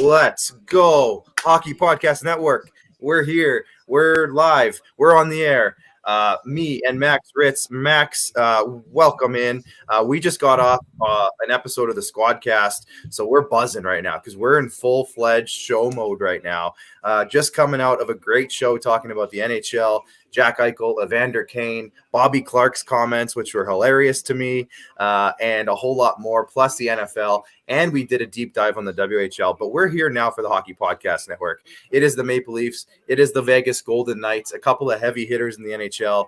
Let's go. Hockey Podcast Network. We're here. We're live. We're on the air. Me and Max Ritz. Max, welcome in. We just got off an episode of the Squadcast, so we're buzzing right now because we're in full-fledged show mode right now. Just coming out of a great show talking about the NHL, Jack Eichel, Evander Kane, Bobby Clark's comments, which were hilarious to me, and a whole lot more, plus the NFL. And we did a deep dive on the WHL. But we're here now for the Hockey Podcast Network. It is the Maple Leafs. It is the Vegas Golden Knights, a couple of heavy hitters in the NHL.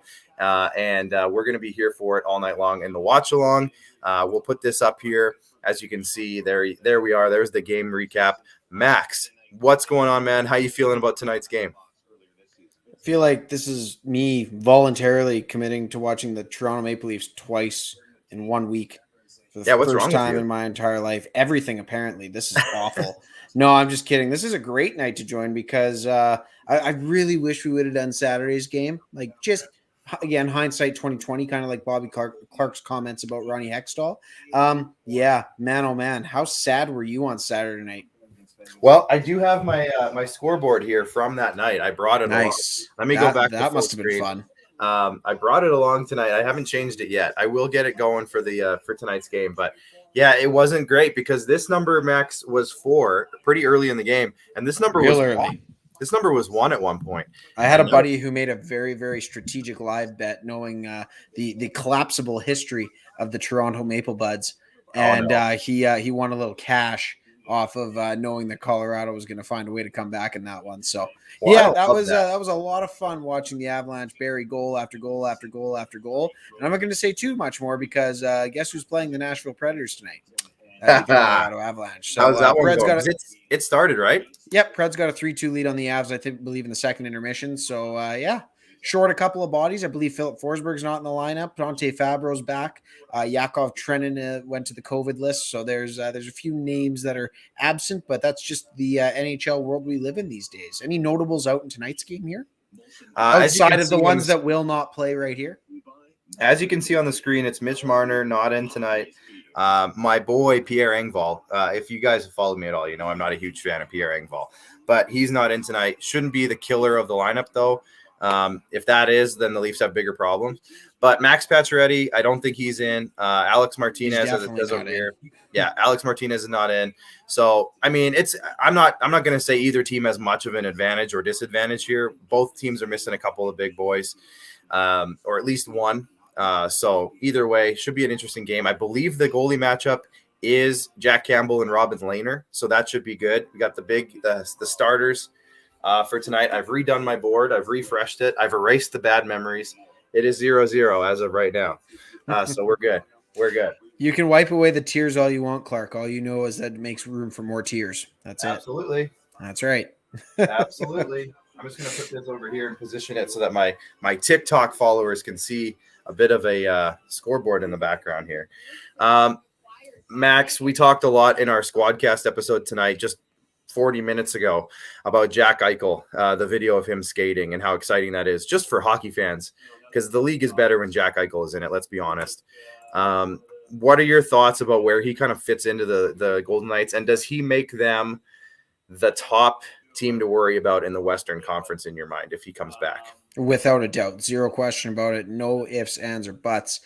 And we're going to be here for it all night long in the Watchalong. We'll put this up here. As you can see, there we are. There's the game recap. Max, what's going on, man? How you feeling about tonight's game? I feel like this is me voluntarily committing to watching the Toronto Maple Leafs twice in 1 week for the first time in my entire life. Everything, apparently. This is awful. No, I'm just kidding. This is a great night to join because I really wish we would have done Saturday's game. Like, just, again, hindsight 2020, kind of like Bobby Clark's comments about Ronnie Hextall. Yeah, man, oh man. How sad were you on Saturday night? Well, I do have my my scoreboard here from that night. I brought it along. Let me go back. That must have been fun. I brought it along tonight. I haven't changed it yet. I will get it going for the for tonight's game. But yeah, it wasn't great because this number, Max, was 4 pretty early in the game, and this number was early. 1. This number was 1 at one point. I had a buddy who made a very, very strategic live bet, knowing the collapsible history of the Toronto Maple Buds, and he won a little cash off of knowing that Colorado was going to find a way to come back in that one. So yeah, that was a lot of fun watching the Avalanche bury goal after goal after goal after goal. And I'm not going to say too much more because guess who's playing the Nashville Predators tonight? The Colorado Avalanche. So how's that one going? It started, right? Yep, Pred's got a 3-2 lead on the Avs, believe in the second intermission. So yeah. Short a couple of bodies. I believe Philip Forsberg's not in the lineup. Dante Fabro's back. Yakov Trenin went to the COVID list. So there's a few names that are absent, but that's just the NHL world we live in these days. Any notables out in tonight's game here? Outside of the ones that will not play right here? As you can see on the screen, it's Mitch Marner not in tonight. My boy, Pierre Engvall. If you guys have followed me at all, you know I'm not a huge fan of Pierre Engvall. But he's not in tonight. Shouldn't be the killer of the lineup, though. If that is, then the Leafs have bigger problems. But Max Pacioretty, I don't think he's in. Alex Martinez, as it says over here. Yeah, Alex Martinez is not in. So, I mean, I'm not going to say either team has much of an advantage or disadvantage here. Both teams are missing a couple of big boys, or at least one. So either way, should be an interesting game. I believe the goalie matchup is Jack Campbell and Robin Lehner, so that should be good. We got the starters for tonight. I've redone my board. I've refreshed it. I've erased the bad memories. It is 0-0 as of right now. So we're good. We're good. You can wipe away the tears all you want, Clark. All you know is that it makes room for more tears. That's Absolutely. That's right. Absolutely. I'm just going to put this over here and position it so that my TikTok followers can see a bit of a scoreboard in the background here. Max, we talked a lot in our Squadcast episode tonight, just 40 minutes ago, about Jack Eichel, the video of him skating and how exciting that is just for hockey fans, because the league is better when Jack Eichel is in it. Let's be honest. What are your thoughts about where he kind of fits into the Golden Knights, and does he make them the top team to worry about in the Western Conference in your mind if he comes back? Without a doubt, zero question about it. No ifs, ands, or buts.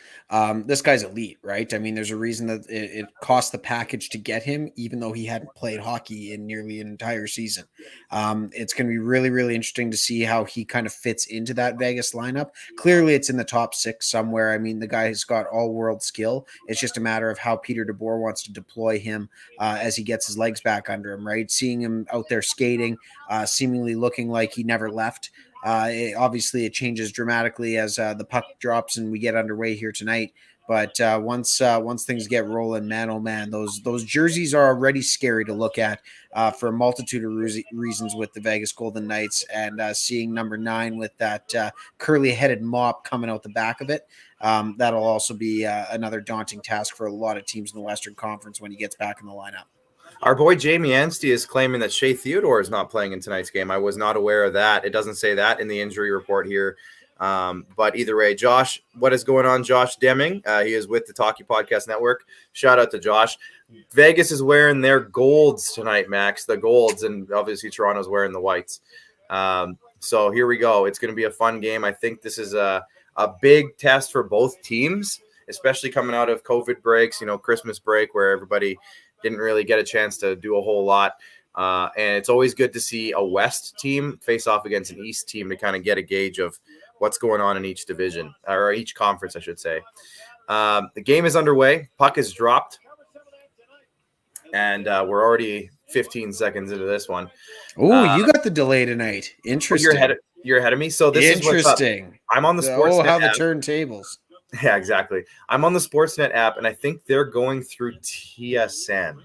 This guy's elite, right? I mean, there's a reason that it cost the package to get him, even though he hadn't played hockey in nearly an entire season. It's going to be really, really interesting to see how he kind of fits into that Vegas lineup. Clearly, it's in the top 6 somewhere. I mean, the guy has got all-world skill. It's just a matter of how Peter DeBoer wants to deploy him as he gets his legs back under him, right? Seeing him out there skating, seemingly looking like he never left. Obviously, it changes dramatically as the puck drops and we get underway here tonight. But once things get rolling, man, oh man, those jerseys are already scary to look at for a multitude of reasons with the Vegas Golden Knights, and seeing number 9 with that curly-headed mop coming out the back of it, that'll also be another daunting task for a lot of teams in the Western Conference when he gets back in the lineup. Our boy Jamie Anstey is claiming that Shea Theodore is not playing in tonight's game. I was not aware of that. It doesn't say that in the injury report here. But either way, Josh, what is going on? Josh Deming. He is with the Hockey Podcast Network. Shout out to Josh. Vegas is wearing their golds tonight, Max, the golds, and obviously Toronto's wearing the whites. So here we go. It's going to be a fun game. I think this is a big test for both teams, especially coming out of COVID breaks, Christmas break, where everybody didn't really get a chance to do a whole lot. And it's always good to see a West team face off against an East team to kind of get a gauge of what's going on in each division, or each conference, I should say. The game is underway. Puck is dropped. And we're already 15 seconds into this one. Oh, you got the delay tonight. Interesting. You're ahead of me. So this is what's up. I'm on the Sportsnet how the app. turntables. Yeah, exactly. I'm on the Sportsnet app, and I think they're going through TSN.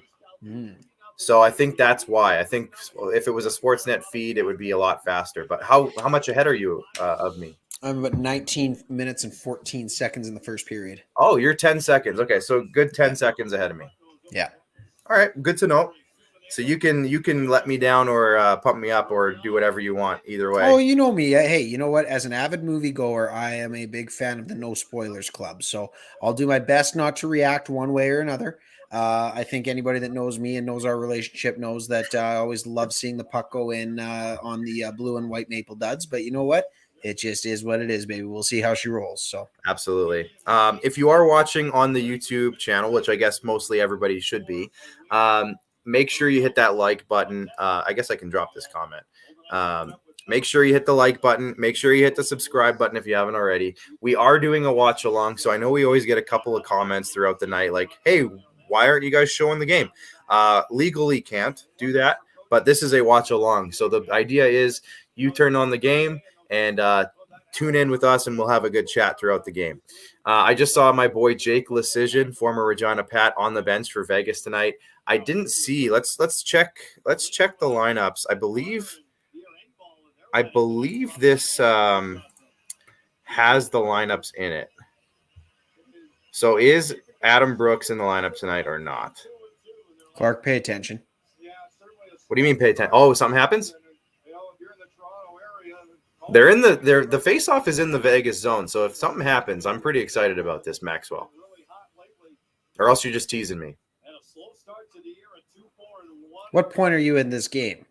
So I think that's why. I think if it was a Sportsnet feed, it would be a lot faster. But how much ahead are you of me? I'm about 19 minutes and 14 seconds in the first period. Oh, you're 10 seconds. Okay, so good 10 seconds ahead of me. Yeah. All right, good to know. So you can let me down or pump me up or do whatever you want. Either way. Oh, you know me. Hey, you know what? As an avid moviegoer, I am a big fan of the No Spoilers Club. So I'll do my best not to react one way or another. I think anybody that knows me and knows our relationship knows that I always love seeing the puck go in on the blue and white maple duds. But you know what? It just is what it is, baby. We'll see how she rolls. So absolutely. If you are watching on the YouTube channel, which I guess mostly everybody should be, make sure you hit that like button. I guess I can drop this comment. Make sure you hit the like button. Make sure you hit the subscribe button if you haven't already. We are doing a watch along, so I know we always get a couple of comments throughout the night like, hey, why aren't you guys showing the game? Legally can't do that, but this is a watch along. So the idea is you turn on the game and tune in with us, and we'll have a good chat throughout the game. I just saw my boy Jake Lecision, former Regina Pat, on the bench for Vegas tonight. I didn't see. Let's check the lineups. I believe this has the lineups in it. So is Adam Brooks in the lineup tonight or not? Clark, pay attention. What do you mean pay attention? Oh, something happens? They're in the face-off is in the Vegas zone. So if something happens, I'm pretty excited about this, Maxwell. Or else you're just teasing me. What point are you in this game?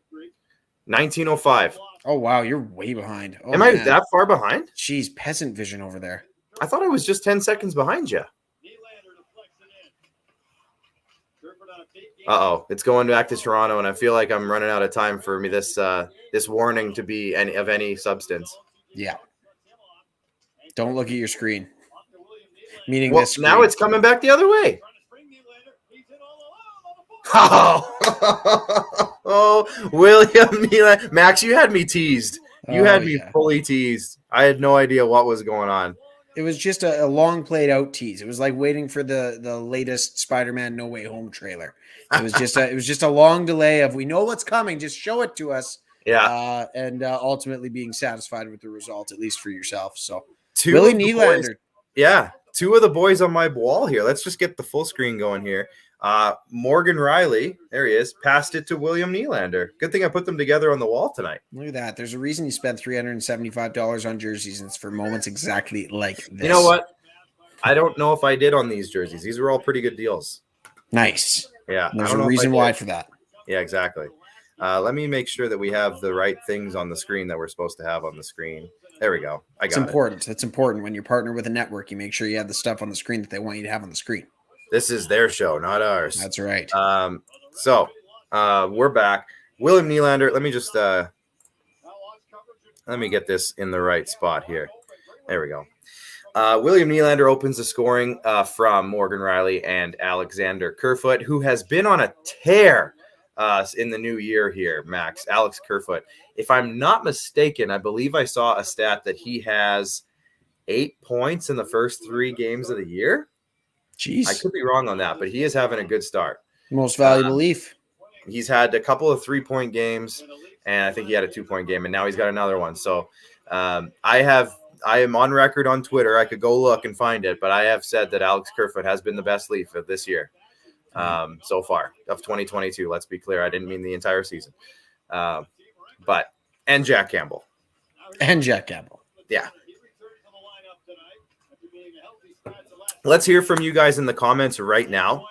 19:05. Oh, wow. You're way behind. Oh, Am I that far behind? Jeez, peasant vision over there. I thought I was just 10 seconds behind you. Uh-oh. It's going back to Toronto, and I feel like I'm running out of time for me this warning to be of any substance. Yeah. Don't look at your screen. Meaning well, this screen. Now it's coming back the other way. Oh, William Nylander. Max, you had me teased. You had me fully teased. I had no idea what was going on. It was just a long played out tease. It was like waiting for the latest Spider-Man No Way Home trailer. It was just a long delay of we know what's coming, just show it to us. Yeah. And ultimately being satisfied with the result, at least for yourself. So Willie Nylander. Yeah. Two of the boys on my wall here. Let's just get the full screen going here. Morgan Riley, there he is, passed it to William Nylander. Good thing I put them together on the wall tonight. Look at that. There's a reason you spent $375 on jerseys, and it's for moments exactly like this. You know what? I don't know if I did on these jerseys. These were all pretty good deals. Nice. Yeah. There's a reason why for that. Yeah, exactly. Let me make sure that we have the right things on the screen that we're supposed to have on the screen. There we go. It's important. It's important when you partner with a network. You make sure you have the stuff on the screen that they want you to have on the screen. This is their show, not ours. That's right. So we're back. William Nylander. Let me just let me get this in the right spot here. There we go. William Nylander opens the scoring from Morgan Riley and Alexander Kerfoot, who has been on a tear in the new year here, Max. Alex Kerfoot. If I'm not mistaken, I believe I saw a stat that he has 8 points in the first 3 games of the year. Jeez. I could be wrong on that, but he is having a good start. Most valuable leaf. He's had a couple of 3-point games, and I think he had a 2-point game, and now he's got another one. So I am on record on Twitter. I could go look and find it, but I have said that Alex Kerfoot has been the best leaf of this year so far of 2022. Let's be clear. I didn't mean the entire season. And Jack Campbell. Yeah. Let's hear from you guys in the comments right now.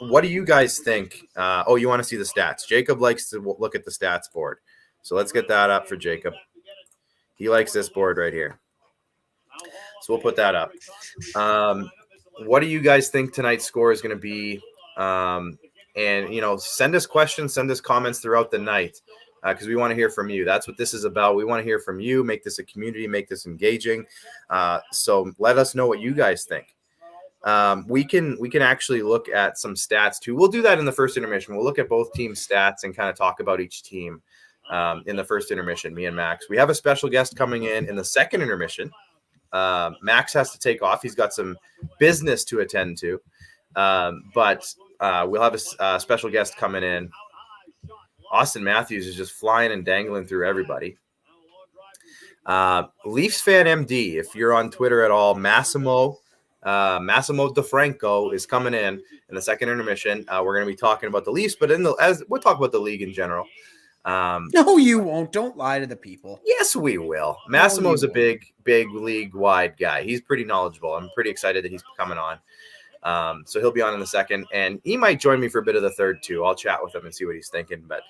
what do you guys think? You want to see the stats? Jacob likes to look at the stats board, so let's get that up for Jacob. He likes this board right here, so we'll put that up. What do you guys think tonight's score is going to be? And send us questions, send us comments throughout the night, because we want to hear from you. That's what this is about. We want to hear from you. Make this a community. Make this engaging. So let us know what you guys think. We can actually look at some stats too. We'll do that in the first intermission. We'll look at both teams' stats and kind of talk about each team in the first intermission. Me and Max. We have a special guest coming in the second intermission. Max has to take off. He's got some business to attend to, but we'll have a special guest coming in. Austin Matthews is just flying and dangling through everybody. Leafs fan MD, if you're on Twitter at all, Massimo DeFranco is coming in the second intermission. We're going to be talking about the Leafs, but as we'll talk about the league in general. No, you won't. Don't lie to the people. Yes, we will. Massimo's a big league-wide guy. He's pretty knowledgeable. I'm pretty excited that he's coming on. So he'll be on in the second, and he might join me for a bit of the third too. I'll chat with him and see what he's thinking, but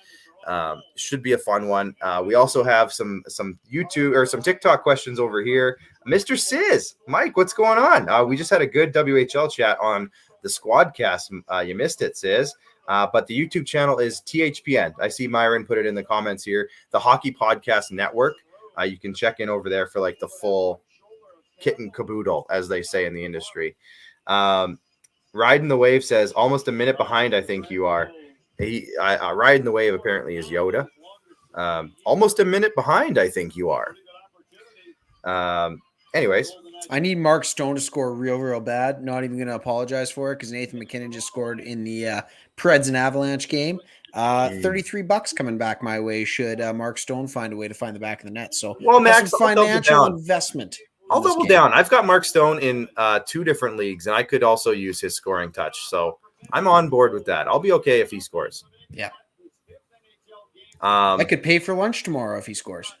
should be a fun one. We also have some YouTube or some TikTok questions over here. Mr. Sizz, Mike, what's going on? We just had a good WHL chat on the Squadcast. You missed it, Sizz. But the YouTube channel is THPN. I see Myron put it in the comments here. The Hockey Podcast Network. You can check in over there for like the full kit and caboodle, as they say in the industry. Riding the Wave says almost a minute behind. I think you are. Riding the Wave apparently is Yoda. Almost a minute behind. I think you are. Anyways. I need Mark Stone to score real bad. Not even going to apologize for it because Nathan McKinnon just scored in the Preds and Avalanche game. $33 coming back my way should Mark Stone find a way to find the back of the net. So, well, Max, financial investment. I'll double down. I've got Mark Stone in 2 different leagues, and I could also use his scoring touch. So I'm on board with that. I'll be okay if he scores. Yeah. I could pay for lunch tomorrow if he scores.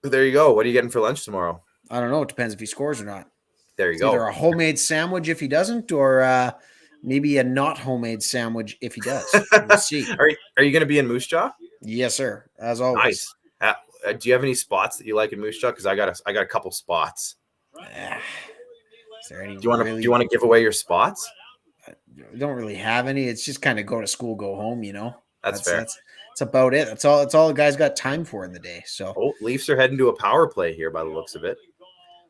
There you go. What are you getting for lunch tomorrow? I don't know. It depends if he scores or not. There you go. Either a homemade sandwich if he doesn't, or maybe a not homemade sandwich if he does. We'll see. Are you going to be in Moose Jaw? Yes, sir. As always. Nice. Do you have any spots that you like in Moose Jaw? Because I got a couple spots. Is there any? Do you want to give away your spots? I don't really have any. It's just kind of go to school, go home. That's fair. That's about it. That's all the guys got time for in the day. So Leafs are heading to a power play here by the looks of it.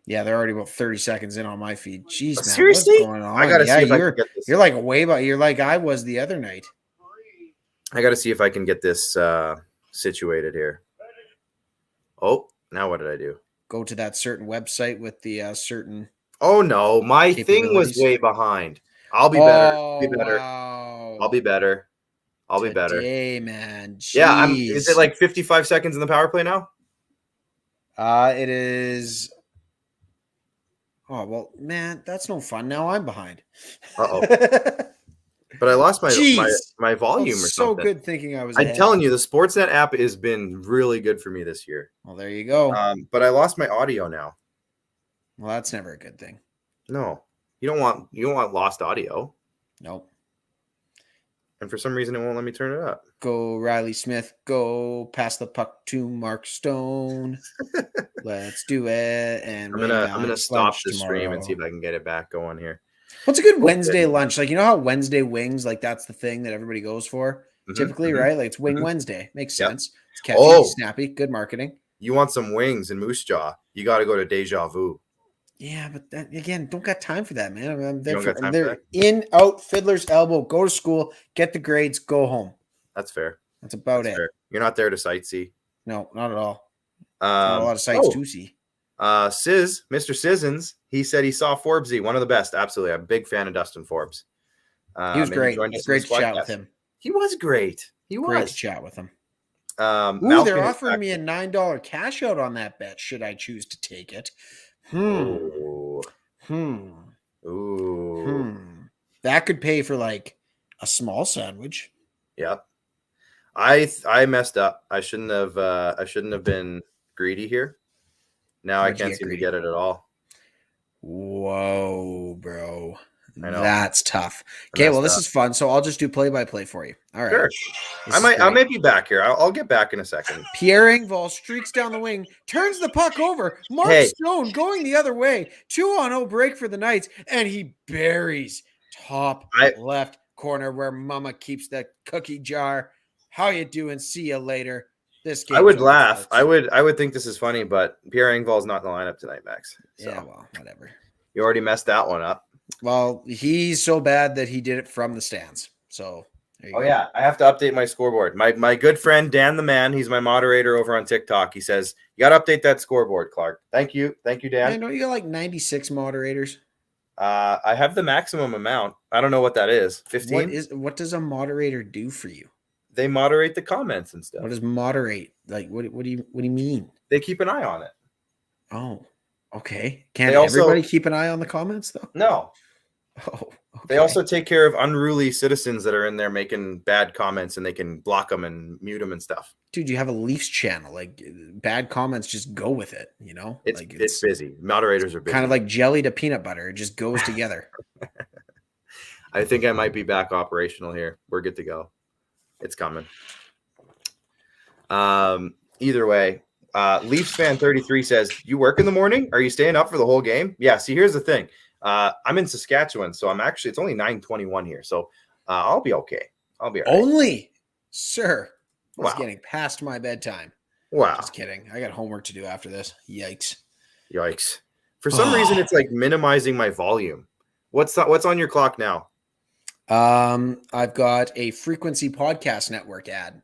Yeah, they're already about 30 seconds in on my feed. Jeez, man, seriously? what's going on? I gotta see if I can get this. You're like you're like I was the other night. I got to see if I can get this situated here. Oh, now what did I do? Go to that certain website with the certain. Oh no, my thing was way behind. I'll be better. Wow. I'll be better. Today, man. Jeez. Yeah, is it like 55 seconds in the power play now? It is. Oh, well, man, that's no fun. Now I'm behind. Uh-oh. But I lost my volume or something. So good thinking I was I'm ahead. telling you, the Sportsnet app has been really good for me this year. Well, there you go. But I lost my audio now. Well, that's never a good thing. No. You don't want lost audio. Nope. And for some reason, it won't let me turn it up. Go, Riley Smith. Go pass the puck to Mark Stone. Let's do it. And I'm gonna stop the stream and see if I can get it back going here. What's a good Wednesday lunch? Like, how Wednesday wings, like that's the thing that everybody goes for typically, right? Like it's Wing Wednesday. Makes sense. It's catchy, snappy, good marketing. You want some wings in Moose Jaw? You got to go to Deja Vu. Yeah, but again, don't got time for that, man. I'm there in, out, fiddler's elbow, go to school, get the grades, go home. That's fair. That's about it. Fair. You're not there to sightsee. No, not at all. Not a lot of sights to see. Mr. Sissons, he said he saw Forbesy, one of the best. Absolutely. I'm a big fan of Dustin Forbes. He was great. It was great to chat with him. He was great. Great to chat with him. They're offering me a $9 cash out on that bet, should I choose to take it. Ooh. That could pay for like a small sandwich. Yep. I messed up. I shouldn't have been greedy here. Now I can't seem to get it at all. Whoa, bro. I know. That's tough. Okay, well, this is fun. So I'll just do play-by-play for you. All right. Sure. I might be back here. I'll get back in a second. Pierre Engvall streaks down the wing, turns the puck over. Mark Stone going the other way. 2-on-0 break for the Knights, and he buries top left corner where Mama keeps the cookie jar. How you doing? See you later. This game. I would laugh. I would think this is funny, but Pierre Engvall's not in the lineup tonight, Max. So. Yeah, well, whatever. You already messed that one up. Well, he's so bad that he did it from the stands. So there you go. Yeah, I have to update my scoreboard. My good friend Dan the Man, he's my moderator over on TikTok. He says, you got to update that scoreboard, Clark. Thank you, Dan. I know you got like 96 moderators. I have the maximum amount. I don't know what that is. 15? What does a moderator do for you? They moderate the comments and stuff. What does moderate? Like what do you mean? They keep an eye on it. Oh, okay. Can't everybody keep an eye on the comments though? No. Oh, okay. They also take care of unruly citizens that are in there making bad comments, and they can block them and mute them and stuff. Dude, you have a Leafs channel. Like bad comments, just go with it. You know, it's busy. Moderators are busy. Kind of like jelly to peanut butter. It just goes together. I think I might be back operational here. We're good to go. It's coming. Either way, Leafs fan 33 says, "You work in the morning? Are you staying up for the whole game?" Yeah. See, here's the thing. I'm in Saskatchewan, so it's only 9:21 here, so I'll be okay. I'll be all right. Only, sir. Wow. It's getting past my bedtime. Wow. Just kidding. I got homework to do after this. Yikes. For some reason, it's like minimizing my volume. What's on your clock now? I've got a Frequency Podcast Network ad,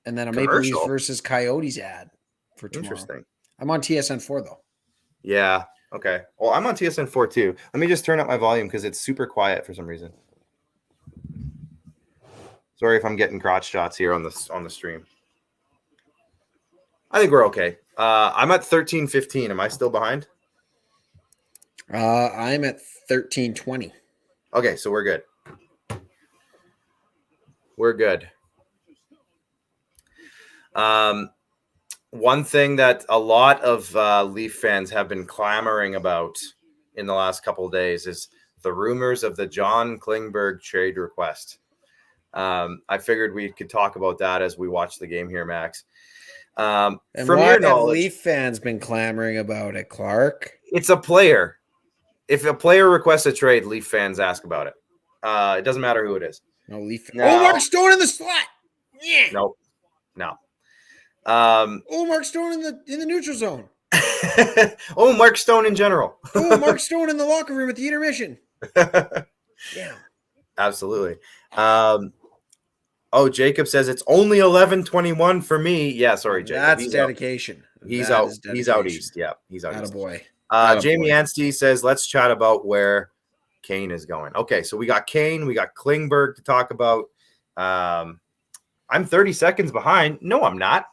and then a Maple Leafs versus Coyotes ad for tomorrow. Interesting. I'm on TSN4 though. Yeah. Okay. Well, I'm on TSN4 too. Let me just turn up my volume because it's super quiet for some reason. Sorry if I'm getting crotch shots here on the stream. I think we're okay. I'm at 13:15. Am I still behind? I'm at 13:20. Okay, so we're good. We're good. One thing that a lot of Leaf fans have been clamoring about in the last couple of days is the rumors of the John Klingberg trade request. I figured we could talk about that as we watch the game here, Max. And from what have Leaf fans been clamoring about it, Clark? It's a player. If a player requests a trade, Leaf fans ask about it. It doesn't matter who it is. No Leaf. No. Oh, Mark Stone in the slot. Yeah. Nope. No. Mark Stone in the neutral zone. Mark Stone in general. Mark Stone in the locker room at the intermission. Yeah. Absolutely. Jacob says it's only 11:21 for me. Yeah, sorry, Jacob. That's dedication. He's out east. Yeah, he's out east. Attaboy. Jamie Anstey says, let's chat about where Kane is going. Okay, so we got Kane, we got Klingberg to talk about. I'm 30 seconds behind. No, I'm not.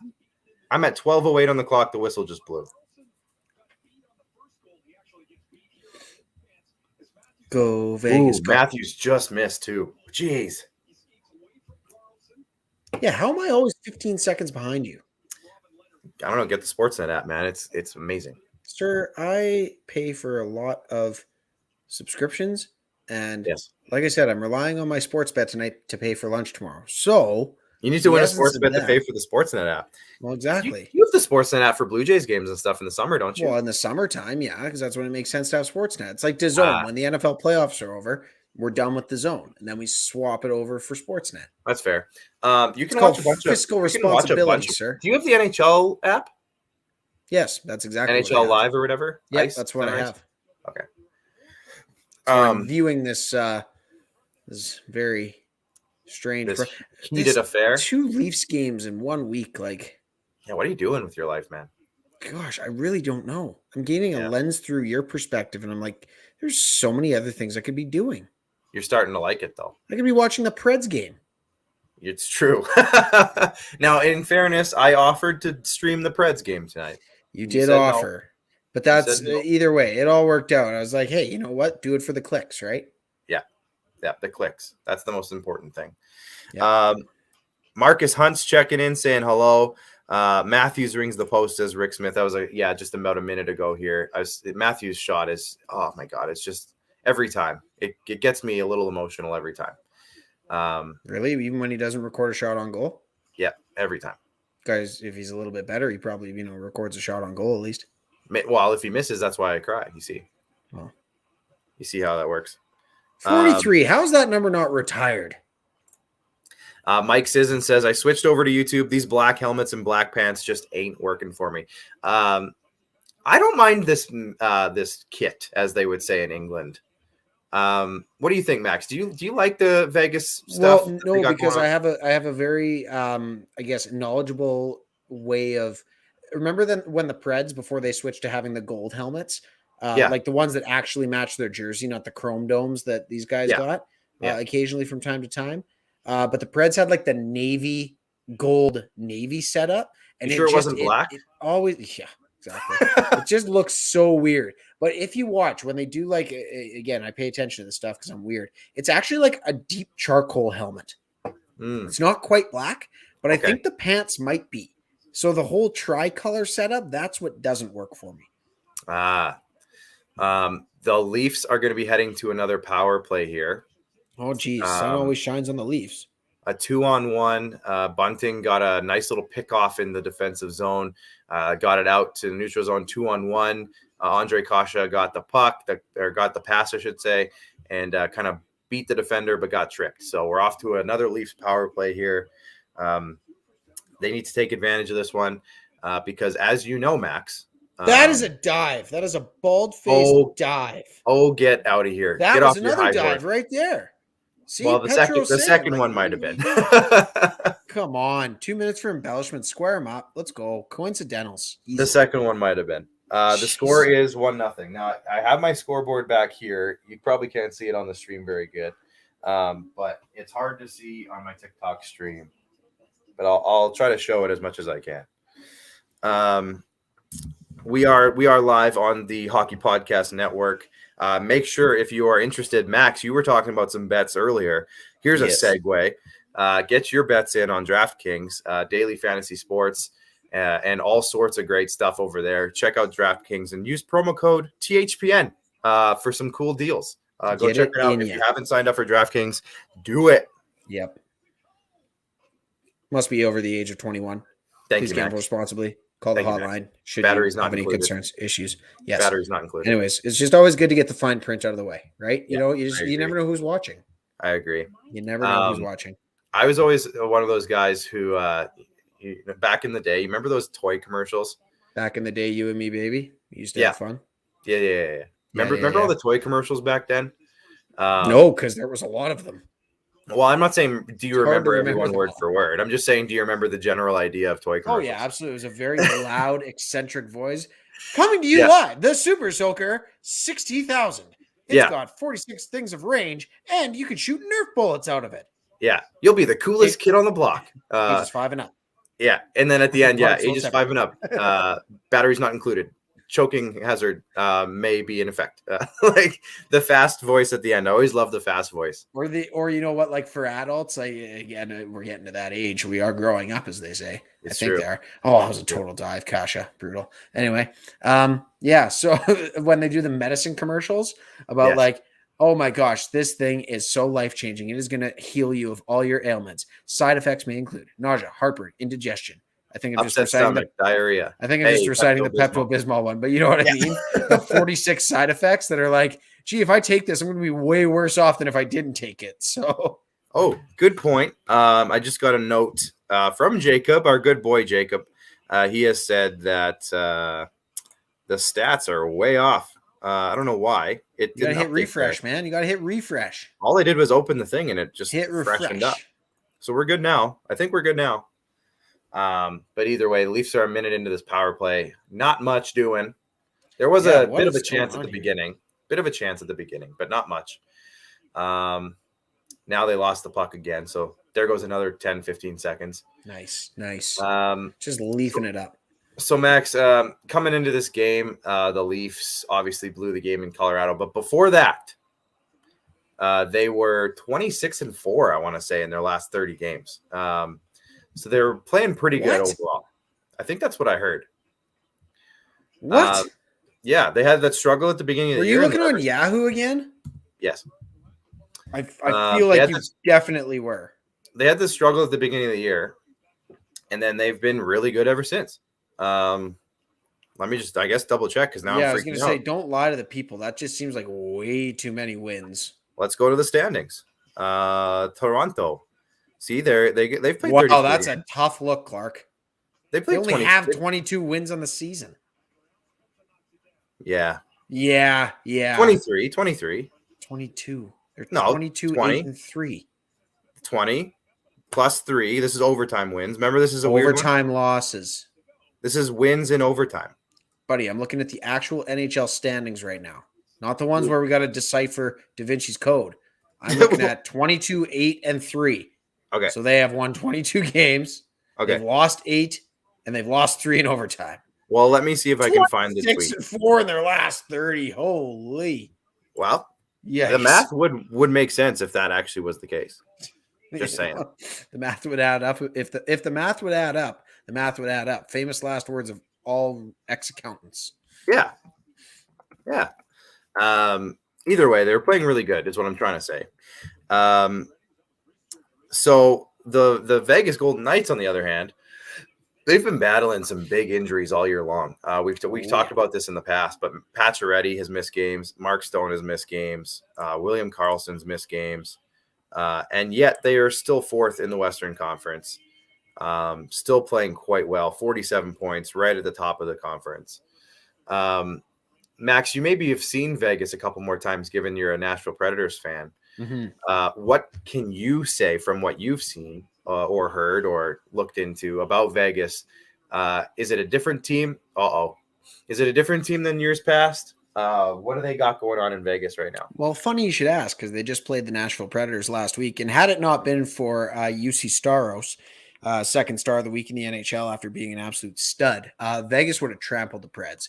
I'm at 12:08 on the clock. The whistle just blew. Go Vegas. Matthews just missed too. Jeez. Yeah, how am I always 15 seconds behind you? I don't know. Get the Sportsnet app, man. It's amazing. Sir, I pay for a lot of subscriptions, and yes, like I said, I'm relying on my sports bet tonight to pay for lunch tomorrow. So you need to win a sports bet to pay for the Sportsnet app. Well, exactly. You have the Sportsnet app for Blue Jays games and stuff in the summer, don't you? Well, in the summertime, yeah, because that's when it makes sense to have Sportsnet. It's like DAZN. When the NFL playoffs are over, we're done with DAZN, and then we swap it over for Sportsnet. That's fair. You can watch a bunch of fiscal responsibility, sir. Do you have the NHL app? Yes, that's exactly NHL Live or whatever. Yeah, that's what I have. Okay. So I'm viewing this very strange, heated affair. 2 Leafs games in 1 week. Like, yeah, what are you doing with your life, man? Gosh, I really don't know. I'm gaining a lens through your perspective, and I'm like, there's so many other things I could be doing. You're starting to like it, though. I could be watching the Preds game. It's true. Now, in fairness, I offered to stream the Preds game tonight. You did offer. No. But that's either way. It all worked out. I was like, hey, you know what? Do it for the clicks, right? Yeah. Yeah, the clicks. That's the most important thing. Yeah. Marcus Hunt's checking in, saying hello. Matthews rings the post, says Rick Smith. That was just about a minute ago here. Matthews' shot is, oh my God, it's every time. It gets me a little emotional every time. Really? Even when he doesn't record a shot on goal? Yeah, every time. Guys, if he's a little bit better, he probably, records a shot on goal at least. Well, if he misses, that's why I cry. You see. Oh. You see how that works. 43. How's that number not retired? Mike Sisson says, I switched over to YouTube. These black helmets and black pants just ain't working for me. I don't mind this kit, as they would say in England. What do you think, Max? Do you like the Vegas stuff? Well, no, because I have a very I guess knowledgeable way of. Remember then when the Preds, before they switched to having the gold helmets, like the ones that actually match their jersey, not the chrome domes that these guys got occasionally from time to time. But the Preds had like the navy setup, and it wasn't black. It always, exactly. It just looks so weird. But if you watch when they do, like, again, I pay attention to this stuff because I'm weird. It's actually like a deep charcoal helmet. It's not quite black, but I think the pants might be. So the whole tricolor setup, that's what doesn't work for me. The Leafs are going to be heading to another power play here. Oh, geez. Sun always shines on the Leafs. A 2-on-1. Bunting got a nice little pick off in the defensive zone. Got it out to the neutral zone 2-on-1. Andre Kasha got the puck, or got the pass, I should say, and kind of beat the defender, but got tripped. So we're off to another Leafs power play here. They need to take advantage of this one because, as you know, Max, that is a dive. That is a bald-faced dive. Oh, get out of here! That get was off another your dive right there. See, well, the second one might have been. Come on, 2 minutes for embellishment. Square them up. Let's go. Coincidentals. Easy. The second one might have been. The score is 1-0. Now I have my scoreboard back here. You probably can't see it on the stream very good, but it's hard to see on my TikTok stream. But I'll try to show it as much as I can. We are live on the Hockey Podcast Network. Make sure if you are interested, Max, you were talking about some bets earlier. Here's a segue. Get your bets in on DraftKings, daily fantasy sports, and all sorts of great stuff over there. Check out DraftKings and use promo code THPN for some cool deals. Go check it out. If you haven't signed up for DraftKings, do it. Yep. Must be over the age of 21. Please gamble responsibly. Call the hotline. Should batteries you have any concerns, issues? Yes. Batteries not included. Anyways, it's just always good to get the fine print out of the way, right? You know, you never know who's watching. I agree. You never know who's watching. I was always one of those guys who, back in the day, you remember those toy commercials? Back in the day, you and me, baby. We used to have fun. Yeah. Remember all the toy commercials back then? No, because there was a lot of them. Well, I'm not saying do you remember everyone word for word. I'm just saying, do you remember the general idea of toy commercials? Oh, yeah, absolutely. It was a very loud, eccentric voice. Coming to you live, the Super Soaker 60,000. It's got 46 things of range, and you can shoot Nerf bullets out of it. Yeah. You'll be the coolest kid on the block. Ages 5 and up. Yeah. And then at the end, ages 5 and up. Batteries not included. Choking hazard may be in effect. Like the fast voice at the end. I always love the fast voice. Or you know what, like for adults, like again, we're getting to that age. We are growing up, as they say. I think they are. Oh, that was a total dive, Kasha. Brutal. Anyway, so when they do the medicine commercials about like, oh my gosh, this thing is so life-changing. It is going to heal you of all your ailments. Side effects may include nausea, heartburn, indigestion. I think I'm just reciting diarrhea. I think I'm just reciting the Pepto-Bismol one, but you know what I mean? The 46 side effects that are like, gee, if I take this, I'm going to be way worse off than if I didn't take it. So, good point. I just got a note from Jacob, our good boy Jacob. He has said that the stats are way off. I don't know why. You got to hit refresh, man. You got to hit refresh. All I did was open the thing and it just hit freshened up. So we're good now. I think we're good now. But either way, the Leafs are a minute into this power play. Not much doing. There was a bit of a chance at the beginning. But not much. Now they lost the puck again. So there goes another 10, 15 seconds. Nice. Just leafing it up. So, Max, coming into this game, the Leafs obviously blew the game in Colorado. But before that, they were 26-4, I want to say, in their last 30 games. So they were playing pretty good overall. I think that's what I heard. What? They had that struggle at the beginning of the year. Were you looking on Yahoo again? Yes. I feel like you definitely were. They had this struggle at the beginning of the year, and then they've been really good ever since. Let me just, I guess, double check because now I'm freaking out. I was going to say, don't lie to the people. That just seems like way too many wins. Let's go to the standings. Toronto. See, they've played 33 Wow, that's games. a tough look, Clark. They only have 22 wins on the season. Yeah. 23. 22. They're 22, 20, 8, and 3. 20 plus 3. This is overtime wins. Remember, this is a overtime losses. This is wins in overtime. Buddy, I'm looking at the actual NHL standings right now. Not the ones where we got to decipher Da Vinci's code. I'm looking at 22, 8, and 3. Okay. So they have won 22 games. Okay. They've lost 8, and they've lost 3 in overtime. Well, let me see if I can find the tweet. 6 and 4 in their last 30. Holy. Well, yeah. The math would make sense if that actually was the case. Just saying. The math would add up. If the math would add up, the math would add up. Famous last words of all ex-accountants. Yeah. Yeah. Either way, they were playing really good, is what I'm trying to say. So the Vegas Golden Knights, on the other hand, they've been battling some big injuries all year long. We've talked about this in the past, but Pacioretty has missed games. Mark Stone has missed games. William Karlsson's missed games. And yet they are still fourth in the Western Conference. Still playing quite well, 47 points, right at the top of the conference. Max, you maybe have seen Vegas a couple more times, given you're a Nashville Predators fan. Mm-hmm. What can you say from what you've seen or heard or looked into about Vegas? Is it a different team? Is it a different team than years past? What do they got going on in Vegas right now? Well, funny you should ask, because they just played the Nashville Predators last week. And had it not been for UC Staros, second star of the week in the NHL after being an absolute stud, Vegas would have trampled the Preds.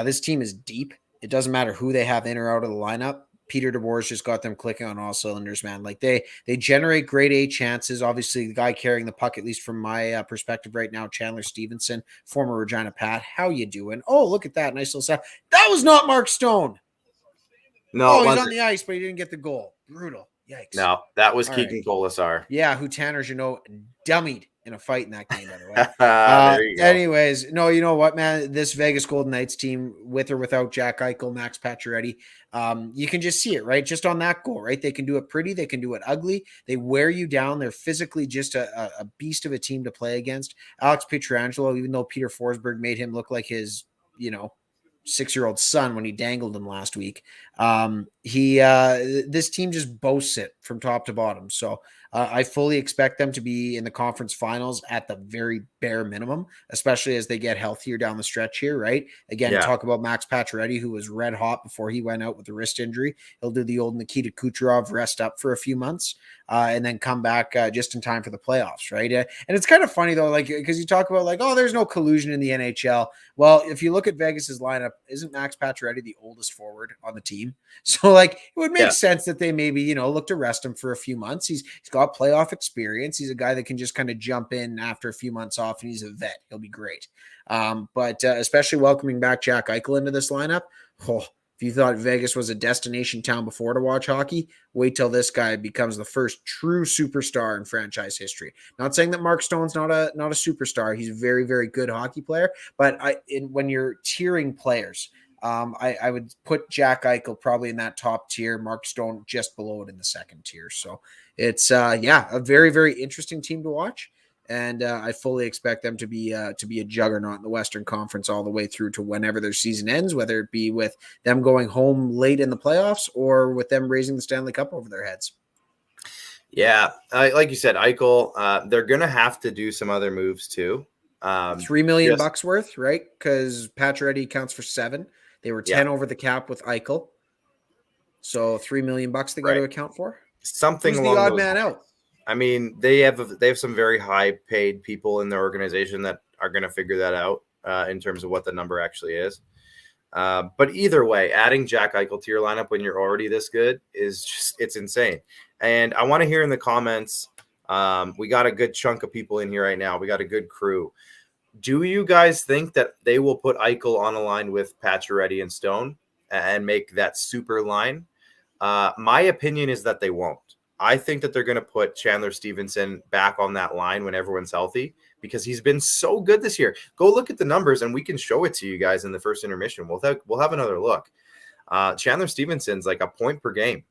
This team is deep. It doesn't matter who they have in or out of the lineup. Peter DeBoer's just got them clicking on all cylinders, man. Like they generate grade A chances. Obviously, the guy carrying the puck, at least from my perspective right now, Chandler Stevenson, former Regina Pat. How you doing? Oh, look at that. Nice little set. That was not Mark Stone. No, he's on the ice, but he didn't get the goal. Brutal. Yikes. No, that was Keegan Colasar. Yeah, who Tanner Jeannot dummied in a fight in that game, by the way. There you go. Anyways, no, you know what, man? This Vegas Golden Knights team, with or without Jack Eichel, Max Pacioretty, you can just see it, right? Just on that goal, right? They can do it pretty. They can do it ugly. They wear you down. They're physically just a beast of a team to play against. Alex Pietrangelo, even though Peter Forsberg made him look like his, 6-year-old son when he dangled him last week. This team just boasts it from top to bottom. So I fully expect them to be in the conference finals at the very bare minimum, especially as they get healthier down the stretch here, right? Again, talk about Max Pacioretty, who was red hot before he went out with the wrist injury. He'll do the old Nikita Kucherov rest up for a few months and then come back just in time for the playoffs, right? And it's kind of funny, though, like because you talk about there's no collusion in the NHL. Well, if you look at Vegas's lineup, isn't Max Pacioretty the oldest forward on the team? So, it would make sense that they maybe, look to rest him for a few months. He's got playoff experience. He's a guy that can just kind of jump in after a few months off, and he's a vet. He'll be great. But especially welcoming back Jack Eichel into this lineup. If you thought Vegas was a destination town before to watch hockey, wait till this guy becomes the first true superstar in franchise history. Not saying that Mark Stone's not a superstar. He's a very, very good hockey player. But when you're tiering players, I would put Jack Eichel probably in that top tier, Mark Stone just below it in the second tier. So it's a very, very interesting team to watch. And I fully expect them to be a juggernaut in the Western Conference all the way through to whenever their season ends, whether it be with them going home late in the playoffs or with them raising the Stanley Cup over their heads. Yeah, like you said, Eichel, they're going to have to do some other moves too. $3 million bucks worth, right? Because Pacioretty counts for 7. They were 10 over the cap with Eichel. So $3 million bucks they got to account for. Something Who's along the odd those man lines. out? I mean, they have some very high paid people in their organization that are going to figure that out in terms of what the number actually is. But either way, adding Jack Eichel to your lineup when you're already this good it's insane. And I want to hear in the comments, we got a good chunk of people in here right now. We got a good crew. Do you guys think that they will put Eichel on a line with Pacioretty and Stone and make that super line? My opinion is that they won't. I think that they're going to put Chandler Stevenson back on that line when everyone's healthy because he's been so good this year. Go look at the numbers, and we can show it to you guys in the first intermission. We'll have another look. Chandler Stevenson's like a point per game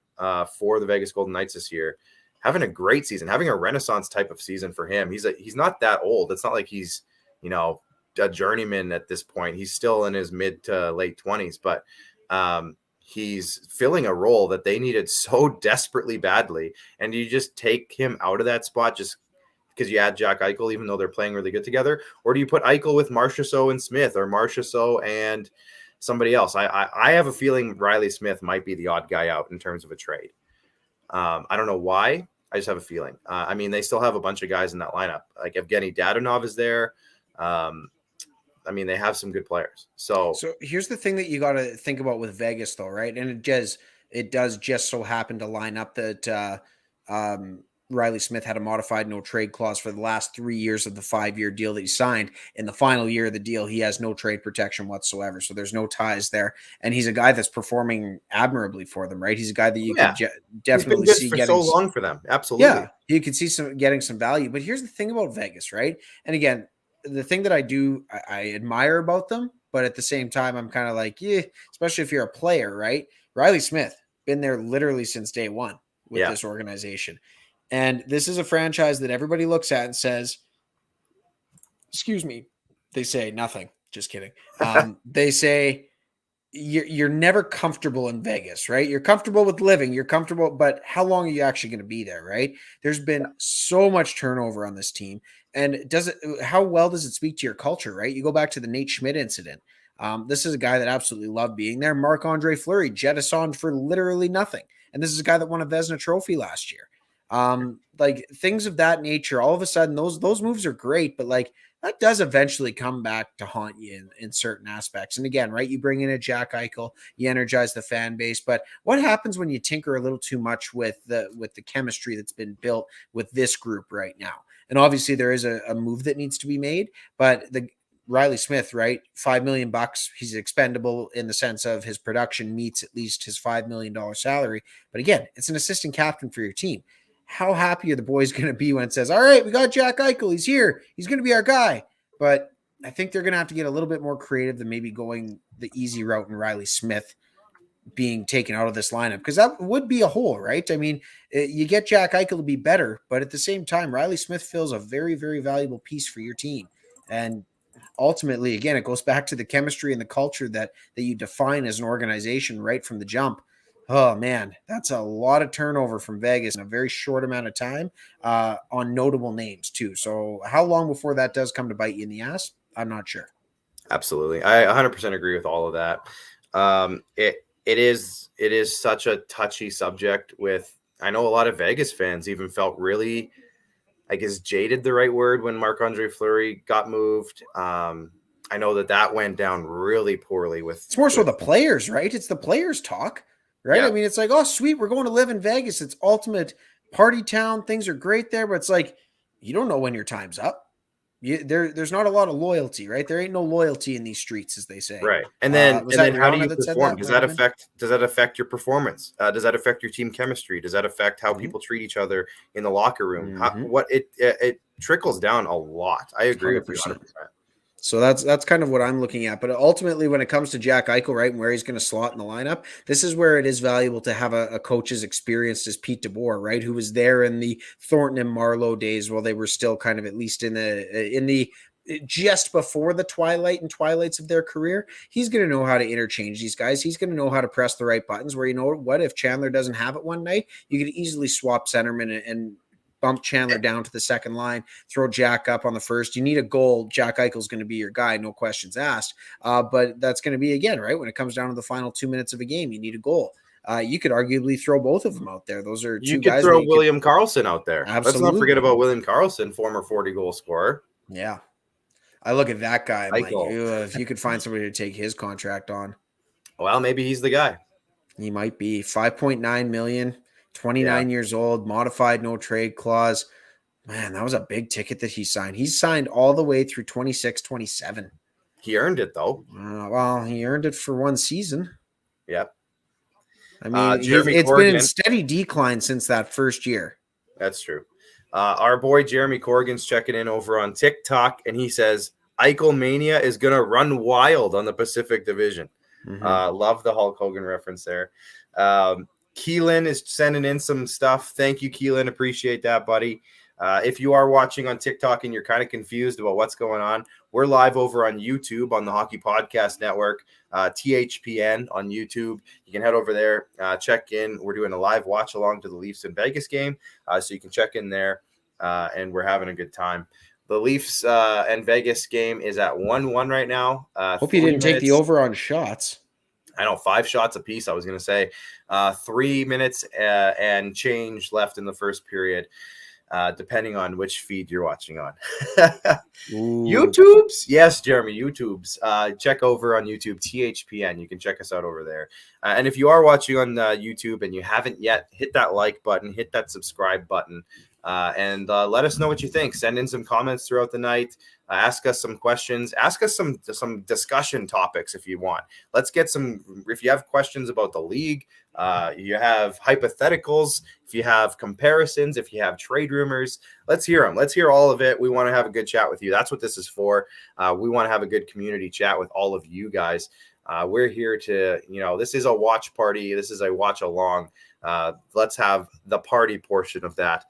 for the Vegas Golden Knights this year, having a great season, having a renaissance type of season for him. He's not that old. It's not like he's a journeyman at this point. He's still in his mid to late 20s, but he's filling a role that they needed so desperately badly. And you just take him out of that spot just because you add Jack Eichel, even though they're playing really good together? Or do you put Eichel with Marchessault and Smith, or Marchessault and somebody else? I have a feeling Riley Smith might be the odd guy out in terms of a trade. I don't know why. I just have a feeling. I mean, they still have a bunch of guys in that lineup. Like Evgeny Dadonov is there. I mean, they have some good players. So here's the thing that you got to think about with Vegas, though, right? And it does just so happen to line up that Riley Smith had a modified no trade clause for the last 3 years of the 5-year deal that he signed. In the final year of the deal, he has no trade protection whatsoever. So there's no ties there. And he's a guy that's performing admirably for them, right? He's a guy that you could definitely see for getting so long for them. Absolutely. Yeah, you could see getting some value. But here's the thing about Vegas, right? And again, the thing that I admire about them, but at the same time, I'm kind of like, yeah, especially if you're a player, right? Riley Smith, been there literally since day one with this organization. And this is a franchise that everybody looks at and says, excuse me, they say nothing. Just kidding. They say you're never comfortable in Vegas, right? You're comfortable with living, you're comfortable, but how long are you actually going to be there, right? There's been so much turnover on this team. And how well does it speak to your culture, right? You go back to the Nate Schmidt incident. This is a guy that absolutely loved being there. Marc-Andre Fleury jettisoned for literally nothing. And this is a guy that won a Vezina trophy last year. Like things of that nature, all of a sudden those moves are great, but like that does eventually come back to haunt you in certain aspects. And again, right, you bring in a Jack Eichel, you energize the fan base, but what happens when you tinker a little too much with the chemistry that's been built with this group right now? And obviously there is a move that needs to be made, but the Riley Smith, right? $5 million. He's expendable in the sense of his production meets at least his $5 million salary. But again, it's an assistant captain for your team. How happy are the boys going to be when it says, all right, we got Jack Eichel. He's here. He's going to be our guy. But I think they're going to have to get a little bit more creative than maybe going the easy route and Riley Smith being taken out of this lineup, because that would be a hole, right? I mean, you get Jack Eichel to be better, but at the same time, Riley Smith fills a very, very valuable piece for your team. And ultimately, again, it goes back to the chemistry and the culture that you define as an organization right from the jump. Oh, man, that's a lot of turnover from Vegas in a very short amount of time on notable names, too. So how long before that does come to bite you in the ass? I'm not sure. Absolutely. I 100% agree with all of that. It is such a touchy subject with, I know a lot of Vegas fans even felt really, I guess, jaded the right word when Marc-Andre Fleury got moved. I know that went down really poorly with. It's more so the players, right? It's the players talk, right? Yeah. I mean, it's like, oh, sweet, we're going to live in Vegas. It's ultimate party town. Things are great there, but it's like, you don't know when your time's up. There's not a lot of loyalty, right? There ain't no loyalty in these streets, as they say. Right. And then how do you perform? Does that affect your performance? Does that affect your team chemistry? Does that affect how people treat each other in the locker room? It trickles down a lot. I agree 100%. With you 100%. So that's kind of what I'm looking at. But ultimately, when it comes to Jack Eichel, right, and where he's going to slot in the lineup, this is where it is valuable to have a coach as experienced as Pete DeBoer, right, who was there in the Thornton and Marlowe days while they were still kind of at least in the just before the twilights of their career. He's going to know how to interchange these guys. He's going to know how to press the right buttons where, you know what, if Chandler doesn't have it one night, you could easily swap centerman and bump Chandler down to the second line, throw Jack up on the first. You need a goal. Jack Eichel's going to be your guy, no questions asked. But that's going to be, again, right, when it comes down to the final 2 minutes of a game, you need a goal. You could arguably throw both of them out there. Those are two guys. You could throw William Karlsson out there. Absolutely. Let's not forget about William Karlsson, former 40-goal scorer. Yeah. I look at that guy. I'm like, if you could find somebody to take his contract on. Well, maybe he's the guy. He might be. $5.9 million. 29 years old, modified no trade clause. Man, that was a big ticket that he signed. He's signed all the way through 26, 27. He earned it, though. Well, he earned it for one season. Yep. I mean, Jeremy it's Corrigan. been in steady decline since that first year. That's true. Our boy Jeremy Corrigan's checking in over on TikTok, and he says Eichel Mania is going to run wild on the Pacific Division. Love the Hulk Hogan reference there. Keelan is sending in some stuff. Thank you, Keelan. Appreciate that, buddy. If you are watching on TikTok and you're kind of confused about what's going on, we're live over on YouTube on the Hockey Podcast Network, THPN on YouTube. You can head over there, check in. We're doing a live watch along to the Leafs in Vegas game, so you can check in there, and we're having a good time. The Leafs and Vegas game is at 1-1 right now. Hope you didn't take the over on shots. I know, 5 shots apiece, I was going to say. 3 minutes and change left in the first period, depending on which feed you're watching on. YouTubes? Yes, Jeremy, YouTubes. Check over on YouTube, THPN. You can check us out over there. And if you are watching on YouTube and you haven't yet, hit that like button, hit that subscribe button, and let us know what you think. Send in some comments throughout the night. Ask us some questions. Ask us some discussion topics if you want. Let's get some. If you have questions about the league, you have hypotheticals, if you have comparisons, if you have trade rumors, let's hear them. Let's hear all of it. We want to have a good chat with you. That's what this is for. We want to have a good community chat with all of you guys. We're here to, this is a watch party. This is a watch along. Let's have the party portion of that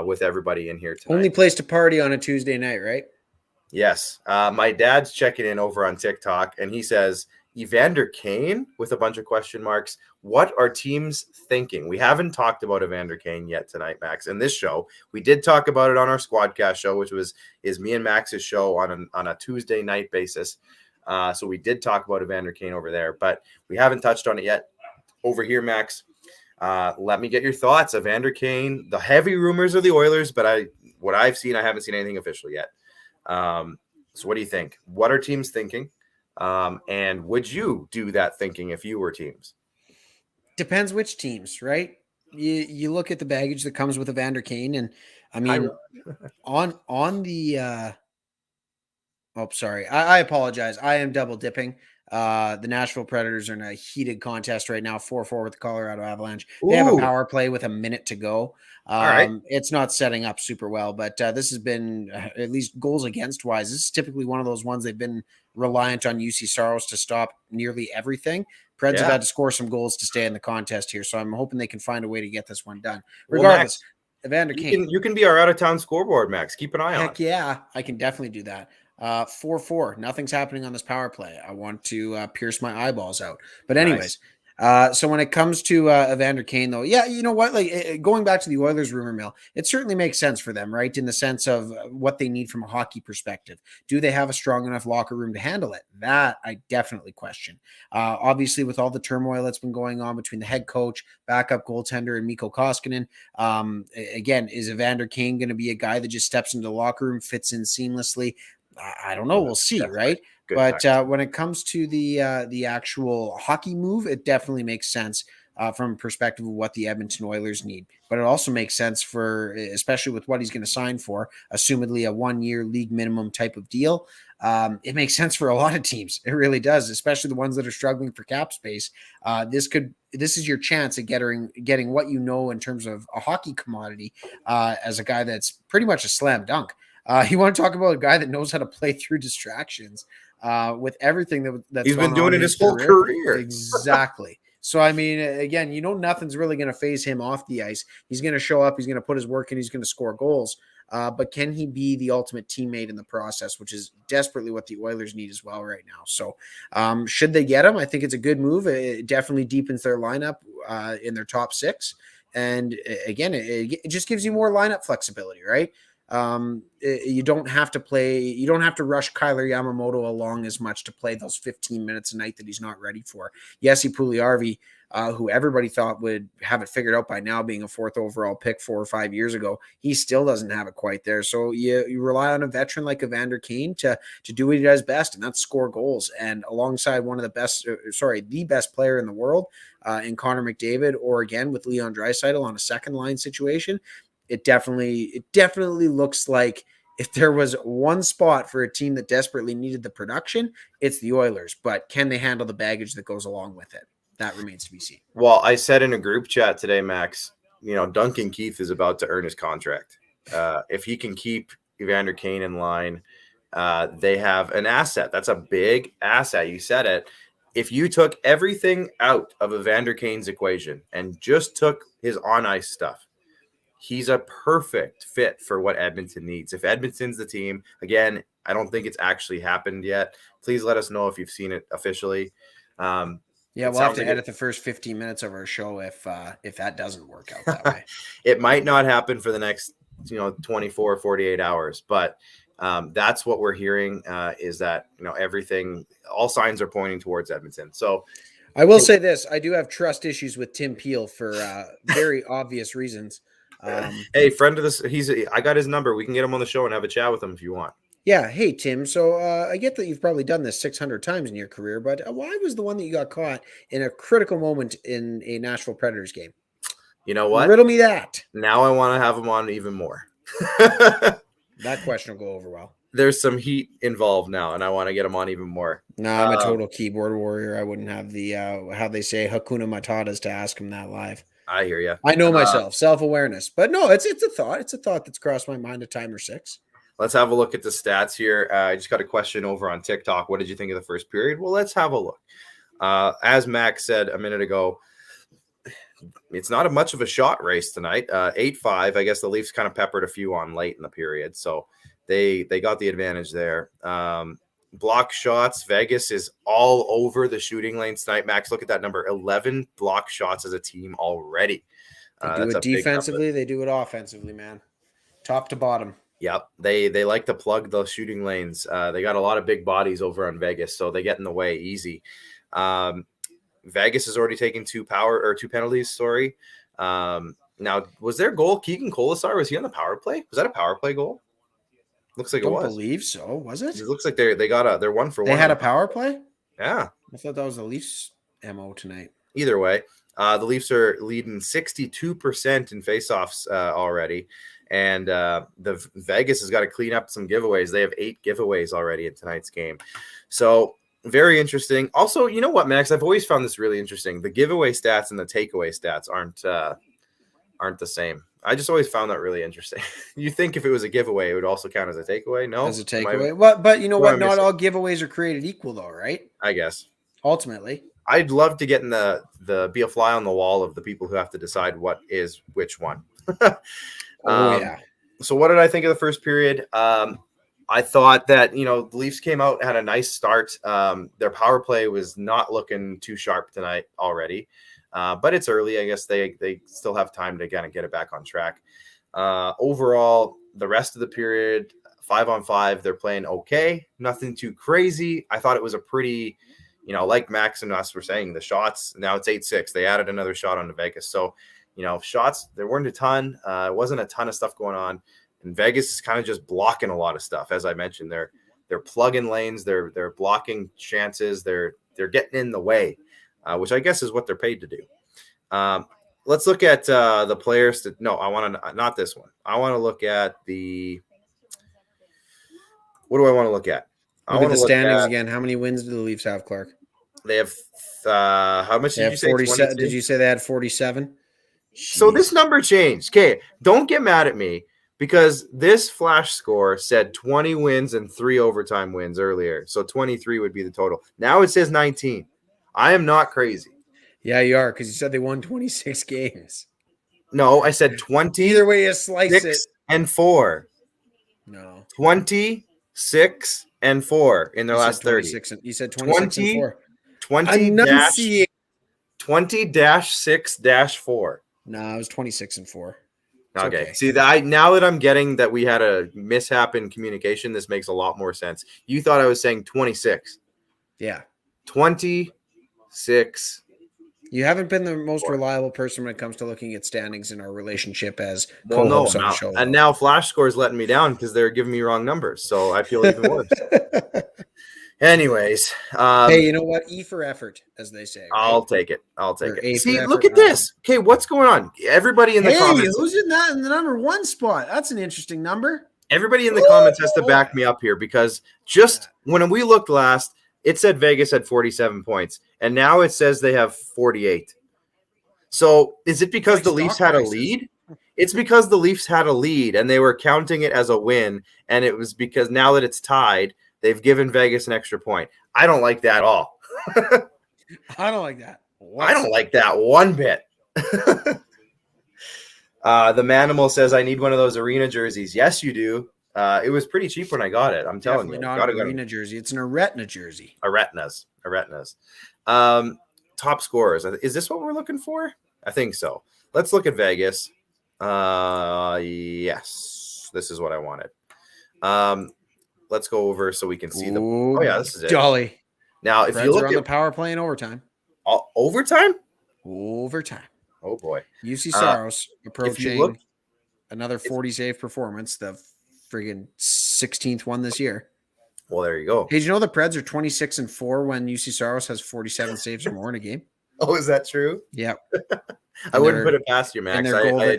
with everybody in here tonight. Only place to party on a Tuesday night, right? Yes. My dad's checking in over on TikTok, and he says, Evander Kane with a bunch of question marks. What are teams thinking? We haven't talked about Evander Kane yet tonight, Max. In this show, we did talk about it on our Squadcast show, which is me and Max's show on a Tuesday night basis. So we did talk about Evander Kane over there, but we haven't touched on it yet over here, Max. Let me get your thoughts. Evander Kane, the heavy rumors are the Oilers, but what I've seen, I haven't seen anything official yet. So what do you think? What are teams thinking? And would you do that thinking if you were teams? Depends which teams, right? You look at the baggage that comes with Evander Kane, and I mean, on the sorry, I apologize. I am double dipping. The Nashville Predators are in a heated contest right now, 4-4 with the Colorado Avalanche. They have a power play with a minute to go. All right. It's not setting up super well, but this has been, at least goals against wise, this is typically one of those ones they've been reliant on UC Saros to stop nearly everything. Preds have had to score some goals to stay in the contest here, so I'm hoping they can find a way to get this one done. Regardless, Evander Kane. You can be our out-of-town scoreboard, Max. Keep an eye on. Heck yeah, I can definitely do that. 4-4. Nothing's happening on this power play. I want to pierce my eyeballs out. But anyways, so when it comes to Evander Kane, though, yeah, you know what? Like going back to the Oilers rumor mill, it certainly makes sense for them, right? In the sense of what they need from a hockey perspective. Do they have a strong enough locker room to handle it? That I definitely question. Obviously, with all the turmoil that's been going on between the head coach, backup goaltender, and Mikko Koskinen, again, is Evander Kane going to be a guy that just steps into the locker room, fits in seamlessly? I don't know. We'll see, right? But when it comes to the actual hockey move, it definitely makes sense from a perspective of what the Edmonton Oilers need. But it also makes sense for, especially with what he's going to sign for, assumedly a 1-year league minimum type of deal. It makes sense for a lot of teams. It really does, especially the ones that are struggling for cap space. This is your chance at getting what you know in terms of a hockey commodity as a guy that's pretty much a slam dunk. You want to talk about a guy that knows how to play through distractions with everything that's he's been doing in his whole career. Exactly. So, I mean, again, nothing's really going to phase him off the ice. He's going to show up. He's going to put his work in. He's going to score goals. But can he be the ultimate teammate in the process, which is desperately what the Oilers need as well right now. So should they get him, I think it's a good move. It definitely deepens their lineup in their top 6. And again, it just gives you more lineup flexibility, right? You don't have to rush Kyler Yamamoto along as much to play those 15 minutes a night that he's not ready for. Jesse Puljujärvi, who everybody thought would have it figured out by now, being a 4th overall pick 4 or 5 years ago, he still doesn't have it quite there. So you rely on a veteran like Evander Kane to do what he does best, and that's score goals. And alongside the best player in the world in Connor McDavid, or again with Leon Draisaitl on a second line situation, it definitely looks like if there was one spot for a team that desperately needed the production, it's the Oilers. But can they handle the baggage that goes along with it? that remains to be seen. Well, I said in a group chat today, Max, Duncan Keith is about to earn his contract. If he can keep Evander Kane in line, they have an asset. That's a big asset. You said it. If you took everything out of Evander Kane's equation and just took his on-ice stuff, he's a perfect fit for what Edmonton needs. If Edmonton's the team, again, I don't think it's actually happened yet. Please let us know if you've seen it officially. We'll have to edit the first 15 minutes of our show if that doesn't work out that way. It might not happen for the next 24, 48 hours, but that's what we're hearing is that everything, all signs are pointing towards Edmonton. So I will say this: I do have trust issues with Tim Peel for very obvious reasons. Hey, friend of this, I got his number. We can get him on the show and have a chat with him if you want. Yeah. Hey, Tim. So I get that you've probably done this 600 times in your career, but why was the one that you got caught in a critical moment in a Nashville Predators game? You know what? Riddle me that. Now I want to have him on even more. That question will go over well. There's some heat involved now, and I want to get him on even more. No, I'm a total keyboard warrior. I wouldn't have the how they say Hakuna Matatas to ask him that live. I hear you. I know myself, self-awareness. But no, it's a thought. It's a thought that's crossed my mind a time or six. Let's have a look at the stats here. I just got a question over on TikTok. What did you think of the first period? Well, let's have a look. As Max said a minute ago, it's not much of a shot race tonight. 8-5. I guess the Leafs kind of peppered a few on late in the period, so they got the advantage there. Block shots. Vegas is all over the shooting lanes tonight. Max, look at that number: 11 block shots as a team already. They do it defensively. They do it offensively, man. Top to bottom. Yep, they like to plug those shooting lanes. They got a lot of big bodies over on Vegas, so they get in the way easy. Vegas has already taken two penalties. Sorry. Now, was their goal Keegan Colasar? Was he on the power play? Was that a power play goal? Looks like it was. I don't believe so. Was it? It looks like they're 1 for 1. They had a power play? Yeah. I thought that was the Leafs' MO tonight. Either way, the Leafs are leading 62% in faceoffs already. And the Vegas has got to clean up some giveaways. They have 8 giveaways already in tonight's game. So very interesting. Also, you know what, Max? I've always found this really interesting. The giveaway stats and the takeaway stats aren't the same. I just always found that really interesting. You think if it was a giveaway, it would also count as a takeaway? No, as a takeaway. But you know what? Not all giveaways are created equal, though, right? I guess. Ultimately, I'd love to get in the be a fly on the wall of the people who have to decide what is which one. Yeah. So what did I think of the first period? I thought that, the Leafs came out and had a nice start. Their power play was not looking too sharp tonight already. But it's early. I guess they still have time to kind of get it back on track. Overall, the rest of the period, 5-on-5, they're playing okay. Nothing too crazy. I thought it was a pretty, like Max and us were saying, the shots, now it's 8-6. They added another shot onto Vegas. So, shots, there weren't a ton. It wasn't a ton of stuff going on. And Vegas is kind of just blocking a lot of stuff. As I mentioned, they're plugging lanes. They're blocking chances. They're getting in the way. Which I guess is what they're paid to do. Let's look at the players. I want to not this one. I want to look at the. What do I want to look at? I want to look at the standings again. How many wins do the Leafs have, Clark? They have. How much did you say? 47. Did you say they had 47? So this number changed. Okay, don't get mad at me because this flash score said 20 wins and 3 overtime wins earlier. So 23 would be the total. Now it says 19. I am not crazy. Yeah, you are, because you said they won 26 games. No, I said 20. Either way you slice it. And 4. No. 26 and 4 in their last 30. You said 26 and 4. 20-6-4. No, it was 26 and 4. Okay. See, now that I'm getting that we had a mishap in communication, this makes a lot more sense. You thought I was saying 26. Yeah. 26. You haven't been the most reliable person when it comes to looking at standings in our relationship as co-hosts on the show. And now Flash Score is letting me down because they're giving me wrong numbers. So I feel even worse. Anyways. Hey, you know what? E for effort, as they say. Right? I'll take it. See, look at this. Okay, what's going on? Everybody in the comments. Who's in the number 1 spot? That's an interesting number. Everybody in the comments has to back me up here because just when we looked last, it said Vegas had 47 points. and now it says they have 48. So is it because Like the Leafs stock had a prices. lead? It's because the Leafs had a lead and they were counting it as a win. And it was because now that it's tied, they've given Vegas an extra point. I don't like that at all. I don't like that. I don't like that one bit. The Manimal says, I need one of those arena jerseys. Yes, you do. It was pretty cheap when I got it. I'm telling Definitely you. not an arena jersey. It's an Aretna jersey. Aretinas. Top scorers. Is this what we're looking for? I think so. Let's look at Vegas. Yes, this is what I wanted. Let's go over so we can see them. Oh yeah, this is it. Dolly. Now, if Preds you look are on at the power play in overtime. Overtime, Oh boy. UC Saros approaching look, another 40 save performance, the friggin' 16th one this year. Well, there you go. Hey, did you know the Preds are 26-4 when UC Saros has 47 saves or more in a game? Oh, is that true? Yep. I wouldn't put it past you, Max. In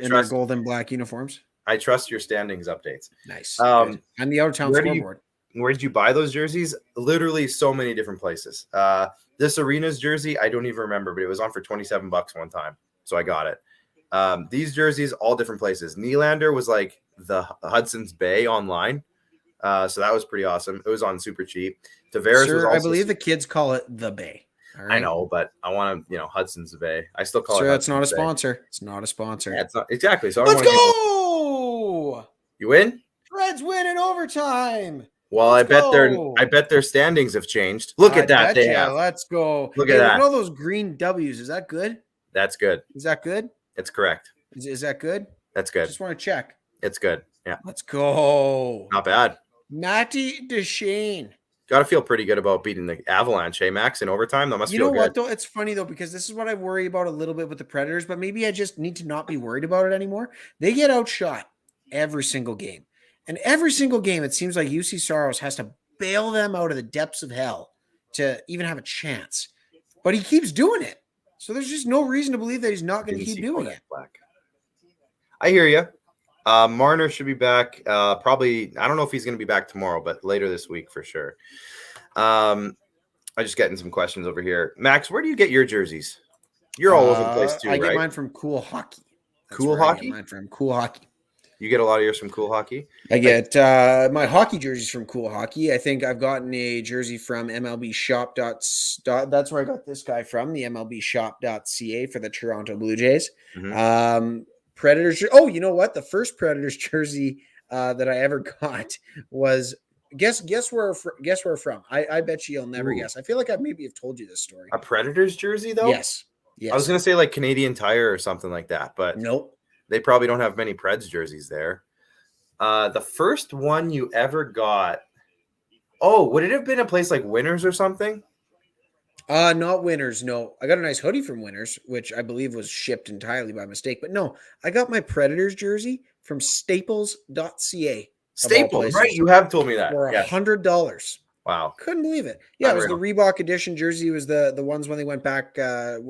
their gold and black uniforms. I trust your standings updates. Nice. And the out of town scoreboard. Where did you buy those jerseys? Literally so many different places. This Arenas jersey, I don't even remember, but it was on for $27 one time. So I got it. These jerseys, all different places. Nylander was like the Hudson's Bay online. So that was pretty awesome. It was on super cheap. Tavares was also I believe the kids call it the Bay. All right? I know, but I want to, Hudson's Bay. I still call it. That's not a sponsor. It's not a sponsor. Yeah, it's not exactly. So let's go. You win? Reds win in overtime. Well, I bet their standings have changed. Look at that. They have. Let's go. Look at that. Look at all those green W's. Is that good? That's good. Is that good? It's correct. Is that good? That's good. Just want to check. It's good. Yeah. Let's go. Not bad. Matty Duchesne. Got to feel pretty good about beating the Avalanche, hey, Max, in overtime. That must feel good. You know what, though? It's funny, though, because this is what I worry about a little bit with the Predators, but maybe I just need to not be worried about it anymore. They get outshot every single game. And every single game, it seems like UC Saros has to bail them out of the depths of hell to even have a chance. But he keeps doing it. So there's just no reason to believe that he's not going to keep doing it. I hear you. Marner should be back. Probably, I don't know if he's going to be back tomorrow, but later this week for sure. I'm just getting some questions over here. Max, where do you get your jerseys? You're all over the place too, right? I get mine from Cool Hockey. Cool Hockey? I get mine from Cool Hockey. You get a lot of yours from Cool Hockey? I get my hockey jerseys from Cool Hockey. I think I've gotten a jersey from MLB Shop. That's where I got this guy from, the MLB Shop.ca for the Toronto Blue Jays. Mm-hmm. Predators. Oh, you know what? The first Predators jersey that I ever got was guess where from. I bet you'll never guess. I feel like I maybe have told you this story. A Predators jersey though? Yes. I was gonna say like Canadian Tire or something like that, but nope. They probably don't have many Preds jerseys there. The first one you ever got. Oh, would it have been a place like Winners or something? Not Winners, no. I got a nice hoodie from Winners, which I believe was shipped entirely by mistake. But no, I got my Predators jersey from Staples.ca. Staples, right? You have told me that. For $100. Wow. Couldn't believe it. Yeah, it was the Reebok edition jersey. It was the ones when they went back, but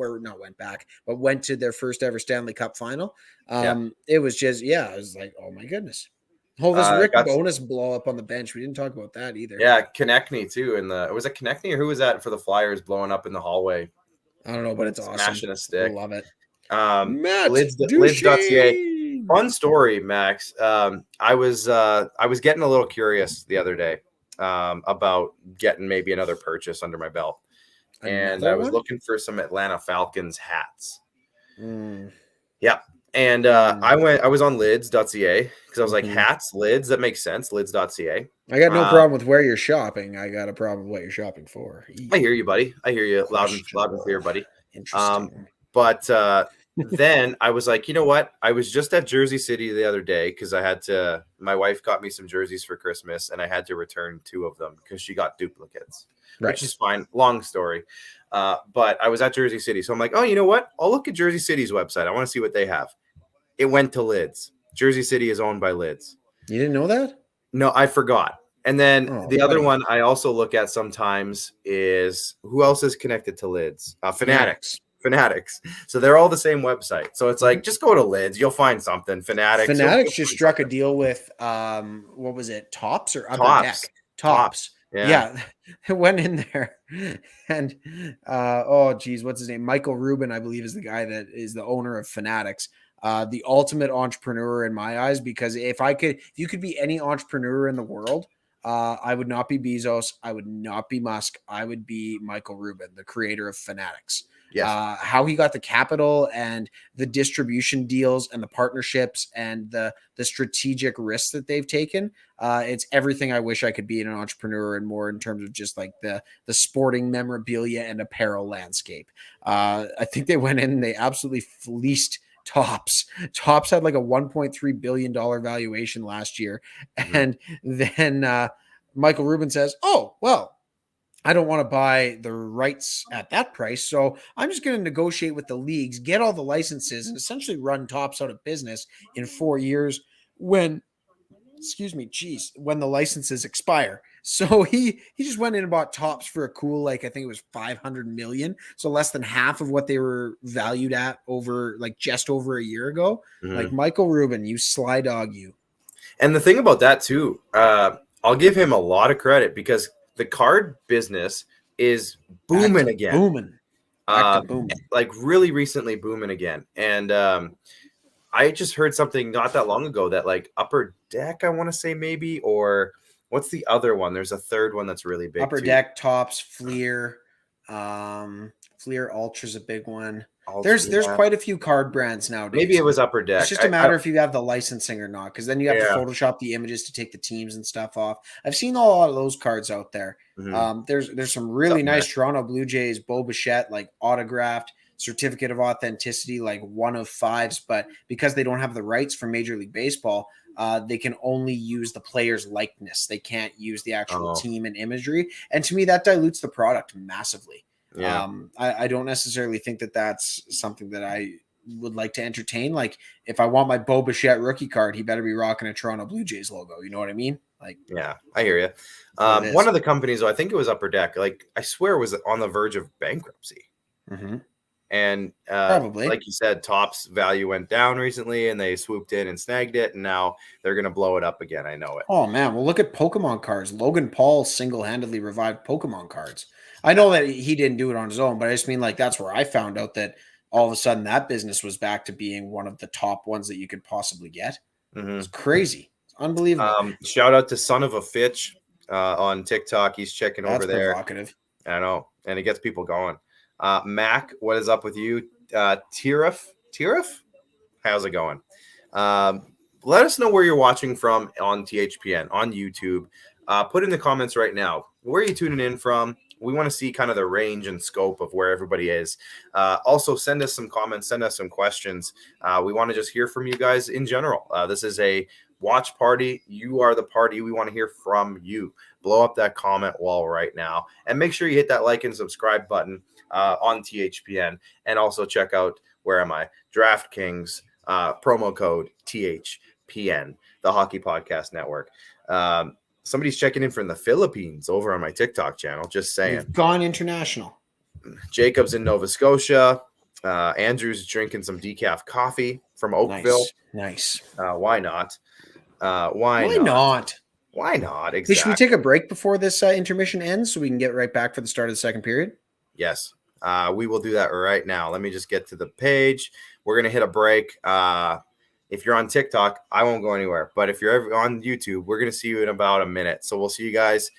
went to their first ever Stanley Cup final. It was just, I was like, oh my goodness. This Rick Bonus blow up on the bench. We didn't talk about that either. Yeah, Konechny too. Was it Konechny or who was that for the Flyers blowing up in the hallway? I don't know, but it's awesome. Smashing a stick. I love it. Lids.ca. Fun story, Max. I was getting a little curious the other day about getting maybe another purchase under my belt. And I was looking for some Atlanta Falcons hats. Yeah. And I was on lids.ca because I was like, hats, lids, that makes sense. Lids.ca. I got no problem with where you're shopping. I got a problem with what you're shopping for. I hear you, buddy. I hear you loud and clear, buddy. Interesting. But then I was like, you know what? I was just at Jersey City the other day because my wife got me some jerseys for Christmas and I had to return 2 of them because she got duplicates, which is fine. Long story. But I was at Jersey City. So I'm like, oh, you know what? I'll look at Jersey City's website. I want to see what they have. It went to Lids. Jersey City is owned by Lids. You didn't know that? No, I forgot. And then the other one I also look at sometimes is who else is connected to Lids? Fanatics. So they're all the same website. So it's like, just go to Lids. You'll find something. Fanatics just struck a deal with, what was it? Tops or Tops. Yeah, went in there and oh geez, what's his name? Michael Rubin, I believe, is the guy that is the owner of Fanatics. The ultimate entrepreneur in my eyes, because if you could be any entrepreneur in the world, I would not be Bezos, I would not be Musk, I would be Michael Rubin, the creator of Fanatics. Yes. How he got the capital and the distribution deals and the partnerships and the strategic risks that they've taken. It's everything I wish I could be in an entrepreneur, and more in terms of just like the sporting memorabilia and apparel landscape. I think they went in and they absolutely fleeced Tops. Tops had like a $1.3 billion valuation last year. Mhm. And then Michael Rubin says, oh, well, I don't want to buy the rights at that price. So I'm just going to negotiate with the leagues, get all the licenses, and essentially run Tops out of business in 4 years when when the licenses expire. So he just went in and bought Tops for a cool, like, I think it was 500 million. So less than half of what they were valued at just over a year ago. Mhm. Like, Michael Rubin, you sly dog, you. And the thing about that too, I'll give him a lot of credit because the card business is booming again. Booming. Back to booming. Like really recently booming again. And I just heard something not that long ago that like Upper Deck, I want to say maybe, or what's the other one? There's a third one that's really big. Upper Deck, Tops, Fleer. Fleer Ultra's a big one. There's quite a few card brands nowadays. Maybe it was Upper Deck. It's just a matter if you have the licensing or not, because then you have to Photoshop the images to take the teams and stuff off. I've seen a lot of those cards out there. Mhm. There's some really nice Toronto Blue Jays Bo Bichette, like autographed, certificate of authenticity, like 1 of 5s, but because they don't have the rights from Major League Baseball, they can only use the player's likeness. They can't use the actual team and imagery. And to me, that dilutes the product massively. Yeah. I don't necessarily think that that's something that I would like to entertain. Like, if I want my Bo Bichette rookie card, he better be rocking a Toronto Blue Jays logo. You know what I mean? Like, yeah, I hear you. One of the companies, though, I think it was Upper Deck, like I swear was on the verge of bankruptcy. Mm-hmm. And probably, like you said, Topps value went down recently and they swooped in and snagged it. And now they're going to blow it up again. I know it. Oh, man. Well, look at Pokemon cards. Logan Paul single-handedly revived Pokemon cards. I know that he didn't do it on his own, but I just mean, like, that's where I found out that all of a sudden that business was back to being one of the top ones that you could possibly get. Mm-hmm. It's crazy. It's unbelievable. Shout out to Son of a Fitch on TikTok. He's checking over there. That's provocative. I know. And it gets people going. Mac, what is up with you? Tirif? How's it going? Let us know where you're watching from on THPN, on YouTube. Put in the comments right now. Where are you tuning in from? We want to see kind of the range and scope of where everybody is. Also, send us some comments. Send us some questions. We want to just hear from you guys in general. This is a watch party. You are the party. We want to hear from you. Blow up that comment wall right now. And make sure you hit that like and subscribe button on THPN. And also check out, where am I? DraftKings, promo code THPN, the Hockey Podcast Network. Somebody's checking in from the Philippines over on my TikTok channel. Just saying. We've gone international. Jacob's in Nova Scotia. Andrew's drinking some decaf coffee from Oakville. Nice. Why not? Why not? Why not? Exactly. Hey, should we take a break before this intermission ends so we can get right back for the start of the second period? Yes. We will do that right now. Let me just get to the page. We're going to hit a break. If you're on TikTok, I won't go anywhere. But if you're ever on YouTube, we're going to see you in about a minute. So we'll see you guys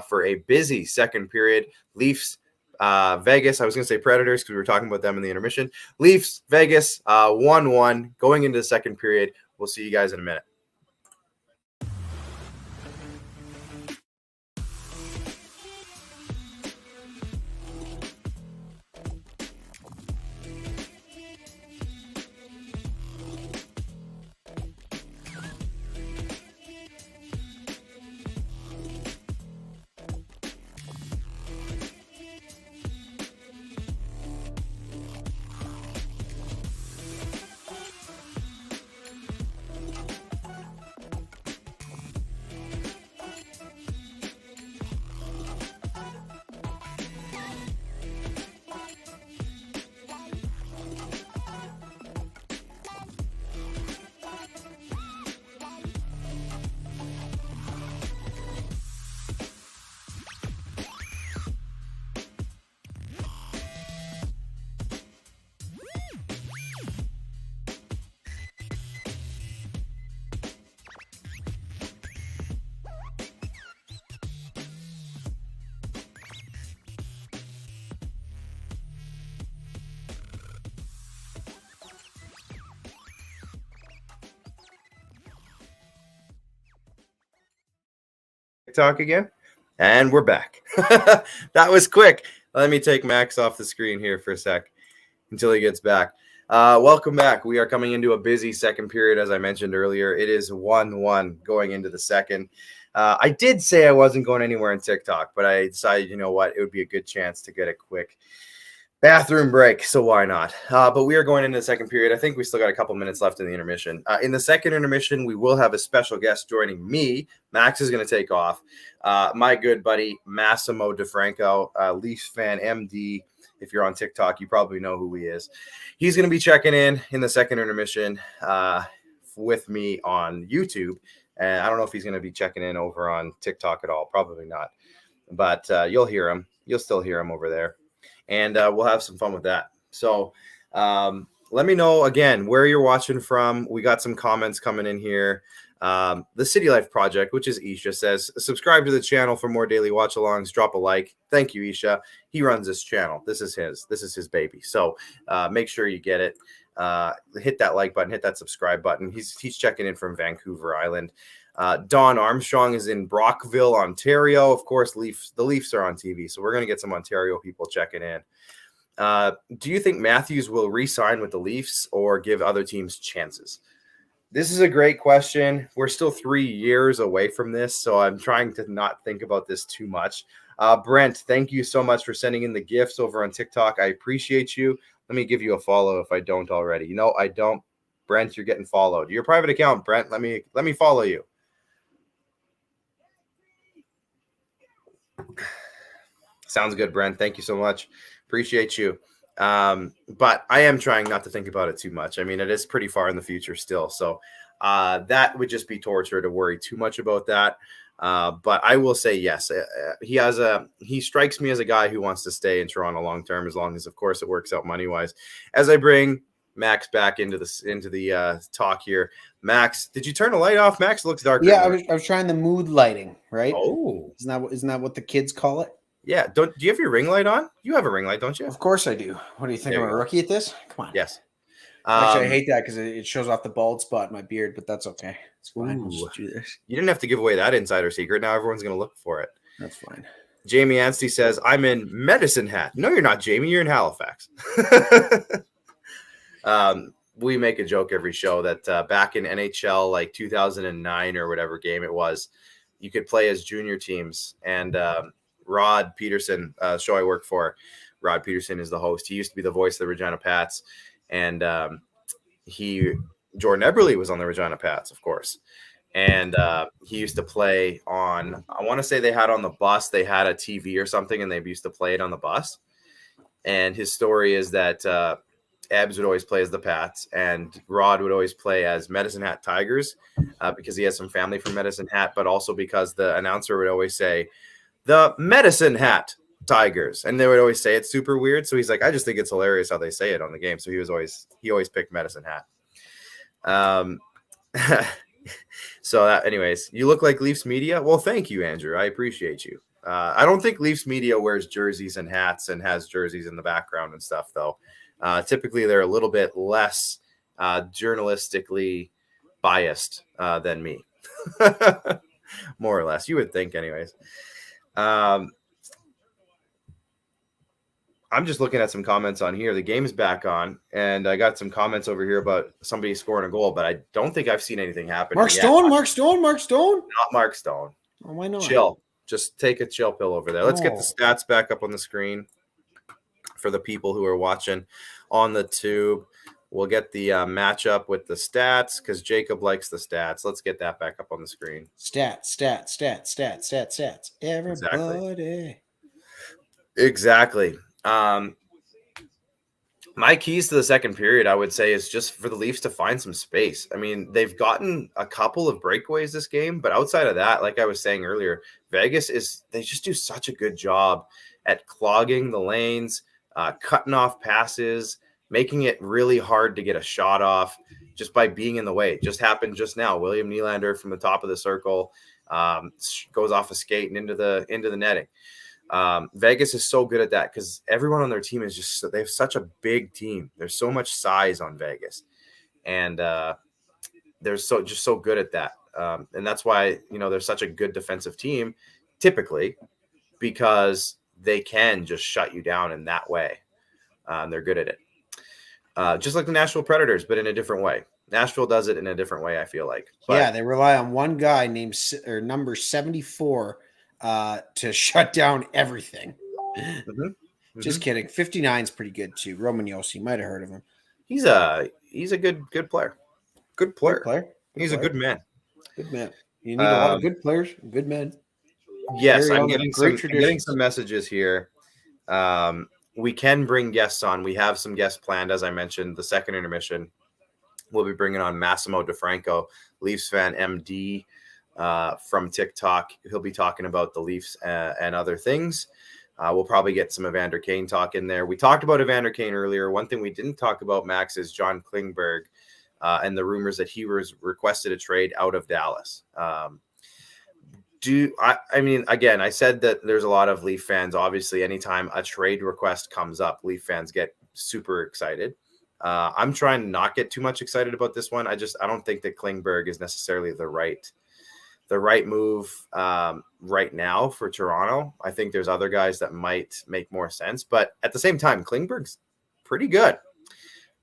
for a busy second period. Leafs, Vegas. I was going to say Predators because we were talking about them in the intermission. Leafs, Vegas, 1-1 going into the second period. We'll see you guys in a minute. TikTok again, and we're back. That was quick. Let me take Max off the screen here for a sec until he gets back. Welcome back. We are coming into a busy second period, as I mentioned earlier. It is 1-1 going into the second. I did say I wasn't going anywhere on TikTok, but I decided, you know what, it would be a good chance to get a quick bathroom break, so why not? But we are going into the second period. I think we still got a couple minutes left in the intermission. In the second intermission, we will have a special guest joining me. Max is going to take off. My good buddy, Massimo DeFranco, Leafs fan, MD. If you're on TikTok, you probably know who he is. He's going to be checking in the second intermission with me on YouTube. And I don't know if he's going to be checking in over on TikTok at all. Probably not. But you'll hear him. You'll still hear him over there. And we'll have some fun with that. So let me know, again, where you're watching from. We got some comments coming in here. The City Life Project, which is Isha, says, subscribe to the channel for more daily watch-alongs. Drop a like. Thank you, Isha. He runs this channel. This is his baby. So make sure you get it. Hit that like button. Hit that subscribe button. He's checking in from Vancouver Island. Don Armstrong is in Brockville, Ontario. Of course, the Leafs are on TV, so we're going to get some Ontario people checking in. Do you think Matthews will re-sign with the Leafs or give other teams chances? This is a great question. We're still 3 years away from this, so I'm trying to not think about this too much. Brent, thank you so much for sending in the gifts over on TikTok. I appreciate you. Let me give you a follow if I don't already. No, I don't. Brent, you're getting followed. Your private account, Brent. Let me follow you. Sounds good, Brent. Thank you so much. Appreciate you. But I am trying not to think about it too much. I mean, it is pretty far in the future still. So that would just be torture to worry too much about that. But I will say, yes, he strikes me as a guy who wants to stay in Toronto long-term, as long as, of course, it works out money-wise. As I bring Max back into the talk here. Max, did you turn the light off? Max, it looks dark. Yeah, I was trying the mood lighting, right? Oh, isn't that what the kids call it? Yeah. Do you have your ring light on? You have a ring light, don't you? Of course I do. What do you think? I'm a rookie at this? Come on. Yes. Actually, I hate that because it shows off the bald spot in my beard, but that's okay. It's fine. We'll just do this. You didn't have to give away that insider secret. Now everyone's going to look for it. That's fine. Jamie Anstey says, I'm in Medicine Hat. No, you're not, Jamie. You're in Halifax. We make a joke every show that back in NHL, like 2009 or whatever game it was, you could play as junior teams. And Rod Peterson, show I work for, Rod Peterson is the host. He used to be the voice of the Regina Pats. And Jordan Eberle was on the Regina Pats, of course. And he used to play on, I want to say they had on the bus, they had a TV or something, and they used to play it on the bus. And his story is that Ebbs would always play as the Pats, and Rod would always play as Medicine Hat Tigers because he has some family from Medicine Hat, but also because the announcer would always say, the Medicine Hat Tigers, and they would always say it's super weird. So he's like, I just think it's hilarious how they say it on the game. So he always picked Medicine Hat. So that, anyways, you look like Leafs media. Well, thank you, Andrew. I appreciate you. I don't think Leafs media wears jerseys and hats and has jerseys in the background and stuff, though. Typically, they're a little bit less journalistically biased than me, more or less. You would think, anyways. I'm just looking at some comments on here. The game's back on, and I got some comments over here about somebody scoring a goal, but I don't think I've seen anything happen. Mark Stone. Not Mark Stone. Oh, why not? Chill. Just take a chill pill over there. Let's get the stats back up on the screen for the people who are watching on the tube. We'll get the matchup with the stats because Jacob likes the stats. Let's get that back up on the screen. Stats. Everybody. Exactly. My keys to the second period, I would say, is just for the Leafs to find some space. I mean, they've gotten a couple of breakaways this game, but outside of that, like I was saying earlier, Vegas they just do such a good job at clogging the lanes, cutting off passes, making it really hard to get a shot off just by being in the way. It just happened just now. William Nylander from the top of the circle goes off a skate and into the netting. Vegas is so good at that because everyone on their team is they have such a big team. There's so much size on Vegas, and they're so good at that. And that's why, they're such a good defensive team, typically, because they can just shut you down in that way. They're good at it. Just like the Nashville Predators, but in a different way. Nashville does it in a different way, I feel like. But they rely on one guy named number 74 to shut down everything. Just kidding. 59 is pretty good too. Roman Yossi, you might have heard of him. He's a good player. Good player. He's a good man. Good man. You need a lot of good players, good men. Yes, I'm getting some messages here. We can bring guests on. We have some guests planned, as I mentioned. The second intermission, we'll be bringing on Massimo DeFranco, Leafs fan MD from TikTok. He'll be talking about the Leafs and other things. We'll probably get some Evander Kane talk in there. We talked about Evander Kane earlier. One thing we didn't talk about, Max, is John Klingberg and the rumors that he was requested a trade out of Dallas. Again, I said that there's a lot of Leaf fans. Obviously, anytime a trade request comes up, Leaf fans get super excited. I'm trying to not get too much excited about this one. I don't think that Klingberg is necessarily the right move right now for Toronto. I think there's other guys that might make more sense, but at the same time, Klingberg's pretty good.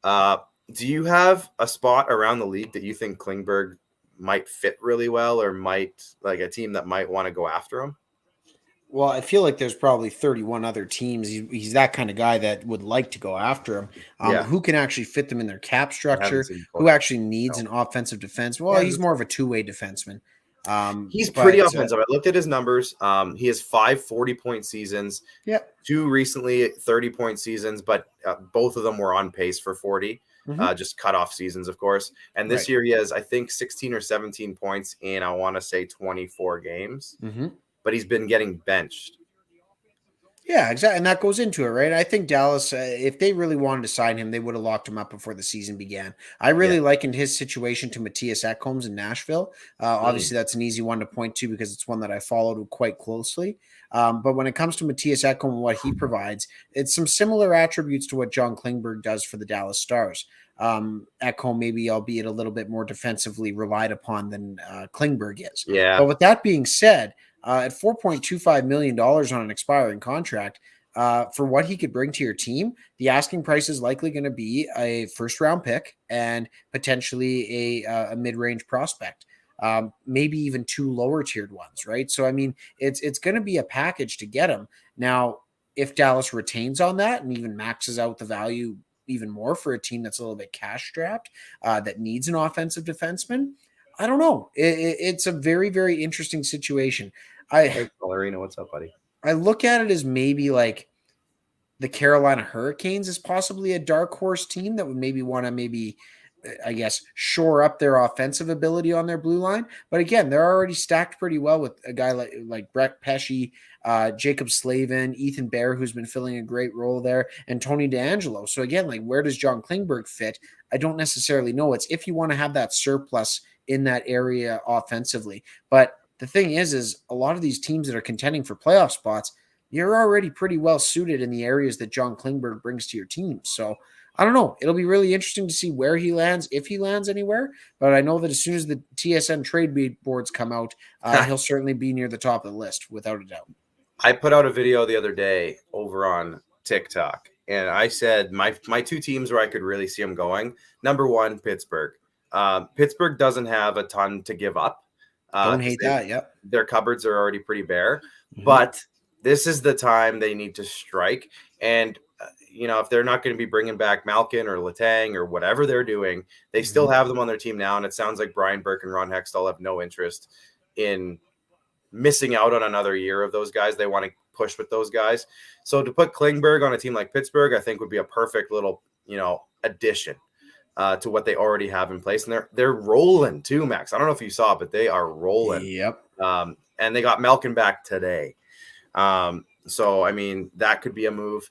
Do you have a spot around the league that you think Klingberg might fit really well, or might like a team that might want to go after him? Well, I feel like there's probably 31 other teams. He's that kind of guy that would like to go after him. Who can actually fit them in their cap structure? Who actually needs an offensive defense? Well, he's more of a two-way defenseman. He's pretty offensive. I looked at his numbers. He has 5 40-point seasons. Yep. 2 recently 30-point seasons, but both of them were on pace for 40. Just cutoff seasons, of course. And this year he has, I think, 16 or 17 points in, I want to say, 24 games. But he's been getting benched. Yeah, exactly. And that goes into it, right? I think Dallas, if they really wanted to sign him, they would have locked him up before the season began. I really likened his situation to Matthias Ekholm's in Nashville. Obviously, that's an easy one to point to because it's one that I followed quite closely. But when it comes to Matthias Ekholm and what he provides, it's some similar attributes to what John Klingberg does for the Dallas Stars. Ekholm maybe, albeit a little bit more defensively relied upon than Klingberg is. Yeah. But with that being said, at $4.25 million on an expiring contract, for what he could bring to your team, the asking price is likely going to be a first-round pick and potentially a mid-range prospect, maybe even 2 lower-tiered ones, right? So, I mean, it's going to be a package to get him. Now, if Dallas retains on that and even maxes out the value even more for a team that's a little bit cash-strapped, that needs an offensive defenseman, I don't know. It's a very, very interesting situation. Hey, Valerino, what's up, buddy? I look at it as maybe like the Carolina Hurricanes is possibly a dark horse team that would maybe want to I guess, shore up their offensive ability on their blue line. But again, they're already stacked pretty well with a guy like Brett Pesce, Jacob Slavin, Ethan Bear, who's been filling a great role there, and Tony DeAngelo. So again, like, where does John Klingberg fit? I don't necessarily know. It's if you want to have that surplus in that area offensively. But the thing is a lot of these teams that are contending for playoff spots, you're already pretty well suited in the areas that John Klingberg brings to your team. So I don't know. It'll be really interesting to see where he lands, if he lands anywhere. But I know that as soon as the TSN trade boards come out, he'll certainly be near the top of the list, without a doubt. I put out a video the other day over on TikTok, and I said my 2 teams where I could really see him going. Number 1, Pittsburgh. Pittsburgh doesn't have a ton to give up. Don't hate that. Yep. Their cupboards are already pretty bare, but this is the time they need to strike. And, if they're not going to be bringing back Malkin or Letang or whatever they're doing, they still have them on their team now. And it sounds like Brian Burke and Ron Hextall have no interest in missing out on another year of those guys. They want to push with those guys. So to put Klingberg on a team like Pittsburgh, I think would be a perfect little, addition to what they already have in place. And they're rolling too, Max. I don't know if you saw, but they are rolling. Yep. And they got Malkin back today. So, I mean, that could be a move.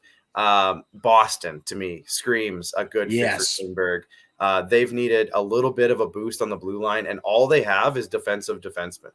Boston, to me, screams a good fit for Klingberg. They've needed a little bit of a boost on the blue line, and all they have is defensive defensemen.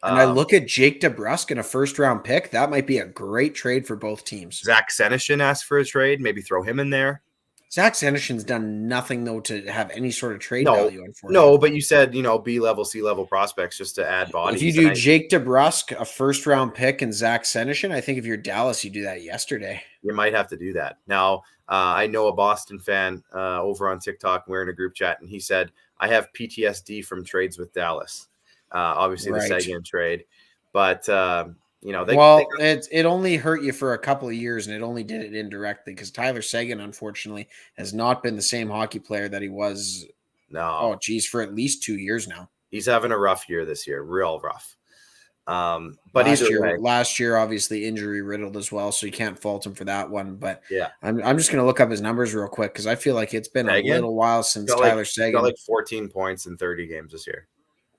And I look at Jake DeBrusk in a first-round pick. That might be a great trade for both teams. Zach Senyshyn asked for a trade. Maybe throw him in there. Zach Senyshyn's done nothing though to have any sort of trade No, value. Unfortunately, no, but you said B level, C level prospects just to add if you bodies, and do Jake DeBrusk, a first round pick, and Zach Senyshyn, I think if you're Dallas, you do that yesterday. you might have to do that. Now, I know a Boston fan over on TikTok. We're in a group chat, and he said, "I have PTSD from trades with Dallas." Obviously, the Right. Seguin trade, but it only hurt you for a couple of years, and it only did it indirectly because Tyler Seguin, unfortunately, has not been the same hockey player that he was. no, For at least 2 years now. he's having a rough year this year, real rough. But last year, obviously injury riddled as well, so you can't fault him for that one. But yeah, I'm just going to look up his numbers real quick because I feel like it's been a little while since Tyler Seguin got like 14 points in 30 games this year.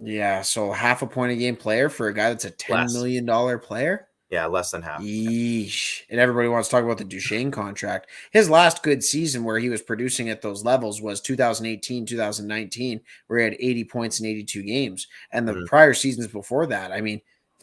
Yeah, so half a point a game player for a guy that's a $10 million player. Yeah, less than half. Yeesh. And everybody wants to talk about the Duchesne contract. His last good season where he was producing at those levels was 2018, 2019, where he had 80 points in 82 games. And the prior seasons before that, I mean,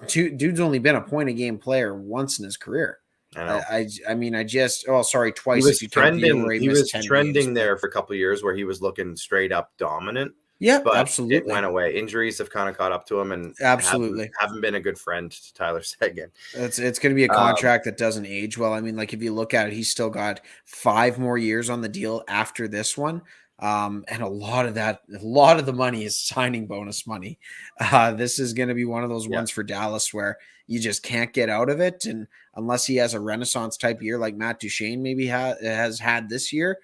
dude's only been a point a game player once in his career. I know. Twice. He was trending there for a couple of years where he was looking straight up dominant. Yeah, but absolutely. It went away. Injuries have kind of caught up to him, and absolutely haven't been a good friend to Tyler Seguin. It's going to be a contract that doesn't age well. I mean, like if you look at it, he's still got 5 more years on the deal after this one. And a lot of the money is signing bonus money. This is going to be one of those ones for Dallas where you just can't get out of it. And unless he has a Renaissance type year like Matt Duchesne maybe has had this year,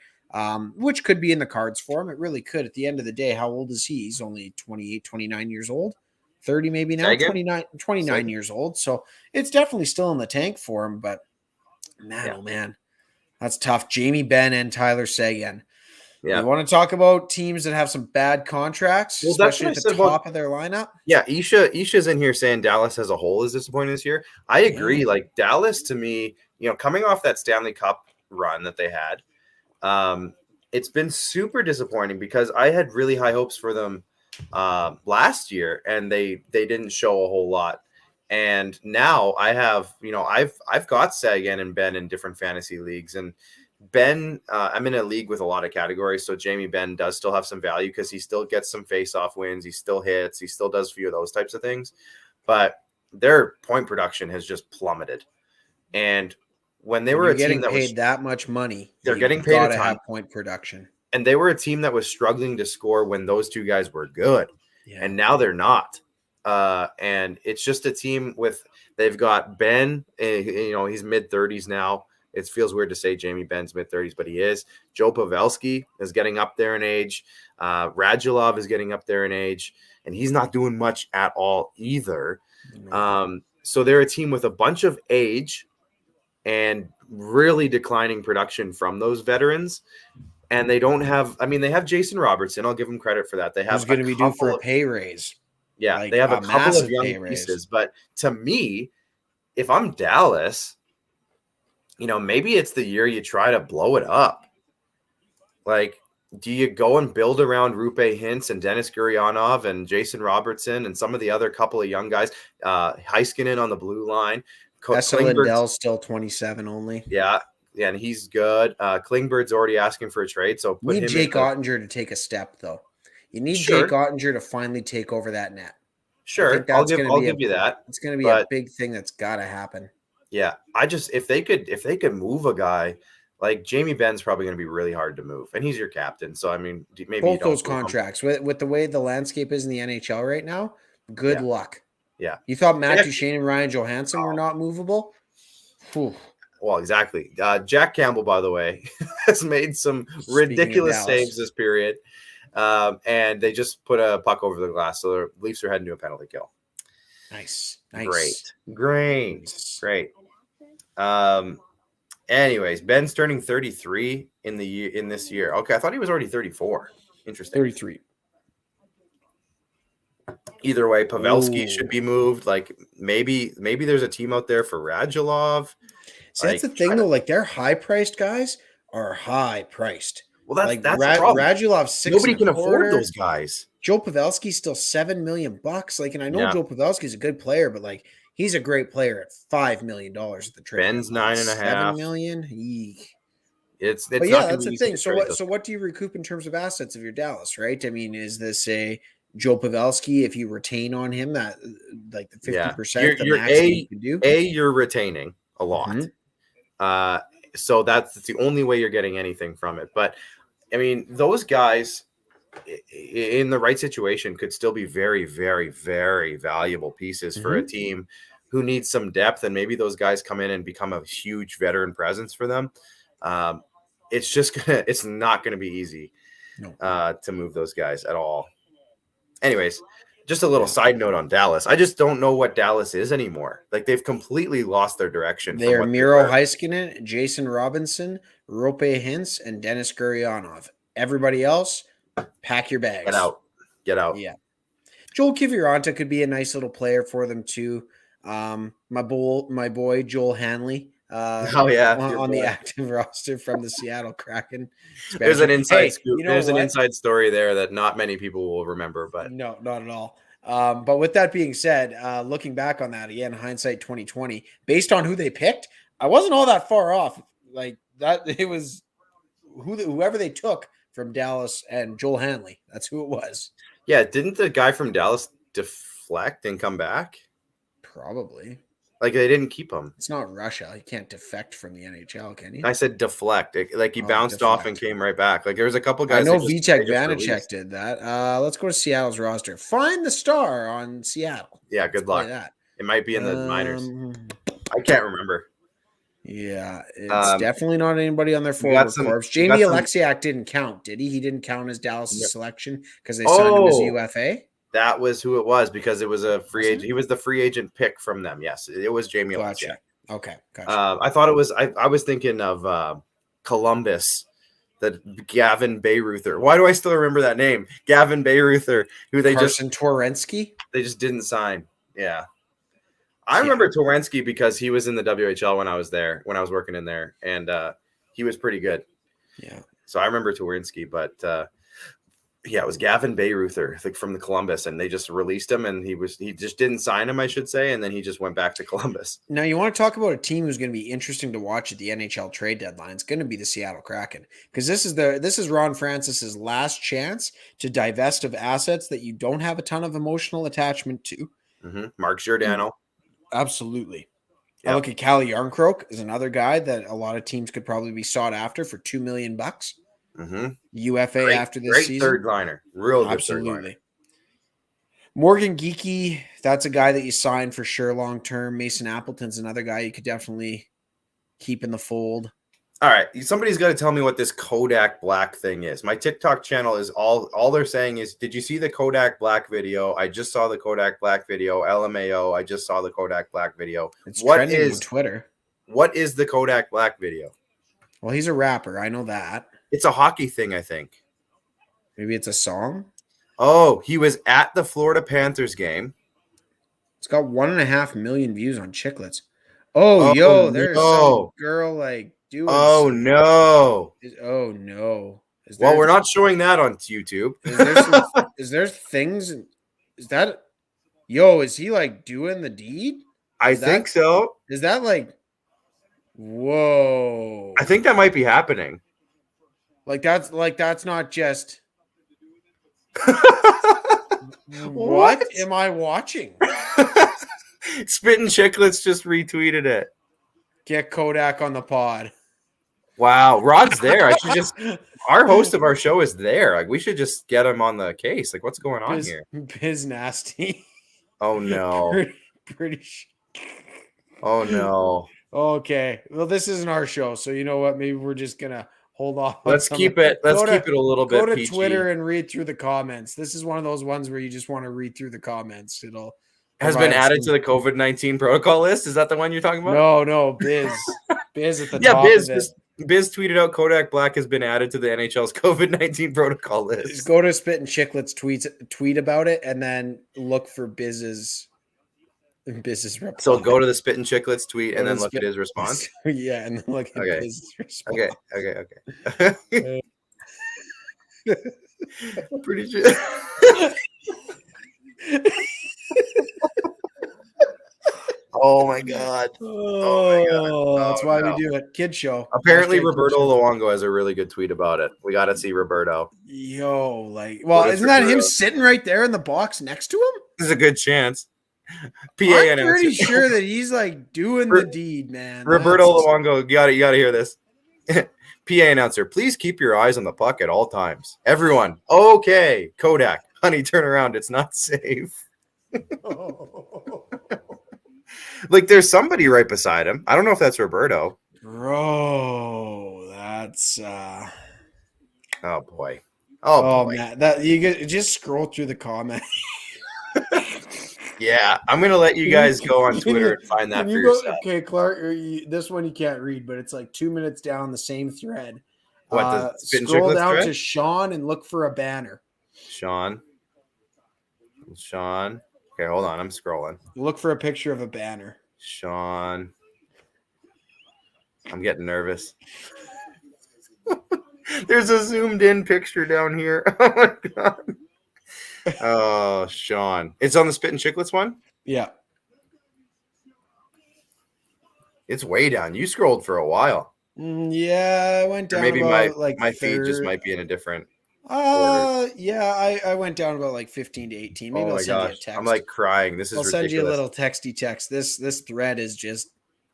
which could be in the cards for him. It really could. At the end of the day, how old is he? He's only 28, 29 years old. 30 maybe now, 29 years old. So it's definitely still in the tank for him. But oh man, that's tough. Jamie Benn and Tyler Seguin. Yeah. You want to talk about teams that have some bad contracts, especially at the top of their lineup? Yeah, Isha's in here saying Dallas as a whole is disappointing this year. I agree. Yeah. Like Dallas, to me, coming off that Stanley Cup run that they had, it's been super disappointing because I had really high hopes for them last year, and they didn't show a whole lot. And now I have, I've got Seguin and Ben in different fantasy leagues, and Ben, I'm in a league with a lot of categories, so Jamie Benn does still have some value because he still gets some face-off wins, he still hits, he still does a few of those types of things, but their point production has just plummeted. And when they were a team that paid that much money, they're getting paid a ton. Have point production, and they were a team that was struggling to score when those two guys were good, and now they're not. And it's just a team they've got Ben, he's mid-30s now. It feels weird to say Jamie Benn's mid-30s, but he is. Joe Pavelski is getting up there in age. Radulov is getting up there in age, and he's not doing much at all either. So they're a team with a bunch of age and really declining production from those veterans. And they don't have – they have Jason Robertson. I'll give them credit for that. They have going to be due for a pay raise. Yeah, they have a couple of young pieces. But to me, if I'm Dallas – maybe it's the year you try to blow it up. Like, do you go and build around Rupe Hintz and Dennis Gurianov and Jason Robertson and some of the other couple of young guys, Heiskanen on the blue line? Lindell's still 27 only. Yeah, and he's good. Klingberg's already asking for a trade, so put him Jake Ottinger to take a step, though. You need Jake Ottinger to finally take over that net. Sure, I'll give you that. It's going to be a big thing that's got to happen. Yeah, if they could move a guy like Jamie Benn's probably going to be really hard to move, and he's your captain. So maybe both those contracts with the way the landscape is in the NHL right now. Good luck. Yeah, you thought Matt Duchesne and Ryan Johansson were not movable? Whew. Well, exactly. Jack Campbell, by the way, has made some ridiculous saves this period, and they just put a puck over the glass, so the Leafs are heading to a penalty kill. Nice. Great. Anyways, Ben's turning 33 in this year. Okay, I thought he was already 34. Interesting. 33. Either way, Pavelski should be moved. Like maybe there's a team out there for Radulov. See, that's the thing though. Like their high-priced guys are high-priced. Well, that's the problem. Radulov's 6. Nobody can afford those guys. Joe Pavelski's still $7 million. Like, and I know Joe Pavelski's a good player, but like he's a great player at $5 million at the trade. Ben's 9.5. $7 million. Eek. It's But not yeah, going to that's be the easy thing. to So trade what? those. So what do you recoup in terms of assets of your Dallas? Right? I mean, is this a Joe Pavelski? If you retain on him, that like the 50%, the You're max that you can do. you're retaining a lot. Mhm. So that's the only way you're getting anything from it. But I mean, those guys in the right situation could still be very, very, very valuable pieces for a team who needs some depth. And maybe those guys come in and become a huge veteran presence for them. It's not gonna be easy to move those guys at all. Anyways, just a little side note on Dallas. I just don't know what Dallas is anymore. Like they've completely lost their direction They from are what they Miro were. Heiskanen, Jason Robinson, Rope Hintz, and Dennis Gurionov. Everybody else, pack your bags. Get out. Yeah. Joel Kiviranta could be a nice little player for them too. My boy Joel Hanley. Oh yeah, on the active roster from the Seattle Kraken. There's an inside scoop. You know There's what? an inside story there that not many people will remember, but No, not at all. But with that being said, looking back on that again, hindsight 2020, based on who they picked, I wasn't all that far off. Like that, it was whoever they took from Dallas and Joel Hanley. That's who it was. yeah, didn't the guy from Dallas deflect and come back? Probably. Like they didn't keep him. It's not Russia. You can't defect from the NHL, can you? I said deflect. Like he bounced off and came right back. Like there was a couple guys. I know Vitek Vanacek did that. Let's go to Seattle's roster. Find the star on Seattle. Yeah, good luck. That. It might be in the minors. I can't remember. Yeah, it's definitely not anybody on their forward corps. Jamie Alexiak didn't count, did he? He didn't count as Dallas' selection because they signed him as a UFA? That was who it was because it was a free agent. He was the free agent pick from them. Yes, it was Jamie Alexiak. Okay, gotcha. I thought it was. I was thinking of Columbus, the Gavin Bayruther. Why do I still remember that name? Gavin Bayruther, who Carson Torensky? They just didn't sign. Yeah. I remember Torensky because he was in the WHL when I was there, when I was working in there, and he was pretty good. Yeah. So I remember Torensky, but it was Gavin Bayruther, like from the Columbus, and they just released him, and he just didn't sign him, I should say, and then he just went back to Columbus. Now you want to talk about a team who's going to be interesting to watch at the NHL trade deadline. It's going to be the Seattle Kraken because this is Ron Francis's last chance to divest of assets that you don't have a ton of emotional attachment to. Mark Giordano. Absolutely. Yep. I look at Calle Yarncroke as another guy that a lot of teams could probably be sought after for $2 million. UFA after this season. Third liner. Real good Absolutely. Third liner. Morgan Geekie, that's a guy that you sign for sure long term. Mason Appleton's another guy you could definitely keep in the fold. All right. Somebody's got to tell me what this Kodak Black thing is. My TikTok channel is all they're saying is, did you see the Kodak Black video? I just saw the Kodak Black video. LMAO. I just saw the Kodak Black video. It's trending on Twitter. What is the Kodak Black video? Well, he's a rapper. I know that. It's a hockey thing, I think. Maybe it's a song? Oh, he was at the Florida Panthers game. It's got 1.5 million views on Chicklets. Oh, there's some girl like doing. Oh, no. Oh, no. Well, we're not showing that on YouTube. Is there things? Is that? Yo, is he like doing the deed? I think so. Is that like? Whoa. I think that might be happening. That's not just. What am I watching? Spittin' Chicklets just retweeted it. Get Kodak on the pod. Wow, Rod's there. I should just. Our host of our show is there. Like we should just get him on the case. Like what's going on here? Biz nasty. Oh no. Pretty. Oh no. Okay. Well, this isn't our show, so you know what? Maybe we're just gonna hold off. Let's keep it a little bit. Go to PG. Twitter and read through the comments. This is one of those ones where you just want to read through the comments. It'll has been added to the COVID-19 protocol list. Is that the one you're talking about? No, Biz at the top. Biz tweeted out Kodak Black has been added to the NHL's COVID-19 protocol list. Just go to Spittin' Chicklets tweet about it, and then look for Biz's reply. So go to the Spittin' Chicklets tweet and then look at his response. Yeah, and then look at Biz's response. Okay. Pretty sure. Oh my god. That's why we no. do it. Kid show. Apparently, Hashtag kid Roberto show. Luongo has a really good tweet about it. We got to see Roberto. Yo, What is isn't that him Roberto? sitting right there in the box next to him? There's a good chance. PA I'm announcer. pretty sure that he's like doing the deed, man. Roberto Luongo, you got to hear this. PA announcer, please keep your eyes on the puck at all times. Everyone, okay. Kodak, honey, turn around. It's not safe. Like there's somebody right beside him. I don't know if that's Roberto. Bro, that's Oh boy. oh boy. man, that you get just scroll through the comment. Yeah, I'm gonna let you guys go on Twitter and find that for yourself. Okay, Clark, this one you can't read, but it's like 2 minutes down the same thread. What the spin scroll chicklets down thread? to Sean and look for a banner. Sean. Okay, hold on. I'm scrolling. Look for a picture of a banner. Sean. I'm getting nervous. There's a zoomed in picture down here. Oh my god. Oh, Sean. It's on the Spit and Chicklets one? Yeah. It's way down. You scrolled for a while. Yeah, I went down. Or maybe about, my feed just might be in a different yeah, I went down about like 15 to 18. Maybe oh I'll my send you a gosh. text. I'm like crying. This is I'll ridiculous. send you a little texty text. This thread is just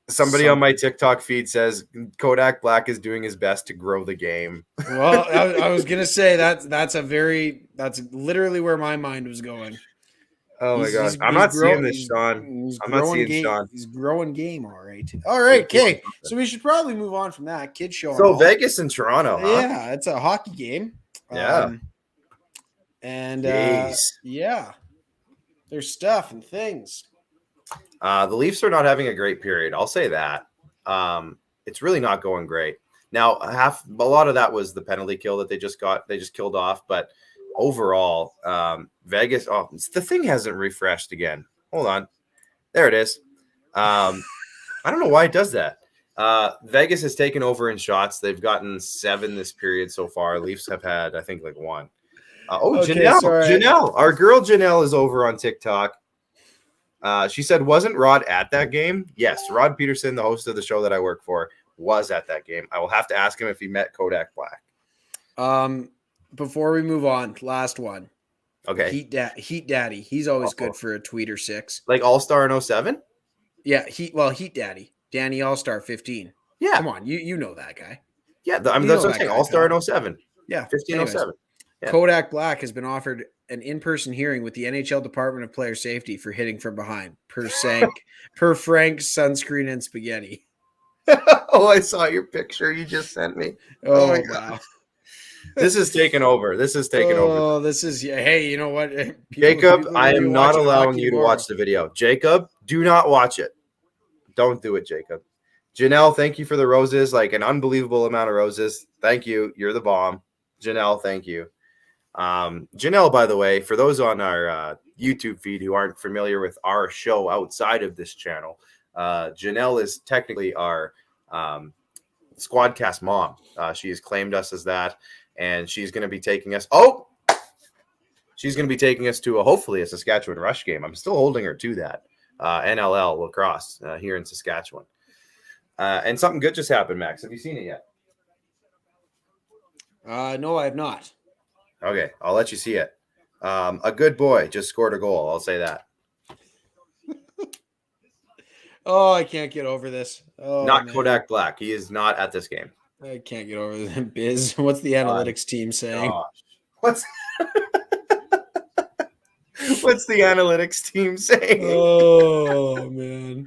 somebody on my TikTok feed says Kodak Black is doing his best to grow the game. Well, I was gonna say that's literally where my mind was going. Oh my gosh. I'm not seeing this, Sean. I'm not seeing game. Sean. He's growing game, all right. All right, okay. So we should probably move on from that. Kid show. So Vegas and Toronto, huh? Yeah, it's a hockey game. Yeah. And Jeez. yeah, there's stuff and things. The Leafs are not having a great period. I'll say that. It's really not going great. Now, a lot of that was the penalty kill that they just got. They just killed off. But overall, Vegas. Oh, the thing hasn't refreshed again. Hold on. There it is. I don't know why it does that. Vegas has taken over in shots. They've gotten 7 this period so far. Leafs have had, I think, like 1. Okay, Janelle. Our girl Janelle is over on TikTok. She said, wasn't Rod at that game? Yes, Rod Peterson, the host of the show that I work for, was at that game. I will have to ask him if he met Kodak Black. Before we move on, last one. Okay. Heat Daddy. He's always good for a tweet or 6. Like All-Star in 07? Yeah, Heat Daddy. Danny All-Star 15. Yeah. Come on, you know that guy. Yeah, that's what I'm saying. All-Star in 07. Yeah. 15-07. Yeah. Kodak Black has been offered an in-person hearing with the NHL Department of Player Safety for hitting from behind, per Frank Sunscreen and Spaghetti. Oh, I saw your picture you just sent me. Oh my God. This is taking over. This is hey, you know what? Jacob, I am not allowing you to watch the video. Jacob, do not watch it. Don't do it, Jacob. Janelle, thank you for the roses, like an unbelievable amount of roses. Thank you. You're the bomb. Janelle, thank you. Janelle, by the way, for those on our YouTube feed who aren't familiar with our show outside of this channel, Janelle is technically our Squadcast mom. She has claimed us as that, and she's going to be taking us. She's going to be taking us to hopefully a Saskatchewan Rush game. I'm still holding her to that. NLL lacrosse here in Saskatchewan. And something good just happened, Max. Have you seen it yet? No, I have not. Okay, I'll let you see it. A good boy just scored a goal. I'll say that. Oh, I can't get over this. Oh, not man. Kodak Black. He is not at this game. I can't get over this. Biz, what's the analytics team saying? What's the analytics team saying? Oh, man.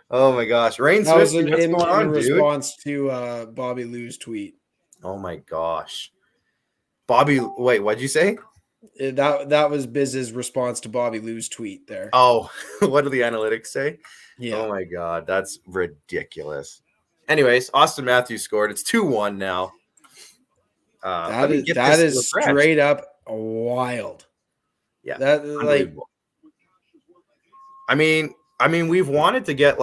Oh, my gosh. Rain That was Swift, in response to Bobby Lou's tweet. Oh, my gosh. Bobby, wait, what'd you say? That was Biz's response to Bobby Lou's tweet there. Oh, what do the analytics say? Yeah. Oh, my God. That's ridiculous. Anyways, Austin Matthews scored. It's 2-1 now. That is straight up wild. Yeah. That like. I mean, we've wanted to get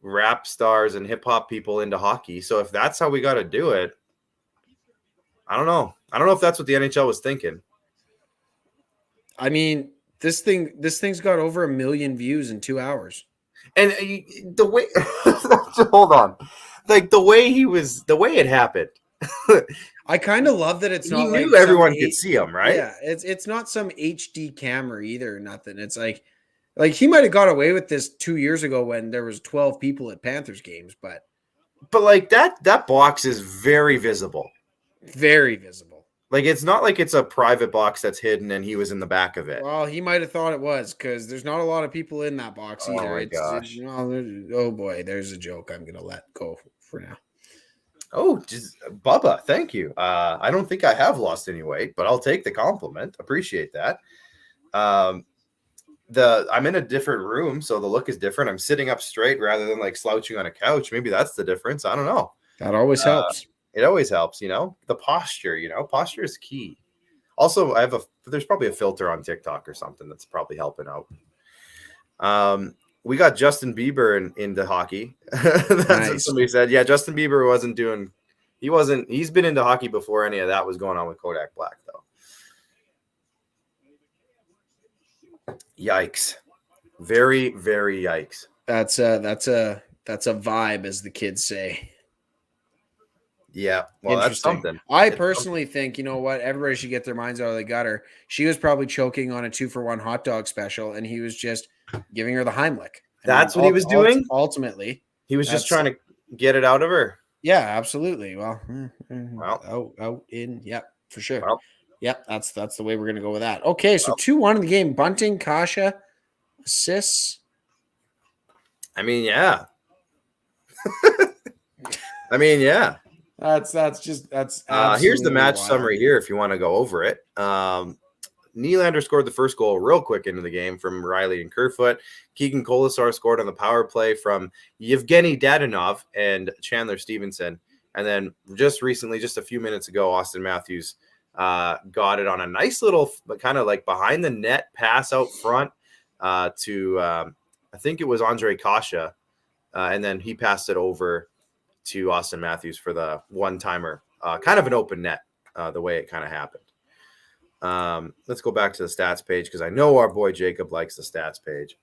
rap stars and hip hop people into hockey. So if that's how we got to do it, I don't know. I don't know if that's what the NHL was thinking. I mean, this thing's got over 1 million views in 2 hours. And the way, hold on, like the way it happened. I kind of love that it's He not knew like everyone could see him, right? Yeah, it's not some HD camera either, or nothing. It's like he might have got away with this 2 years ago when there was 12 people at Panthers games, but like that box is very visible. Very visible. Like it's not like it's a private box that's hidden and he was in the back of it. Well, he might have thought it was because there's not a lot of people in that box either. Oh my gosh. Oh boy, there's a joke I'm gonna let go for now. Oh, just Bubba, thank you. I don't think I have lost any weight, but I'll take the compliment. Appreciate that. I'm in a different room, so the look is different. I'm sitting up straight rather than like slouching on a couch. Maybe that's the difference. I don't know. That always helps. It always helps, the posture, posture is key. Also, there's probably a filter on TikTok or something that's probably helping out. We got Justin Bieber into hockey. That's nice. What somebody said. Yeah, Justin Bieber he's been into hockey before any of that was going on with Kodak Black, though. Yikes. Very, very yikes. That's a vibe, as the kids say. Yeah, well, that's something. I personally think, you know what, everybody should get their minds out of the gutter. She was probably choking on a 2-for-1 hot dog special, and he was just giving her the Heimlich. That's what he was doing? Ultimately. He was just trying to get it out of her? Yeah, absolutely. Well, out, in, yep, for sure. Well, yep, that's the way we're going to go with that. Okay, so 2-1 in the game. Bunting, Kasha, assists. I mean, yeah. Yeah. That's here's the match summary here if you want to go over it. Nylander scored the first goal real quick into the game from Riley and Kerfoot. Keegan Kolasar scored on the power play from Yevgeny Dadonov and Chandler Stevenson. And then just recently, just a few minutes ago, Austin Matthews got it on a nice little kind of like behind the net pass out front to I think it was Andre Kasha. And then he passed it over to Austin Matthews for the one-timer, kind of an open net, the way it kind of happened. Let's go back to the stats page because I know our boy Jacob likes the stats page.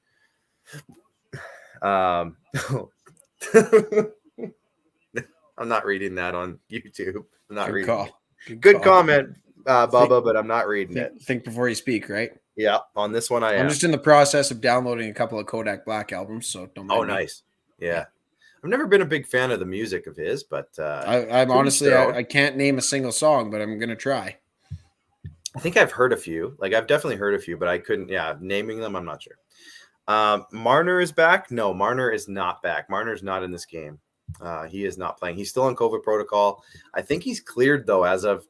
I'm not reading that on YouTube. I'm not reading. Call. Good comment, Bubba, but I'm not reading it. Think before you speak, right? Yeah, on this one I am. I'm just in the process of downloading a couple of Kodak Black albums, so don't mind me. Nice. Yeah. I've never been a big fan of the music of his, but I'm honestly I can't name a single song, but I'm gonna try. I think I've heard a few. Like I've definitely heard a few, but I couldn't. Yeah, naming them, I'm not sure. Marner is back. No, Marner is not back. Marner's not in this game. He is not playing. He's still on COVID protocol. I think he's cleared though as of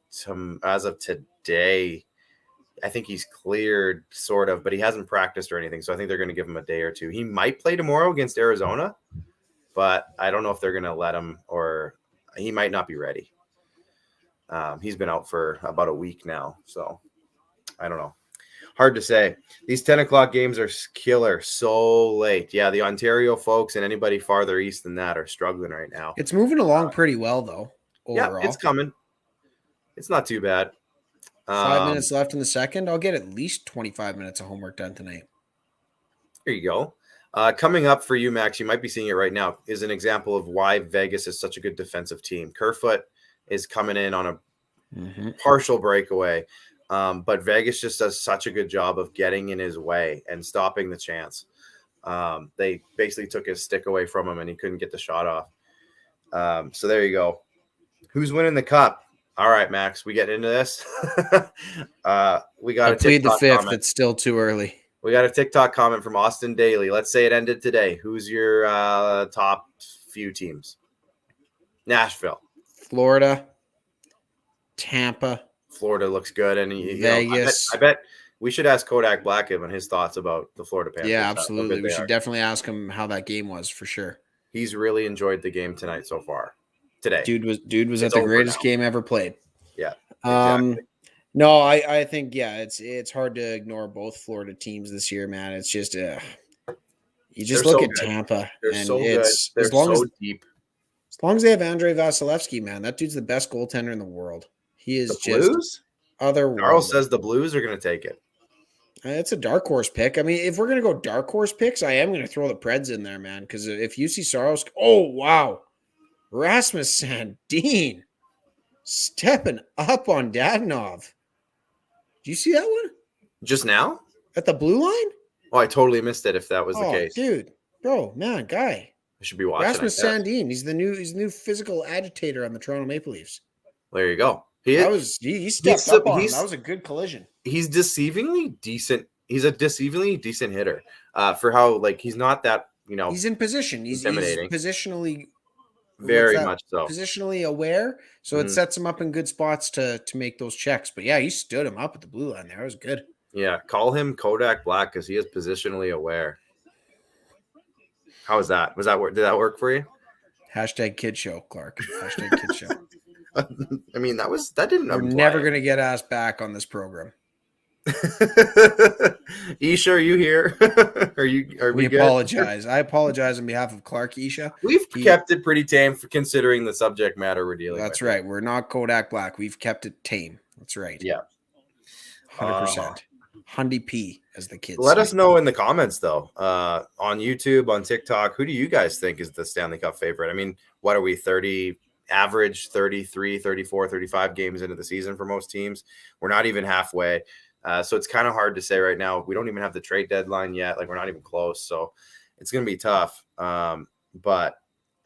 today. I think he's cleared sort of, but he hasn't practiced or anything. So I think they're going to give him a day or two. He might play tomorrow against Arizona, but I don't know if they're going to let him, or he might not be ready. He's been out for about a week now, so I don't know. Hard to say. These 10 o'clock games are killer so late. Yeah, the Ontario folks and anybody farther east than that are struggling right now. It's moving along pretty well, though, overall. Yeah, it's coming. It's not too bad. 5 minutes left in the second. I'll get at least 25 minutes of homework done tonight. There you go. Coming up for you, Max, you might be seeing it right now, is an example of why Vegas is such a good defensive team. Kerfoot is coming in on a partial breakaway, but Vegas just does such a good job of getting in his way and stopping the chance. They basically took his stick away from him, and he couldn't get the shot off. So there you go. Who's winning the cup? All right, Max, we get into this. We got I plead the fifth. Comment. It's still too early. We got a TikTok comment from Austin Daly. Let's say it ended today. Who's your top few teams? Nashville. Florida. Tampa. Florida looks good. And Vegas. I bet we should ask Kodak Black on his thoughts about the Florida Panthers. Yeah, absolutely. We should definitely ask him how that game was for sure. He's really enjoyed the game tonight so far. Today. Dude was at the greatest game ever played. Yeah. Exactly. No, I think it's hard to ignore both Florida teams this year, man. It's just you just look at Tampa, and it's good. They're so deep. As long as they have Andrei Vasilevsky, man, that dude's the best goaltender in the world. He is the Blues? Otherworldly. Carl says the Blues are going to take it. It's a dark horse pick. I mean, if we're gonna go dark horse picks, I am gonna throw the Preds in there, man. Because if UC Saros, oh wow, Rasmus Sandin stepping up on Dadonov. Do you see that one Just now? at the blue line? Oh, I totally missed it if that was the Oh, case. dude, bro, man, guy. I should be watching. Rasmus Sandin. He's the new physical agitator on the Toronto Maple Leafs. There you go. He stepped up on him. That was a good collision. He's deceivingly decent. He's a deceivingly decent hitter. For how like he's not that, He's in position. He's positionally very much so. Positionally aware. So it sets him up in good spots to make those checks. But yeah, he stood him up at the blue line there. It was good. Yeah, call him Kodak Black because he is positionally aware. How was that? Did that work for you? Hashtag kid show, Clark. Hashtag kid show. I mean, that didn't. We're never gonna get asked back on this program. Isha, are you here? We apologize. I apologize on behalf of Clark Isha. We've kept it pretty tame for considering the subject matter we're dealing with. That's right. We're not Kodak Black. We've kept it tame. That's right. Yeah. 100%. Hundy P, as the kids Let say. us know in the comments, though, on YouTube, on TikTok, who do you guys think is the Stanley Cup favorite? I mean, what are we, 30, average 33, 34, 35 games into the season for most teams? We're not even halfway. So it's kind of hard to say right now. We don't even have the trade deadline yet. Like, we're not even close. So it's going to be tough. But,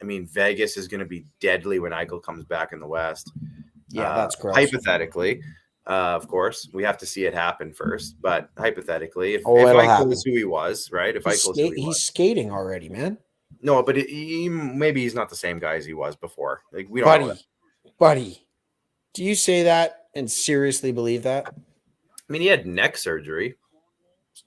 I mean, Vegas is going to be deadly when Eichel comes back in the West. Yeah, that's gross. Hypothetically. Of course, we have to see it happen first. But hypothetically, if Eichel is who he was, right? If Eichel is who he was. He's skating already, man. No, but maybe he's not the same guy as he was before. Like, we don't know that. Buddy, do you say that and seriously believe that? I mean, he had neck surgery.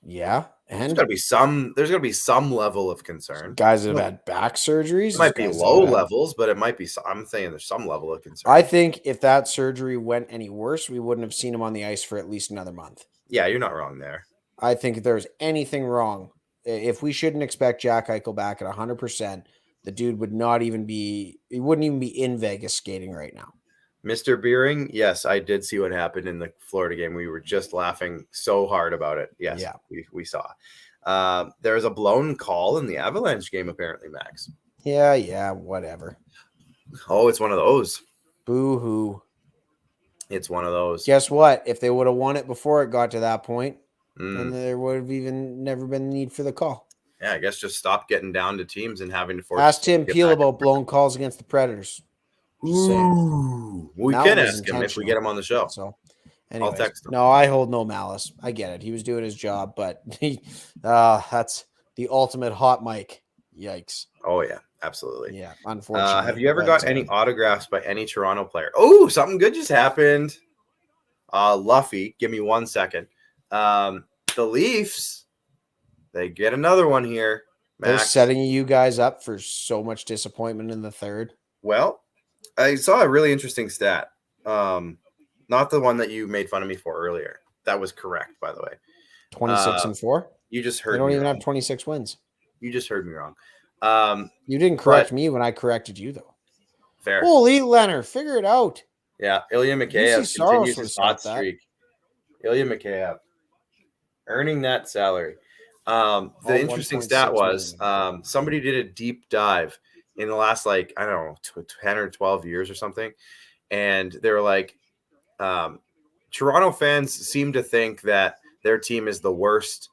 Yeah, and there's got to be some level of concern. Guys that have had back surgeries. It might be low levels, but it might be. I'm saying there's some level of concern. I think if that surgery went any worse, we wouldn't have seen him on the ice for at least another month. Yeah, you're not wrong there. I think if there's anything wrong, if we shouldn't expect Jack Eichel back at 100%, the dude would not even be. He wouldn't even be in Vegas skating right now. Mr. Beering, yes, I did see what happened in the Florida game. We were just laughing so hard about it. Yes, yeah. we saw. There was a blown call in the Avalanche game, apparently, Max. Yeah, whatever. Oh, it's one of those. Boo-hoo. It's one of those. Guess what? If they would have won it before it got to that point, then there would have even never been the need for the call. Yeah, I guess just stop getting down to teams and having to force. Ask Tim Peel about blown calls against the Predators. Ooh, we can ask him if we get him on the show. So, I'll text him. No, I hold no malice. I get it. He was doing his job, but that's the ultimate hot mic. Yikes. Oh yeah, absolutely. Yeah, unfortunately. Have you ever got any autographs by any Toronto player? Oh, something good just happened. Luffy, give me 1 second. The Leafs, they get another one here. Max. They're setting you guys up for so much disappointment in the third. Well, I saw a really interesting stat. Not the one that you made fun of me for earlier. That was correct, by the way. 26-4? You just heard me. They don't even wrong. have 26 wins. You just heard me wrong. You didn't correct me when I corrected you, though. Fair. Holy Leonard, figure it out. Yeah, Ilya Mikheyev continues his hot streak. Ilya Mikheyev earning that salary. The interesting stat was somebody did a deep dive in the last, 10 or 12 years or something. And they were like, Toronto fans seem to think that their team is the worst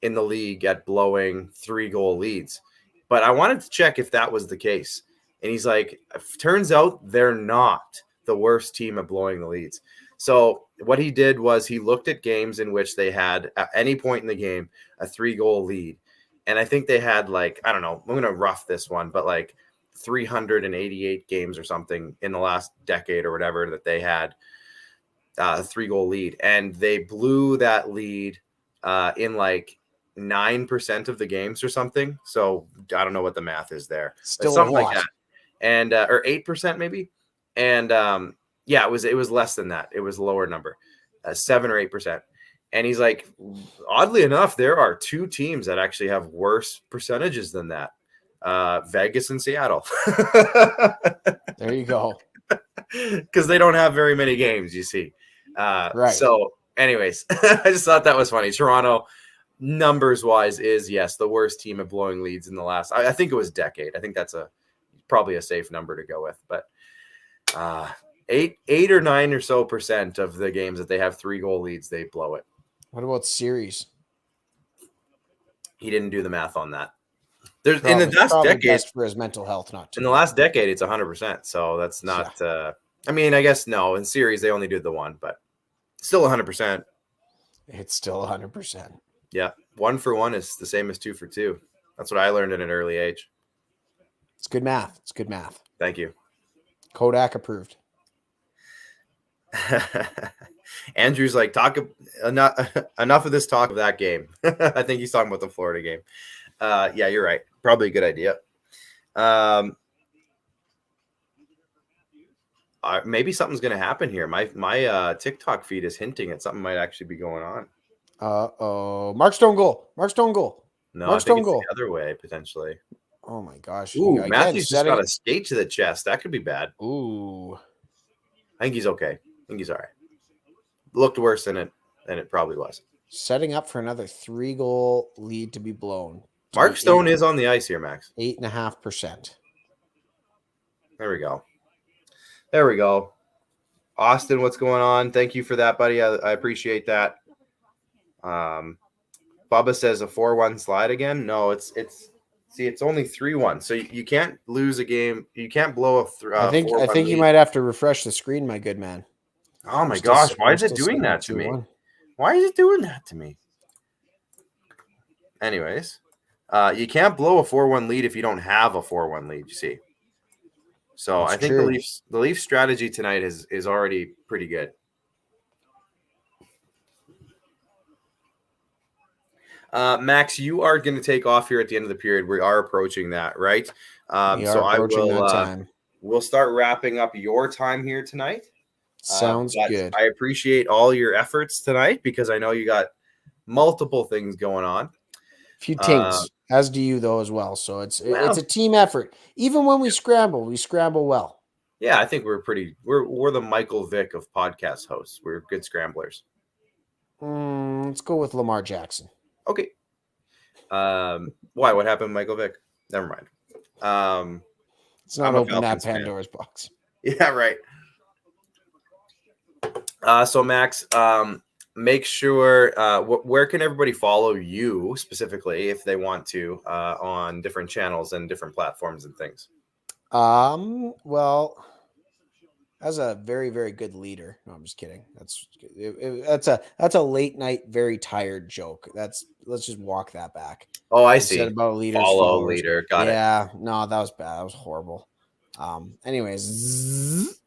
in the league at blowing 3-goal leads. But I wanted to check if that was the case. And he's like, turns out they're not the worst team at blowing the leads. So what he did was he looked at games in which they had, at any point in the game, a 3-goal lead. And I think they had I'm going to rough this one, but 388 games or something in the last decade or whatever that they had a 3-goal lead. And they blew that lead in 9% of the games or something. So I don't know what the math is there. Still something a lot. like that. And or 8% maybe. And it was less than that. It was a lower number, 7 or 8%. And he's like, oddly enough, there are 2 teams that actually have worse percentages than that. Vegas and Seattle. There you go. Because they don't have very many games, you see. Right. So Anyways, I just thought that was funny. Toronto, numbers wise, is yes the worst team at blowing leads in the last. I think it was decade. I think that's probably a safe number to go with. But 8 or 9 or so % of the games that they have 3-goal leads, they blow it. What about series? He didn't do the math on that. There's Probably, in the last decade best for his mental health, not in the last decade, it's 100%. So that's not. Yeah. I mean, I guess no. In series, they only did the one, but still 100%. It's still 100%. Yeah, 1 for 1 is the same as 2 for 2. That's what I learned at an early age. It's good math. It's good math. Thank you. Kodak approved. Andrew's like, talk enough of this talk of that game. I think he's talking about the Florida game. Yeah, you're right. Probably a good idea. Maybe something's going to happen here. My TikTok feed is hinting at something might actually be going on. Mark Stone goal. No, Mark I think Stone it's goal. the other way, potentially. Oh, my gosh. Ooh, Matthews just got a skate to the chest. That could be bad. Ooh. I think he's okay. I think he's all right. Looked worse than it probably was. Setting up for another 3-goal lead to be blown. Mark Stone is on the ice here, Max. 8.5%. There we go. Austin, what's going on? Thank you for that, buddy. I appreciate that. Bubba says a 4-1 slide again. No, it's only 3-1. So you can't lose a game. You can't blow a I think lead. you might have to refresh the screen, my good man. Oh my gosh, why is it doing that to me? Why is it doing that to me? Anyways, you can't blow a 4-1 lead if you don't have a 4-1 lead, you see. So That's I think true. the Leafs strategy tonight is already pretty good. Max, you are going to take off here at the end of the period. We are approaching that, right? So I will. We'll start wrapping up your time here tonight. Sounds good. I appreciate all your efforts tonight because I know you got multiple things going on. A few things, as do you though as well. So it's a team effort. Even when we scramble well. Yeah, I think we're the Michael Vick of podcast hosts. We're good scramblers. Let's go with Lamar Jackson. Okay. Why? What happened, Michael Vick? Never mind. It's not open that Pandora's box. Yeah, right. So Max, make sure where can everybody follow you specifically if they want to on different channels and different platforms and things. Well, as a very, very good leader. No, I'm just kidding. That's a late night, very tired joke. Let's just walk that back. Oh, I see. About leaders, follow leader. Got it. Yeah, no, that was bad. That was horrible. Anyways,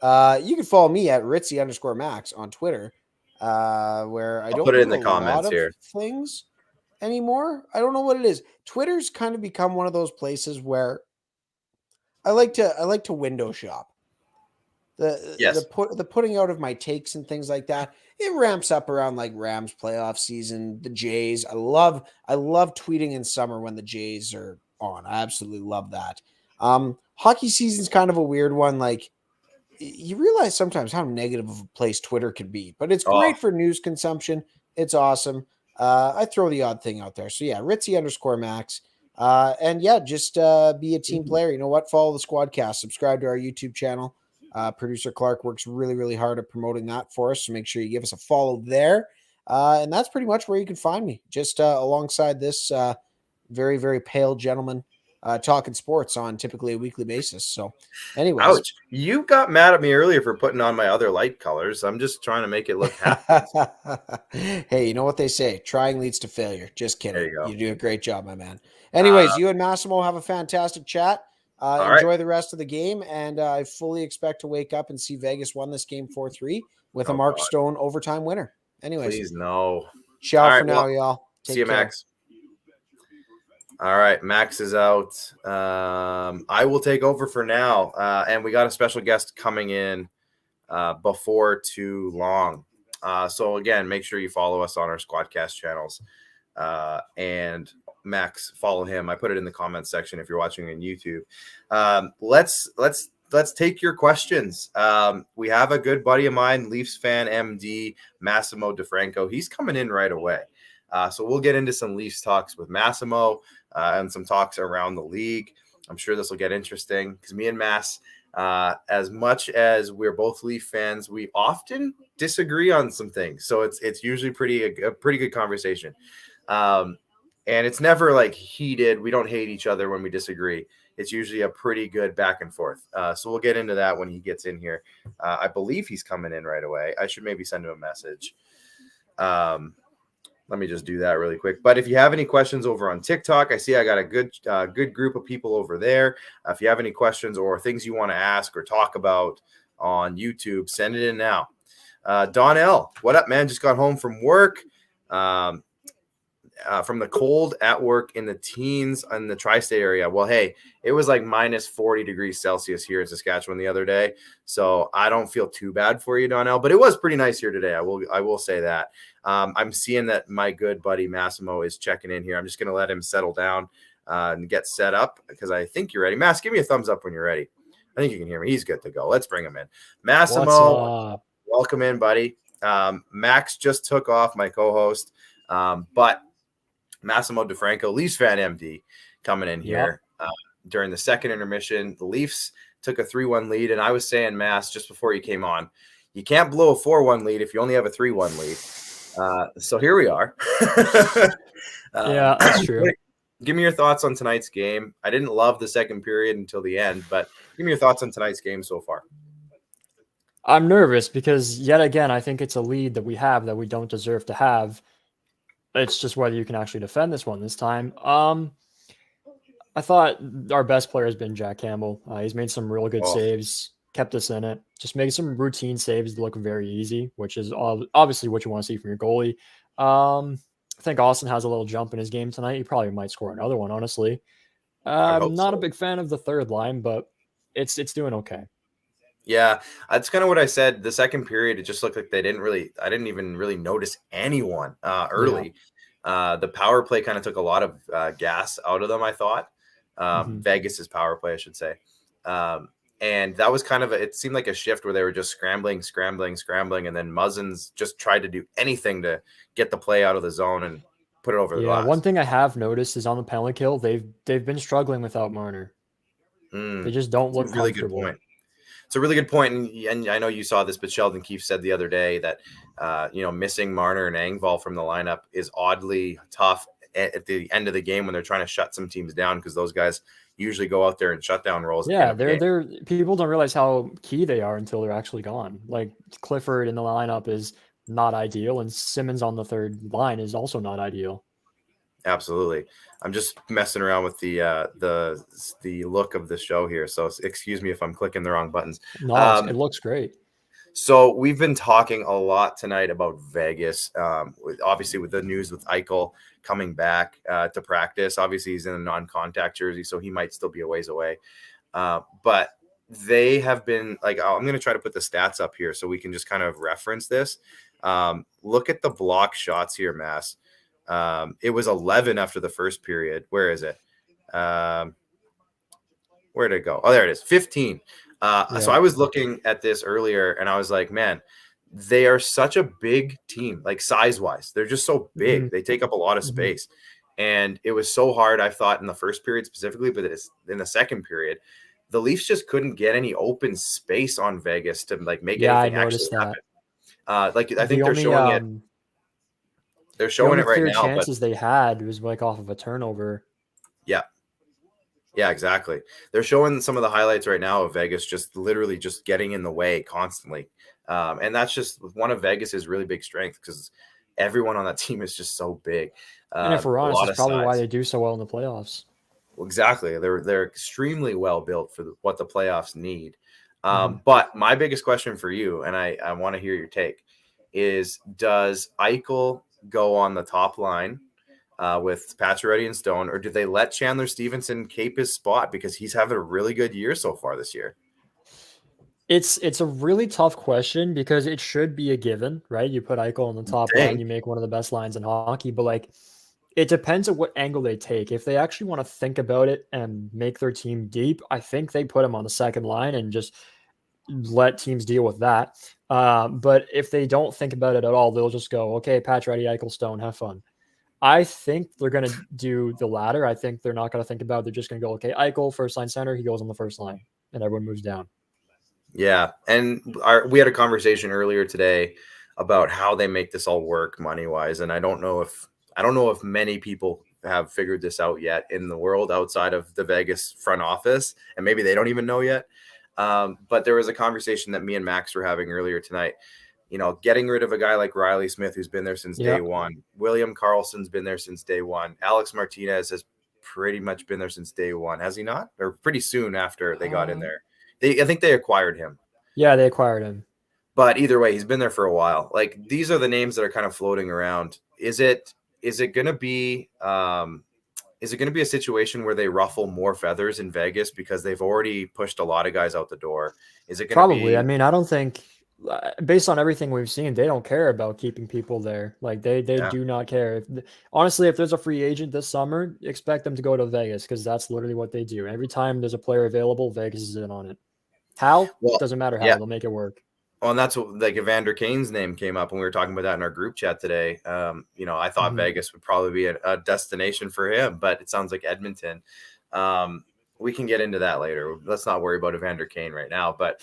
you can follow me at Ritzy_Max on Twitter, where I don't put it in the comments here. Things anymore. I don't know what it is. Twitter's kind of become one of those places where I like to window shop. The putting out of my takes and things like that. It ramps up around like Rams playoff season, the Jays. I love tweeting in summer when the Jays are on. I absolutely love that. Hockey season's kind of a weird one. Like, you realize sometimes how negative of a place Twitter can be, but it's great for news consumption. It's awesome. I throw the odd thing out there. So yeah, Ritzy_Max. And yeah, just be a team player. You know what? Follow the Squadcast. Subscribe to our YouTube channel. Producer Clark works really, really hard at promoting that for us. So make sure you give us a follow there. And that's pretty much where you can find me. Just alongside this very, very pale gentleman talking sports on typically a weekly basis. So anyways. Ouch. You got mad at me earlier for putting on my other light colors. I'm just trying to make it look happy. Hey, you know what they say? Trying leads to failure. Just kidding. There you go. You do a great job, my man. Anyways, you and Massimo have a fantastic chat. Enjoy the rest of the game, and I fully expect to wake up and see Vegas won this game 4-3 with a Mark Stone overtime winner. Anyways. Please, no. Ciao for now, y'all. See you, Max. All right, Max is out. I will take over for now, and we got a special guest coming in before too long. So, again, make sure you follow us on our Squadcast channels, and Max, follow him. I put it in the comments section if you're watching on YouTube. Let's let's take your questions. We have a good buddy of mine, Leafs fan MD, Massimo DeFranco. He's coming in right away. So we'll get into some Leafs talks with Massimo and some talks around the league. I'm sure this will get interesting because me and Mass, as much as we're both Leaf fans, we often disagree on some things. So it's usually a pretty good conversation. And it's never like heated. We don't hate each other when we disagree. It's usually a pretty good back and forth. So we'll get into that when he gets in here. I believe he's coming in right away. I should maybe send him a message. Let me just do that really quick. But if you have any questions over on TikTok, I see I got a good group of people over there. If you have any questions or things you want to ask or talk about on YouTube, send it in now. Donnell, what up, man? Just got home from work. From the cold at work in the teens in the tri-state area. Well, hey, it was like minus 40 degrees Celsius here in Saskatchewan the other day. So I don't feel too bad for you, Donnell, but it was pretty nice here today. I will say that. I'm seeing that my good buddy Massimo is checking in here. I'm just going to let him settle down and get set up because I think you're ready. Mass, give me a thumbs up when you're ready. I think you can hear me. He's good to go. Let's bring him in. Massimo, welcome in, buddy. Max just took off, my co-host, but Massimo DeFranco, Leafs fan MD, coming in here during the second intermission. The Leafs took a 3-1 lead, and I was saying, Mass, just before you came on, you can't blow a 4-1 lead if you only have a 3-1 lead. So here we are. Yeah, that's true. Give me your thoughts on tonight's game. I didn't love the second period until the end, but give me your thoughts on tonight's game so far. I'm nervous because, yet again, I think it's a lead that we have that we don't deserve to have. It's just whether you can actually defend this one this time. I thought our best player has been Jack Campbell. He's made some real good saves, kept us in it, just made some routine saves that look very easy, which is obviously what you want to see from your goalie. I think Austin has a little jump in his game tonight. He probably might score another one, honestly. I'm not a big fan of the third line, but it's doing okay. Yeah, that's kind of what I said. The second period, it just looked like I didn't even really notice anyone early. Yeah. The power play kind of took a lot of gas out of them, I thought. Vegas's power play, I should say. And that was kind of it seemed like a shift where they were just scrambling. And then Muzzins just tried to do anything to get the play out of the zone and put it over the glass. One thing I have noticed is on the penalty kill, they've been struggling without Marner. They just don't look really comfortable. Good point. It's a really good point, and I know you saw this, but Sheldon Keefe said the other day that missing Marner and Engvall from the lineup is oddly tough at the end of the game when they're trying to shut some teams down because those guys usually go out there and shut down roles. Yeah, they're people don't realize how key they are until they're actually gone. Like Clifford in the lineup is not ideal, and Simmons on the third line is also not ideal. Absolutely. I'm just messing around with the look of the show here. So excuse me if I'm clicking the wrong buttons. No, it looks great. So we've been talking a lot tonight about Vegas, obviously with the news with Eichel coming back to practice. Obviously he's in a non-contact jersey, so he might still be a ways away. But they have been like, I'm going to try to put the stats up here so we can just kind of reference this. Look at the block shots here, Mass. It was 11 after the first period. Where is it? Where did it go? Oh, there it is. 15. So I was looking at this earlier and I was like, man, they are such a big team, like size wise. They're just so big. They take up a lot of space. And it was so hard, I thought, in the first period specifically, but it's in the second period, the Leafs just couldn't get any open space on Vegas to like make anything actually happen. I think they're showing it. They're showing it right now. The chances they had was like off of a turnover. Yeah, exactly. They're showing some of the highlights right now of Vegas just literally just getting in the way constantly. And that's just one of Vegas's really big strengths because everyone on that team is just so big. And if we're honest, it's probably why they do so well in the playoffs. Well, exactly. They're extremely well built for what the playoffs need. But my biggest question for you, and I want to hear your take, is does Eichel go on the top line with Pacioretty and Stone, or do they let Chandler Stevenson keep his spot because he's having a really good year so far this year? It's a really tough question because it should be a given, right? You put Eichel on the top line, you make one of the best lines in hockey, but like it depends on what angle they take. If they actually want to think about it and make their team deep, I think they put him on the second line and just let teams deal with that. But if they don't think about it at all, they'll just go, okay, Patch Ready, Eichel, Stone, have fun. I think they're going to do the latter. I think they're not going to think about it. They're just going to go, okay, Eichel, first line center, he goes on the first line, and everyone moves down. Yeah, and we had a conversation earlier today about how they make this all work money-wise, and I don't know if many people have figured this out yet in the world outside of the Vegas front office, and maybe they don't even know yet. But there was a conversation that me and Max were having earlier tonight. You know, getting rid of a guy like Riley Smith, who's been there since day one. William Karlsson's been there since day one. Alex Martinez has pretty much been there since day one, has he not? Or pretty soon after they got in there. I think they acquired him. Yeah, they acquired him. But either way, he's been there for a while. Like, these are the names that are kind of floating around. Is it going to be a situation where they ruffle more feathers in Vegas because they've already pushed a lot of guys out the door? Is it going to be? Probably. I mean, I don't think, based on everything we've seen, they don't care about keeping people there. Like, they do not care. Honestly, if there's a free agent this summer, expect them to go to Vegas, because that's literally what they do. Every time there's a player available, Vegas is in on it. How? Well, doesn't matter how. They'll make it work. Well, and that's what, like, Evander Kane's name came up when we were talking about that in our group chat today. I thought Vegas would probably be a destination for him, but it sounds like Edmonton. We can get into that later. Let's not worry about Evander Kane right now. But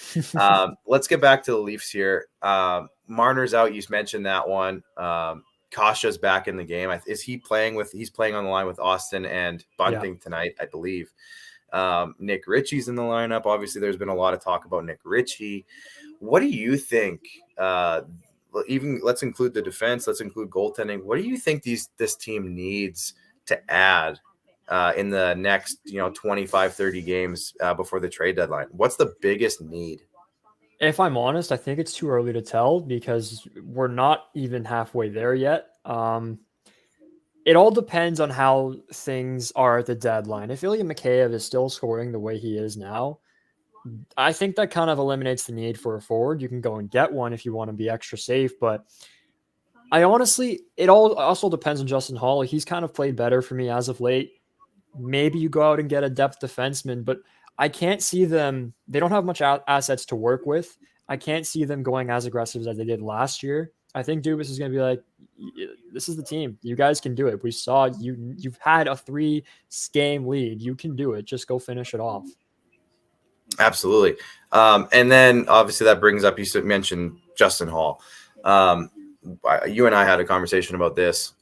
let's get back to the Leafs here. Marner's out. You mentioned that one. Kasha's back in the game. Is he playing he's playing on the line with Austin and Bunting tonight, I believe. Nick Ritchie's in the lineup. Obviously, there's been a lot of talk about Nick Ritchie. What do you think? Even let's include the defense. Let's include goaltending. What do you think this team needs to add in the next 25, 30 games before the trade deadline? What's the biggest need? If I'm honest, I think it's too early to tell because we're not even halfway there yet. It all depends on how things are at the deadline. If Ilya Mikheyev is still scoring the way he is now, I think that kind of eliminates the need for a forward. You can go and get one if you want to be extra safe, but it all also depends on Justin Hall. He's kind of played better for me as of late. Maybe you go out and get a depth defenseman, but I can't see them. They don't have much assets to work with. I can't see them going as aggressive as they did last year. I think Dubas is going to be like, this is the team. You guys can do it. We saw you've had a 3-game lead. You can do it. Just go finish it off. Absolutely. And then obviously that brings up, you mentioned Justin Hall. You and I had a conversation about this,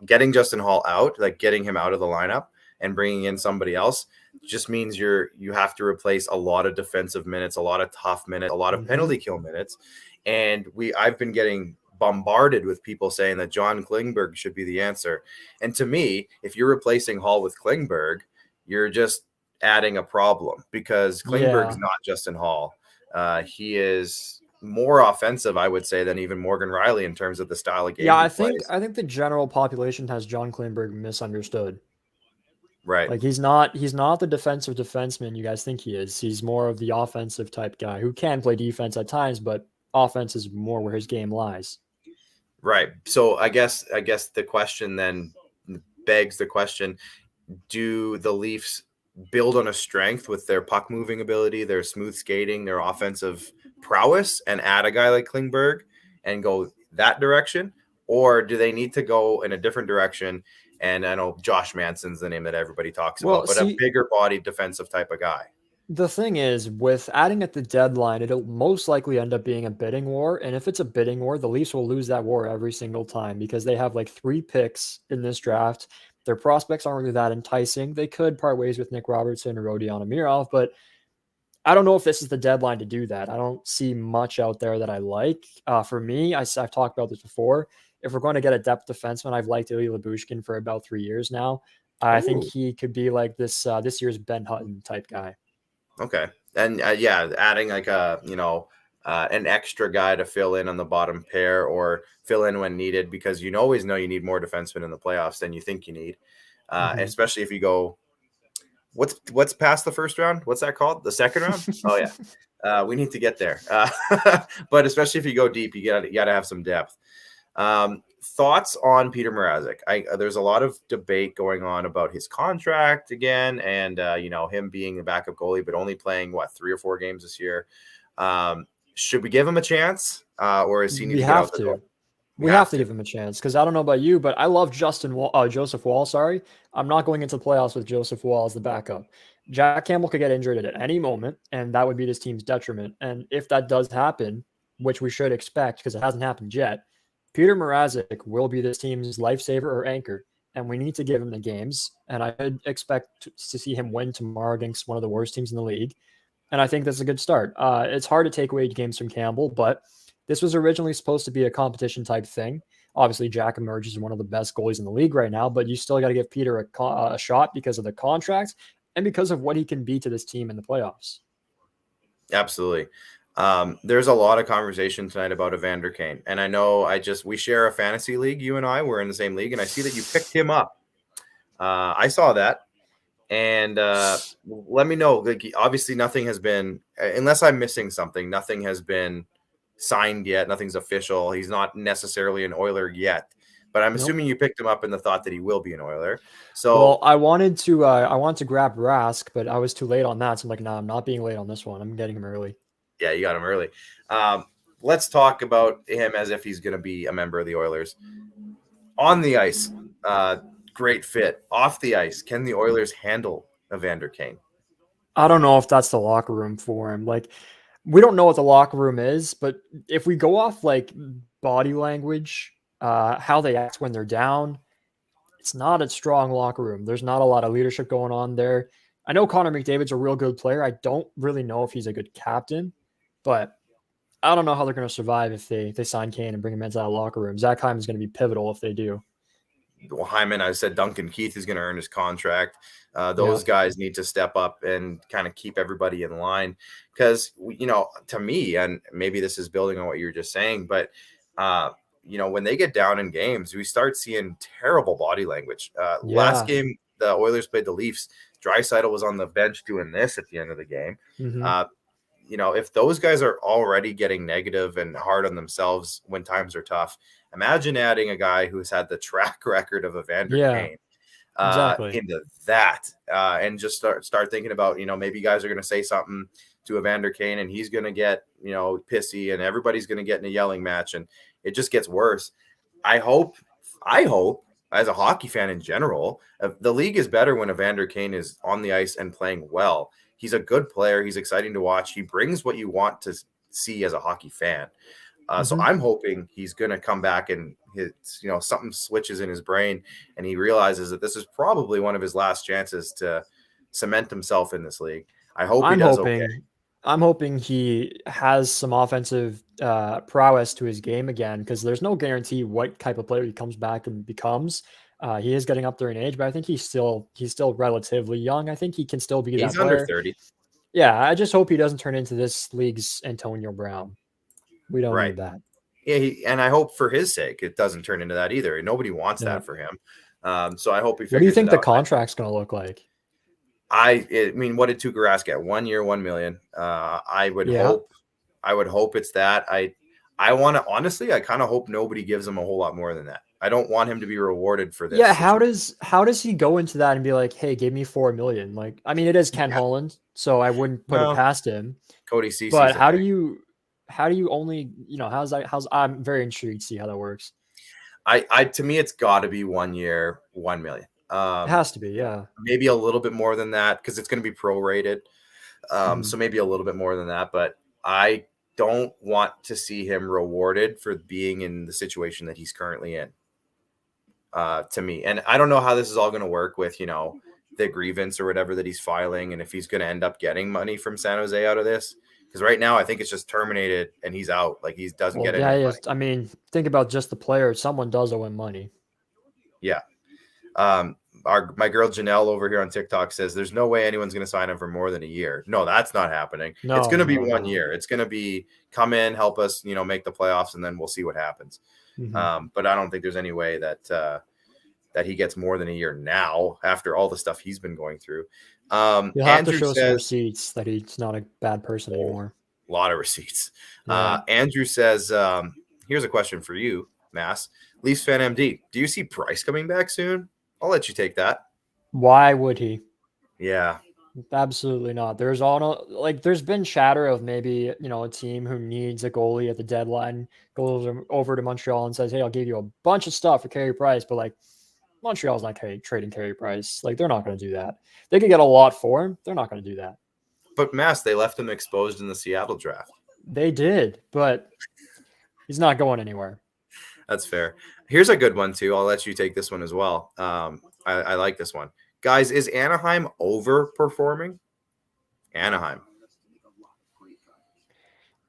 getting Justin Hall out, like getting him out of the lineup and bringing in somebody else just means you have to replace a lot of defensive minutes, a lot of tough minutes, a lot of penalty kill minutes. And I've been getting bombarded with people saying that John Klingberg should be the answer. And to me, if you're replacing Hall with Klingberg, you're just adding a problem because Klingberg's not Justin Hall. He is more offensive, I would say, than even Morgan Riley in terms of the style of game. Yeah, I think the general population has John Klingberg misunderstood. Right. Like he's not the defensive defenseman you guys think he is. He's more of the offensive type guy who can play defense at times, but offense is more where his game lies. Right. So I guess the question then begs the question, do the Leafs build on a strength with their puck moving ability, their smooth skating, their offensive prowess, and add a guy like Klingberg and go that direction? Or do they need to go in a different direction? And I know Josh Manson's the name that everybody talks about, but a bigger bodied defensive type of guy. The thing is, with adding at the deadline, it'll most likely end up being a bidding war. And if it's a bidding war, the Leafs will lose that war every single time because they have like 3 picks in this draft. Their prospects aren't really that enticing. They could part ways with Nick Robertson or Rodion Amirov, but I don't know if this is the deadline to do that. I don't see much out there that I like. For me, I've talked about this before. If we're going to get a depth defenseman, I've liked Ilya Lyubushkin for about 3 years now. I think he could be like this year's Ben Hutton type guy. Okay. And adding like an extra guy to fill in on the bottom pair or fill in when needed, because you always know you need more defensemen in the playoffs than you think you need. Especially if you go, what's past the first round? What's that called? The second round? Oh yeah. We need to get there. But especially if you go deep, you got to have some depth. thoughts on Peter Mrazek? There's a lot of debate going on about his contract again, and him being a backup goalie, but only playing 3 or 4 games this year. Should we give him a chance, or is he need to get out the door? We have to give him a chance because I don't know about you, but I love Joseph Wall. Sorry, I'm not going into the playoffs with Joseph Wall as the backup. Jack Campbell could get injured at any moment, and that would be this team's detriment. And if that does happen, which we should expect because it hasn't happened yet, Peter Mrazek will be this team's lifesaver or anchor, and we need to give him the games. And I would expect to see him win tomorrow against one of the worst teams in the league. And I think that's a good start. It's hard to take away games from Campbell, but this was originally supposed to be a competition type thing. Obviously, Jack emerges as one of the best goalies in the league right now, but you still got to give Peter a shot because of the contract and because of what he can be to this team in the playoffs. Absolutely. There's a lot of conversation tonight about Evander Kane. And I know we share a fantasy league. You and I were in the same league, and I see that you picked him up. I saw that. And let me know. Like, obviously, nothing has been, unless I'm missing something, nothing has been signed yet. Nothing's official. He's not necessarily an Oiler yet. But I'm assuming you picked him up in the thought that he will be an Oiler. So, well, I wanted to grab Rask, but I was too late on that. So I'm like, nah, I'm not being late on this one. I'm getting him early. Yeah, you got him early. Let's talk about him as if he's going to be a member of the Oilers. On the ice, great fit. Off the ice, can the Oilers handle Evander Kane? I don't know if that's the locker room for him. Like, we don't know what the locker room is, but if we go off like body language, how they act when they're down, it's not a strong locker room. There's not a lot of leadership going on there. I know Connor McDavid's a real good player. I don't really know if he's a good captain, but I don't know how they're going to survive if they sign Kane and bring him into that locker room. Zach Hyman's going to be pivotal if they do. Well, Hyman, I said Duncan Keith is going to earn his contract. Those guys need to step up and kind of keep everybody in line because, to me, and maybe this is building on what you were just saying, but, when they get down in games, we start seeing terrible body language. Last game, the Oilers played the Leafs. Draisaitl was on the bench doing this at the end of the game. Mm-hmm. If those guys are already getting negative and hard on themselves when times are tough, imagine adding a guy who's had the track record of Evander Kane into that and just start thinking about, maybe guys are going to say something to Evander Kane and he's going to get, pissy and everybody's going to get in a yelling match and it just gets worse. I hope as a hockey fan in general, the league is better when Evander Kane is on the ice and playing well. He's a good player. He's exciting to watch. He brings what you want to see as a hockey fan. So I'm hoping he's going to come back and something switches in his brain and he realizes that this is probably one of his last chances to cement himself in this league. I hope he does okay. I'm hoping he has some offensive prowess to his game again because there's no guarantee what type of player he comes back and becomes. He is getting up there in age, but I think he's still relatively young. I think he can still be that player. He's under 30. Yeah, I just hope he doesn't turn into this league's Antonio Brown. We don't need that. Yeah, and I hope for his sake it doesn't turn into that either. Nobody wants that for him. So I hope he figures it out. What do you think the contract's going to look like? I mean, what did Tuukka Rask get? 1 year, $1 million. I would hope it's that. I want to honestly. I kind of hope nobody gives him a whole lot more than that. I don't want him to be rewarded for this. Yeah, how does he go into that and be like, "Hey, give me $4 million"? Like, I mean, it is Ken Holland, so I wouldn't put it past him. Cody Ceci. But how do you only I'm very intrigued to see how that works. To me, it's got to be 1 year, $1 million. It has to be, yeah. Maybe a little bit more than that because it's going to be prorated. So maybe a little bit more than that, but I don't want to see him rewarded for being in the situation that he's currently in. To me, and I don't know how this is all going to work with the grievance or whatever that he's filing, and if he's going to end up getting money from San Jose out of this. Because right now, I think it's just terminated and he's out. Like he doesn't get any money. I mean, think about just the player. Someone does owe him money. Yeah. My girl Janelle over here on TikTok says there's no way anyone's going to sign him for more than a year. No, that's not happening. No, it's going to be 1 year. It's going to be come in, help us, make the playoffs, and then we'll see what happens. But I don't think there's any way that he gets more than a year now after all the stuff he's been going through. You'll have to show some receipts that he's not a bad person anymore. A lot of receipts. Yeah. Andrew says, here's a question for you. Mass. Leafs fan MD. Do you see Price coming back soon? I'll let you take that. Why would he? Yeah. Absolutely not. There's been chatter of maybe, a team who needs a goalie at the deadline goes over to Montreal and says, hey, I'll give you a bunch of stuff for Carey Price. But like Montreal's not trading Carey Price. Like they're not going to do that. They could get a lot for him. They're not going to do that. But Mass, they left him exposed in the Seattle draft. They did, but he's not going anywhere. That's fair. Here's a good one too. I'll let you take this one as well. I like this one. Guys, is Anaheim overperforming? Anaheim.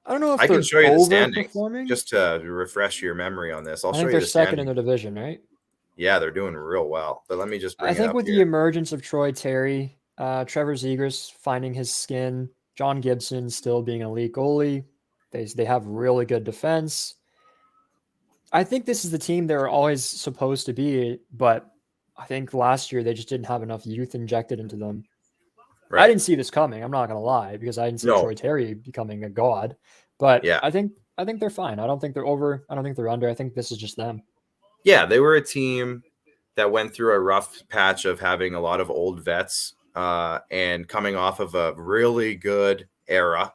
I don't know if I they're can show you the standings overperforming. just to refresh your memory on this. I'll I show think you they're the second in standings. their division, right? Yeah, they're doing real well. But let me just bring I it think up with here. the emergence of Troy Terry, Trevor Zegras finding his skin, John Gibson still being an elite goalie, they have really good defense. I think this is the team they're always supposed to be, but I think last year they just didn't have enough youth injected into them. Right. I didn't see this coming. I'm not going to lie because I didn't see Troy Terry becoming a god. But yeah. I think they're fine. I don't think they're over. I don't think they're under. I think this is just them. Yeah, they were a team that went through a rough patch of having a lot of old vets and coming off of a really good era.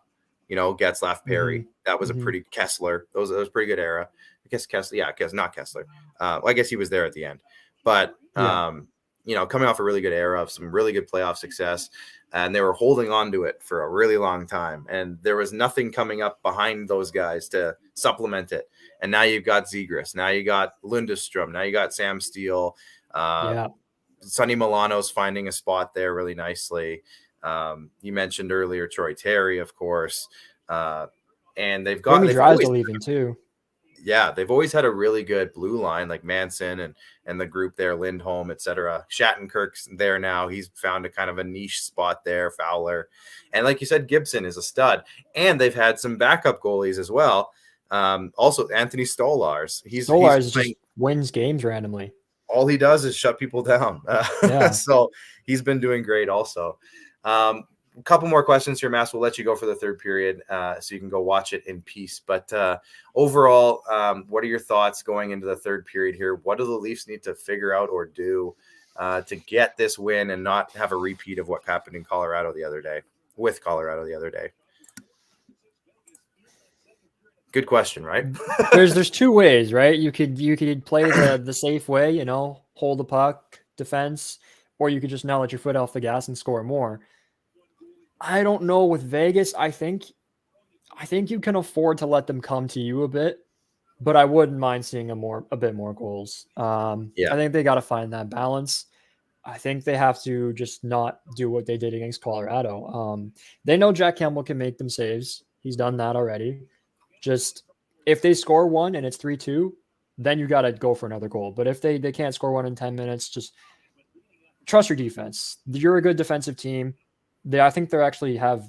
Getzlaf, Perry. Mm-hmm. That was a pretty Kessler. That was a pretty good era. I guess Kessler. Yeah, not Kessler. I guess he was there at the end. But, coming off a really good era of some really good playoff success. And they were holding on to it for a really long time. And there was nothing coming up behind those guys to supplement it. And now you've got Zegras. Now you got Lundestrom. Now you got Sam Steele. Sonny Milano's finding a spot there really nicely. You mentioned earlier Troy Terry, of course. And they've got Jamie Drysdale leaving too. Yeah, they've always had a really good blue line, like Manson and the group there, Lindholm, etc. Shattenkirk's there now. He's found a kind of a niche spot there, Fowler. And like you said, Gibson is a stud. And they've had some backup goalies as well. Also, Anthony Stolars. He's just wins games randomly. All he does is shut people down. So he's been doing great also. A couple more questions here, Mass. We'll let you go for the third period so you can go watch it in peace. But overall, what are your thoughts going into the third period here? What do the Leafs need to figure out or do to get this win and not have a repeat of what happened in Colorado the other day? Good question, right? There's two ways, right? You could play the safe way, hold the puck, defense, or you could just now let your foot off the gas and score more. I don't know with Vegas. I think you can afford to let them come to you a bit, but I wouldn't mind seeing a bit more goals. I think they got to find that balance. I think they have to just not do what they did against Colorado. They know Jack Campbell can make them saves. He's done that already. Just if they score one and it's 3-2, then you got to go for another goal. But if they can't score one in 10 minutes, just trust your defense. You're a good defensive team. I think they actually have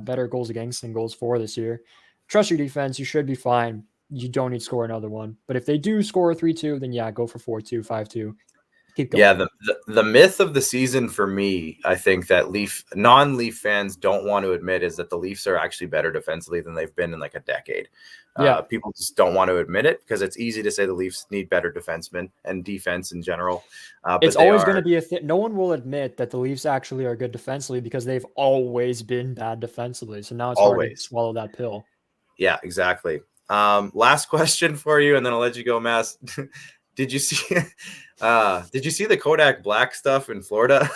better goals against than goals for this year. Trust your defense. You should be fine. You don't need to score another one. But if they do score 3-2, then go for 4-2, 5-2. Keep going. Yeah, the myth of the season for me, I think that non-Leaf fans don't want to admit is that the Leafs are actually better defensively than they've been in like a decade. People just don't want to admit it because it's easy to say the Leafs need better defensemen and defense in general. It's always going to be no one will admit that the Leafs actually are good defensively because they've always been bad defensively. So now it's hard to swallow that pill. Yeah, exactly. Last question for you, and then I'll let you go, Mass. Did you see the Kodak Black stuff in Florida?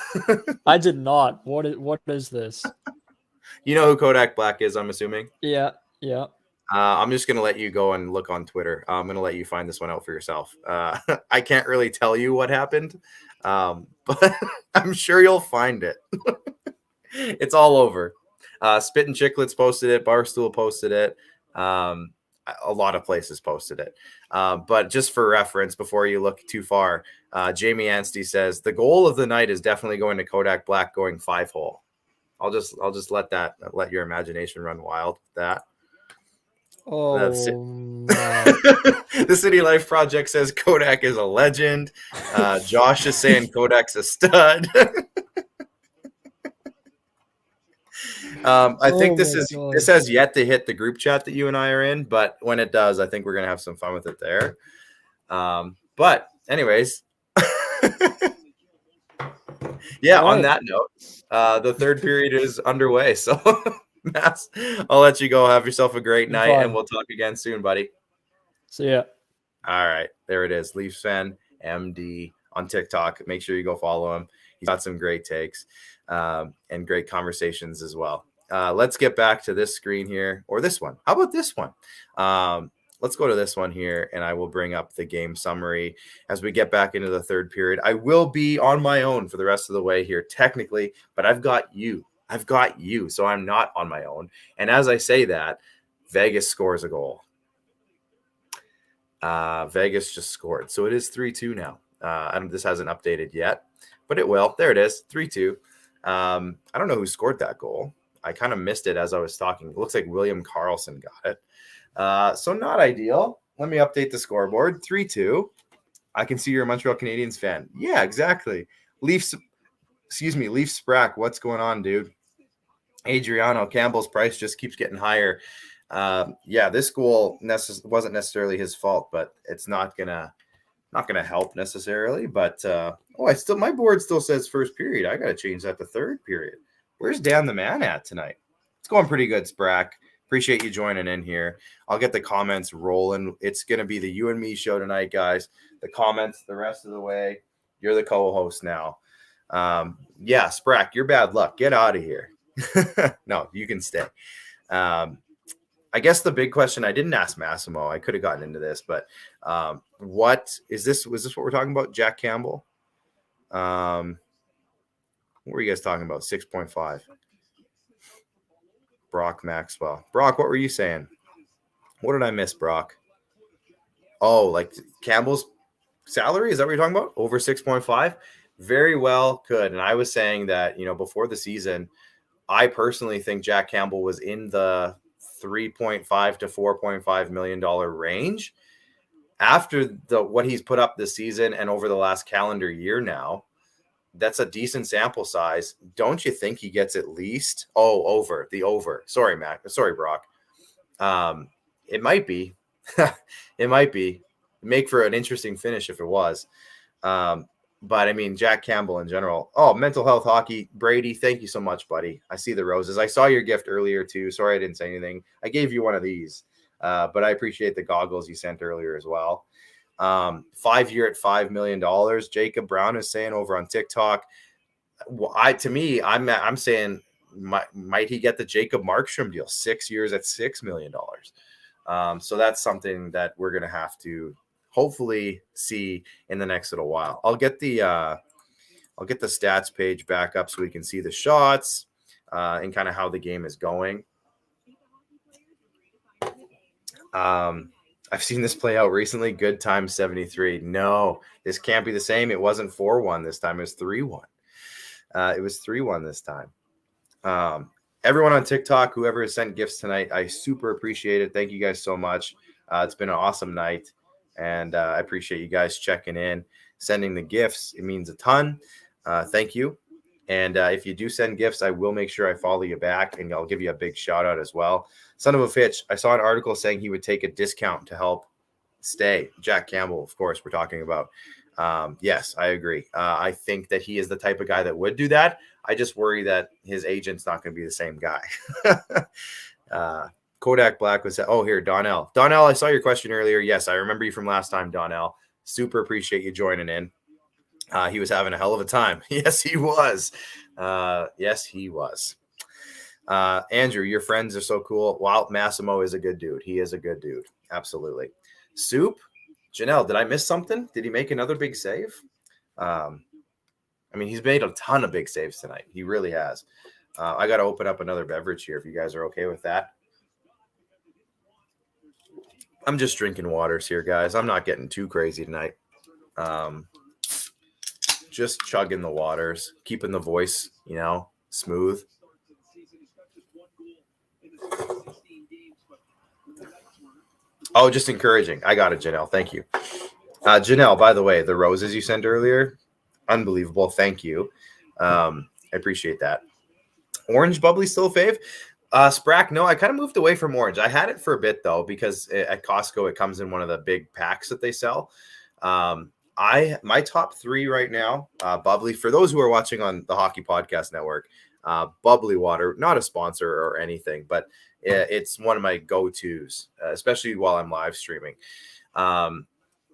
I did not. What is this? You know who Kodak Black is, I'm assuming? Yeah. I'm just going to let you go and look on Twitter. I'm going to let you find this one out for yourself. I can't really tell you what happened, but I'm sure you'll find it. It's all over. Spit and Chicklets posted it. Barstool posted it. A lot of places posted it. But just for reference, before you look too far, Jamie Anstey says the goal of the night is definitely going to Kodak Black going 5-hole. I'll just let your imagination run wild with that. Oh, the City Life Project says Kodak is a legend. Josh is saying Kodak's a stud. I think this has yet to hit the group chat that you and I are in, but when it does, I think we're gonna have some fun with it there. But anyways, yeah, All on right. that note, the third period is underway. So, Mass, I'll let you go. Have yourself a great night, and Fun. we'll talk again soon, buddy. See ya. All right, there it is. Leafs fan MD on TikTok. Make sure you go follow him. He's got some great takes and great conversations as well. Let's get back to this screen here, or this one. How about this one? Let's go to this one here, and I will bring up the game summary as we get back into the third period. I will be on my own for the rest of the way here, technically, but I've got you. So I'm not on my own. And as I say that, Vegas scores a goal. Vegas just scored. So it is 3-2 now. And this hasn't updated yet, but it will. There it is, 3-2. I don't know who scored that goal. I kind of missed it as I was talking. It looks like William Karlsson got it. So not ideal. Let me update the scoreboard. 3-2. I can see you're a Montreal Canadiens fan. Yeah, exactly. Leafs Sprack. What's going on, dude? Adriano Campbell's price just keeps getting higher. Yeah, this goal wasn't necessarily his fault, but it's not gonna help necessarily. But my board still says first period. I gotta change that to third period. Where's Dan the Man at tonight? It's going pretty good, Sprack. Appreciate you joining in here. I'll get the comments rolling. It's gonna be the You and Me show tonight, guys. The comments the rest of the way. You're the co-host now. Yeah, Sprack, you're bad luck. Get out of here. No, you can stay. I guess the big question, I didn't ask Massimo. I could have gotten into this, but what is this? Was this what we're talking about? Jack Campbell? What were you guys talking about? 6.5. Brock Maxwell. Brock, what were you saying? What did I miss, Brock? Oh, like Campbell's salary? Is that what you're talking about? Over 6.5? Very well could. And I was saying that, before the season, I personally think Jack Campbell was in the $3.5 to $4.5 million range. After what he's put up this season and over the last calendar year now, that's a decent sample size. Don't you think he gets at least over? Sorry, Mac. Sorry, Brock. It might be. It might be. Make for an interesting finish if it was. But I mean, Jack Campbell in general. Oh, mental health hockey. Brady, thank you so much, buddy. I see the roses. I saw your gift earlier too. Sorry I didn't say anything. I gave you one of these, but I appreciate the goggles you sent earlier as well. 5-year at $5 million. Jacob Brown is saying over on TikTok. I'm saying, might he get the Jacob Markstrom deal? 6 years at $6 million. So that's something that we're going to have to hopefully see in the next little while. I'll get the stats page back up so we can see the shots and kind of how the game is going. I've seen this play out recently. Good time 73. No, this can't be the same. It wasn't 4-1 this time. It was 3-1. It was 3-1 this time. Everyone on TikTok, whoever has sent gifts tonight, I super appreciate it. Thank you guys so much. It's been an awesome night. And I appreciate you guys checking in, sending the gifts. It means a ton. Thank you. And if you do send gifts, I will make sure I follow you back, and I'll give you a big shout out as well. Son of a bitch, I saw an article saying he would take a discount to help stay. Jack Campbell, of course, we're talking about. Yes, I agree. I think that he is the type of guy that would do that. I just worry that his agent's not going to be the same guy. Kodak Black was, here, Donnell. Donnell, I saw your question earlier. Yes, I remember you from last time, Donnell. Super appreciate you joining in. He was having a hell of a time. Yes, he was. Andrew, your friends are so cool. Wow, Massimo is a good dude. He is a good dude. Absolutely. Soup, Janelle, did I miss something? Did he make another big save? He's made a ton of big saves tonight. He really has. I got to open up another beverage here if you guys are okay with that. I'm just drinking waters here, guys. I'm not getting too crazy tonight. Just chugging the waters, keeping the voice, smooth. Oh, just encouraging. I got it, Janelle. Thank you. Janelle, by the way, the roses you sent earlier, unbelievable. Thank you. I appreciate that. Orange bubbly still a fave? Sprack, no, I kind of moved away from orange. I had it for a bit though, because at Costco it comes in one of the big packs that they sell. My top three right now, bubbly. For those who are watching on the Hockey Podcast Network, bubbly water, not a sponsor or anything, but it's one of my go-tos, especially while I'm live streaming.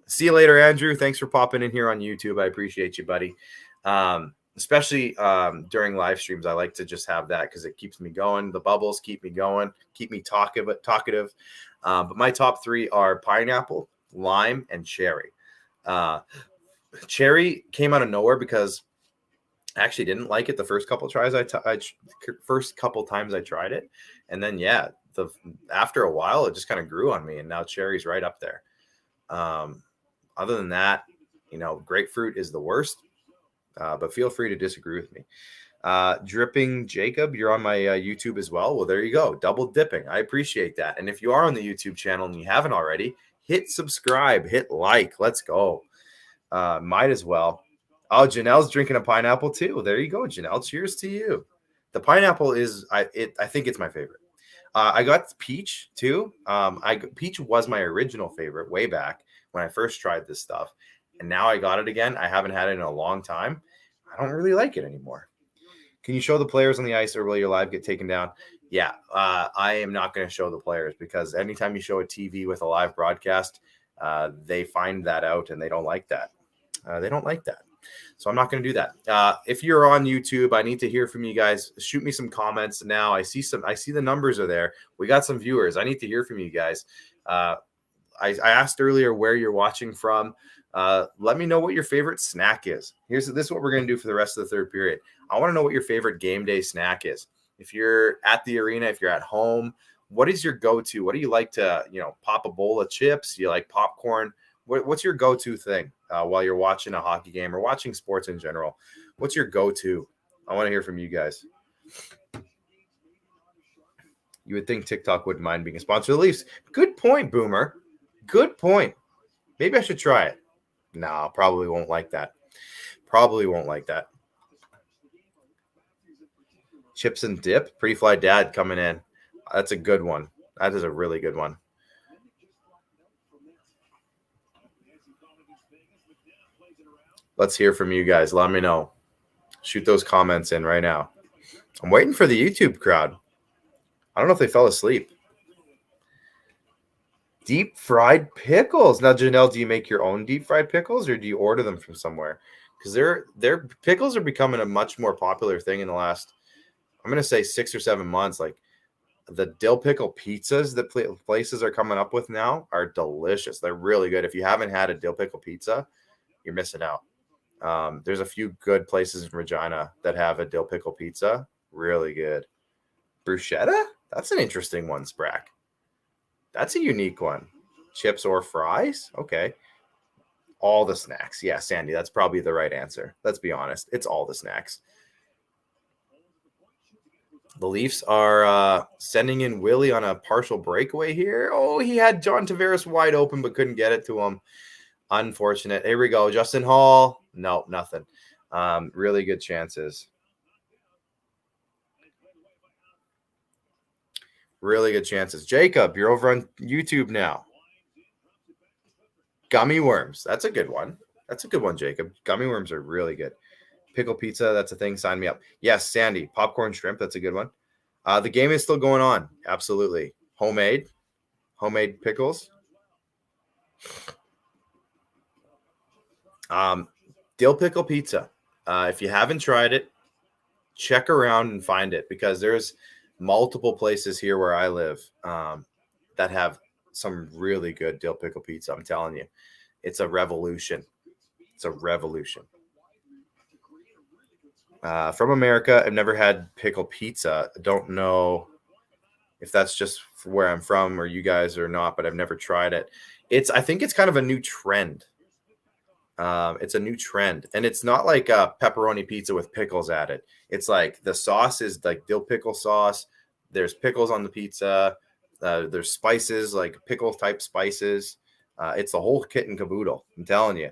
See you later, Andrew. Thanks for popping in here on YouTube. I appreciate you, buddy. Especially during live streams, I like to just have that because it keeps me going. The bubbles keep me going, keep me talkative. But my top three are pineapple, lime, and cherry. Cherry came out of nowhere because I actually didn't like it the first couple tries. First couple times I tried it, and then after a while, it just kind of grew on me, and now cherry's right up there. Other than that, grapefruit is the worst. But feel free to disagree with me. Dripping Jacob, you're on my YouTube as well. Well, there you go. Double dipping. I appreciate that. And if you are on the YouTube channel and you haven't already, hit subscribe, hit like. Let's go. Might as well. Oh, Janelle's drinking a pineapple too. There you go, Janelle. Cheers to you. The pineapple I think it's my favorite. I got peach too. Peach was my original favorite way back when I first tried this stuff. And now I got it again. I haven't had it in a long time. I don't really like it anymore. Can you show the players on the ice or will your live get taken down? Yeah, I am not going to show the players because anytime you show a TV with a live broadcast, they find that out and they don't like that. So I'm not going to do that. If you're on YouTube, I need to hear from you guys. Shoot me some comments now. I see the numbers are there. We got some viewers. I need to hear from you guys. I asked earlier where you're watching from. Let me know what your favorite snack is. This is what we're going to do for the rest of the third period. I want to know what your favorite game day snack is. If you're at the arena, if you're at home, what is your go-to? What do you like to, pop a bowl of chips? You like popcorn? What's your go-to thing while you're watching a hockey game or watching sports in general? What's your go-to? I want to hear from you guys. You would think TikTok wouldn't mind being a sponsor of the Leafs. Good point, Boomer. Good point. Maybe I should try it. No, probably won't like that. Chips and dip. Pretty Fly Dad coming in. That's a good one. That is a really good one. Let's hear from you guys. Let me know. Shoot those comments in right now. I'm waiting for the YouTube crowd. I don't know if they fell asleep. Deep fried pickles. Now, Janelle, do you make your own deep fried pickles or do you order them from somewhere? Because their pickles are becoming a much more popular thing in the last, I'm going to say 6 or 7 months. Like the dill pickle pizzas that places are coming up with now are delicious. They're really good. If you haven't had a dill pickle pizza, you're missing out. There's a few good places in Regina that have a dill pickle pizza. Really good. Bruschetta? That's an interesting one, Sprack. That's a unique one. Chips or fries? Okay. All the snacks. Yeah, Sandy, that's probably the right answer. Let's be honest. It's all the snacks. The Leafs are sending in Willie on a partial breakaway here. Oh, he had John Tavares wide open but couldn't get it to him. Unfortunate. Here we go. Justin Hall. No, nothing. Really good chances. Really good chances. Jacob, you're over on YouTube now. Gummy worms. That's a good one. Jacob. Gummy worms are really good. Pickle pizza. That's a thing. Sign me up. Yes, Sandy. Popcorn shrimp. That's a good one. The game is still going on. Absolutely. Homemade pickles. Dill pickle pizza. If you haven't tried it, check around and find it because there's multiple places here where I live that have some really good dill pickle pizza. I'm telling you, it's a revolution. From America, I've never had pickle pizza. I don't know if that's just where I'm from or you guys or not, but I've never tried it. I think it's kind of a new trend. It's a new trend, and it's not like a pepperoni pizza with pickles added. It's like the sauce is like dill pickle sauce. There's pickles on the pizza. There's spices, like pickle type spices. It's the whole kit and caboodle. I'm telling you,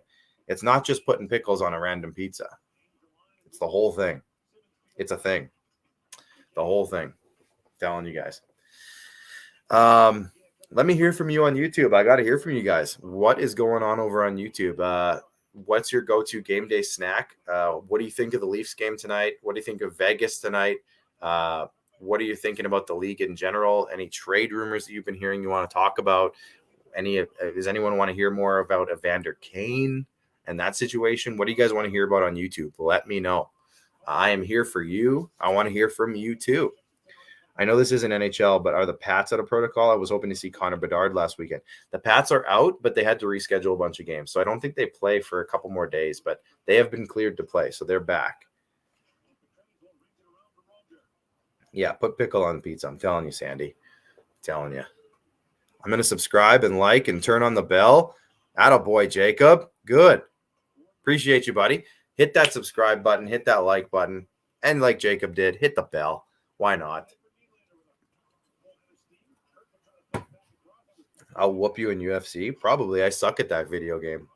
it's not just putting pickles on a random pizza. It's the whole thing. It's a thing. The whole thing. I'm telling you guys. Let me hear from you on YouTube. I got to hear from you guys. What is going on over on YouTube? What's your go-to game day snack? What do you think of the Leafs game tonight? What do you think of Vegas tonight? What are you thinking about the league in general? Any trade rumors that you've been hearing you want to talk about? Does anyone want to hear more about Evander Kane and that situation? What do you guys want to hear about on YouTube? Let me know. I am here for you. I want to hear from you too. I know this isn't NHL, but are the Pats out of protocol? I was hoping to see Connor Bedard last weekend. The Pats are out, but they had to reschedule a bunch of games. So I don't think they play for a couple more days, but they have been cleared to play. So they're back. Yeah, put pickle on pizza. I'm telling you, Sandy. I'm telling you. I'm going to subscribe and like and turn on the bell. Attaboy, Jacob. Good. Appreciate you, buddy. Hit that subscribe button. Hit that like button. And like Jacob did, hit the bell. Why not? I'll whoop you in UFC. Probably. I suck at that video game.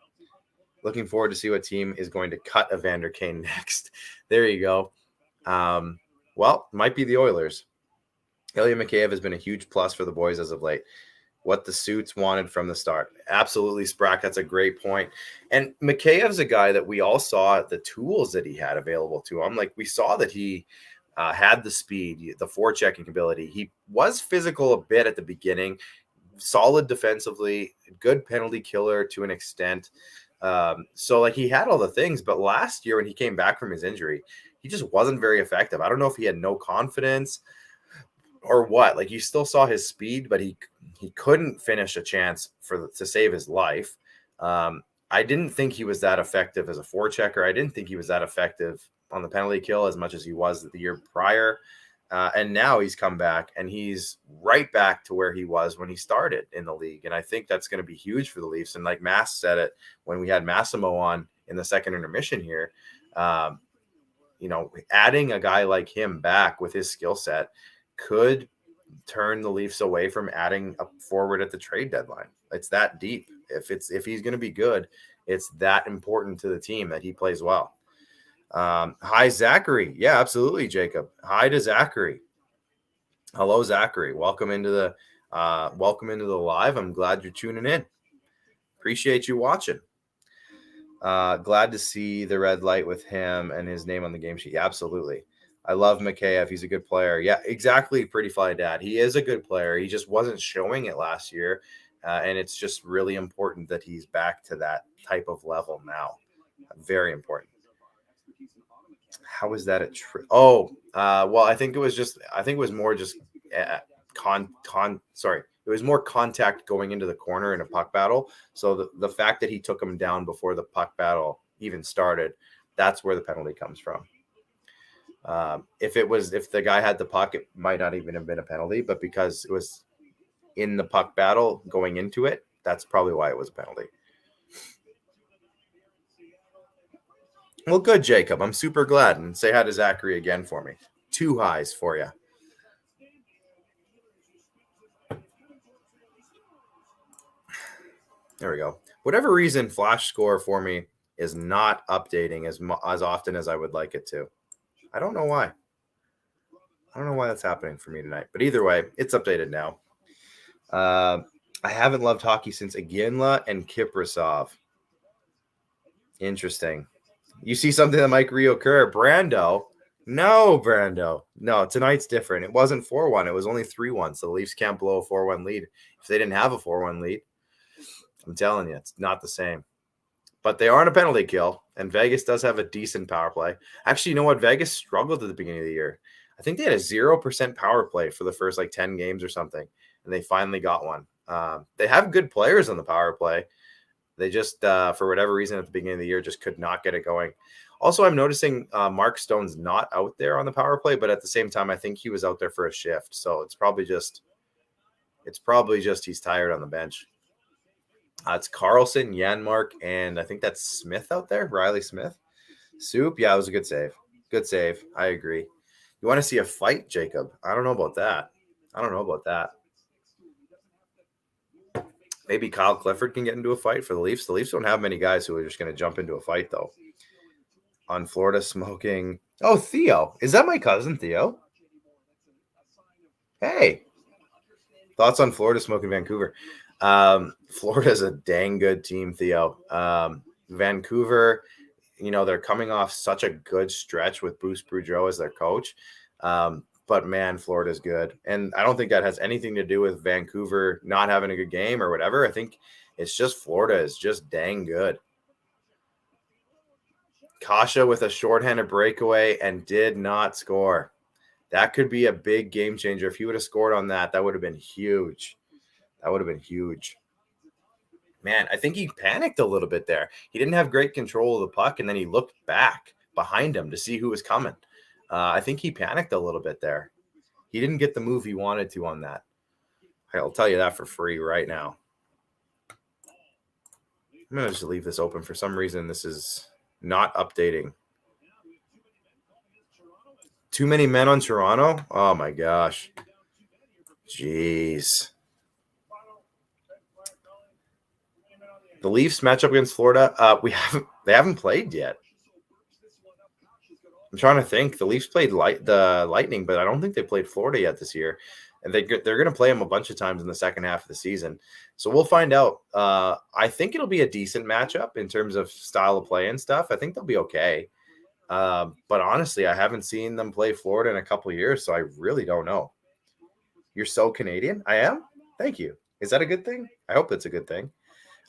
Looking forward to see what team is going to cut Evander Kane next. There you go. Well, might be the Oilers. Ilya Mikheyev has been a huge plus for the boys as of late. What the suits wanted from the start. Absolutely, Sprack. That's a great point. And Mikheyev's a guy that we all saw the tools that he had available to him. Like, we saw that he had the speed, the forechecking ability. He was physical a bit at the beginning. Solid defensively, good penalty killer to an extent. So like he had all the things, but last year when he came back from his injury, he just wasn't very effective. I don't know if he had no confidence or what. Like, you still saw his speed, but he couldn't finish a chance to save his life. I didn't think he was that effective as a forechecker. I didn't think he was that effective on the penalty kill as much as he was the year prior. And now he's come back and he's right back to where he was when he started in the league. And I think that's going to be huge for the Leafs. And like Mass said it when we had Massimo on in the second intermission here, adding a guy like him back with his skill set could turn the Leafs away from adding a forward at the trade deadline. It's that deep. If he's going to be good, it's that important to the team that he plays well. Hi, Zachary. Yeah, absolutely, Jacob. Hi to Zachary. Hello, Zachary. Welcome into the live. I'm glad you're tuning in. Appreciate you watching. Glad to see the red light with him and his name on the game sheet. Yeah, absolutely. I love Mikheyev. He's a good player. Yeah, exactly. Pretty Fly Dad. He is a good player. He just wasn't showing it last year. And it's just really important that he's back to that type of level now. Very important. How is that a trick? Well, I think it was more just it was more contact going into the corner in a puck battle. So the fact that he took him down before the puck battle even started, that's where the penalty comes from. If the guy had the puck, it might not even have been a penalty, but because it was in the puck battle going into it, that's probably why it was a penalty. Well, good, Jacob. I'm super glad. And say hi to Zachary again for me. 2 highs for you. There we go. Whatever reason, Flash Score for me is not updating as often as I would like it to. I don't know why. I don't know why that's happening for me tonight. But either way, it's updated now. I haven't loved hockey since Iginla and Kiprasov. Interesting. You see something that might reoccur. Brando. No, tonight's different. It wasn't 4-1. It was only 3-1. So the Leafs can't blow a 4-1 lead. If they didn't have a 4-1 lead, I'm telling you, it's not the same. But they are on a penalty kill, and Vegas does have a decent power play. Actually, you know what? Vegas struggled at the beginning of the year. I think they had a 0% power play for the first 10 games or something, and they finally got one. They have good players on the power play. They just, for whatever reason, at the beginning of the year, just could not get it going. Also, I'm noticing Mark Stone's not out there on the power play, but at the same time, I think he was out there for a shift. So it's probably just he's tired on the bench. It's Carlson, Janmark, and I think that's Smith out there, Riley Smith. Soup, yeah, it was a good save. Good save. I agree. You want to see a fight, Jacob? I don't know about that. Maybe Kyle Clifford can get into a fight for the Leafs. The Leafs don't have many guys who are just going to jump into a fight, though. On Florida smoking. Oh, Theo. Is that my cousin, Theo? Hey, thoughts on Florida smoking Vancouver? Florida's a dang good team, Theo. Vancouver, they're coming off such a good stretch with Bruce Boudreau as their coach. But man, Florida's good. And I don't think that has anything to do with Vancouver not having a good game or whatever. I think it's just Florida is just dang good. Kasha with a shorthanded breakaway and did not score. That could be a big game changer. If he would have scored on that, that would have been huge. That would have been huge. Man, I think he panicked a little bit there. He didn't have great control of the puck, and then he looked back behind him to see who was coming. I think he panicked a little bit there. He didn't get the move he wanted to on that. I'll tell you that for free right now. I'm going to just leave this open. For some reason, this is not updating. Too many men on Toronto? Oh, my gosh. Jeez. The Leafs match up against Florida. They haven't played yet. I'm trying to think. The Leafs played the Lightning, but I don't think they played Florida yet this year. And they're going to play them a bunch of times in the second half of the season. So we'll find out. I think it'll be a decent matchup in terms of style of play and stuff. I think they'll be okay. But honestly, I haven't seen them play Florida in a couple of years, so I really don't know. You're so Canadian? I am? Thank you. Is that a good thing? I hope it's a good thing.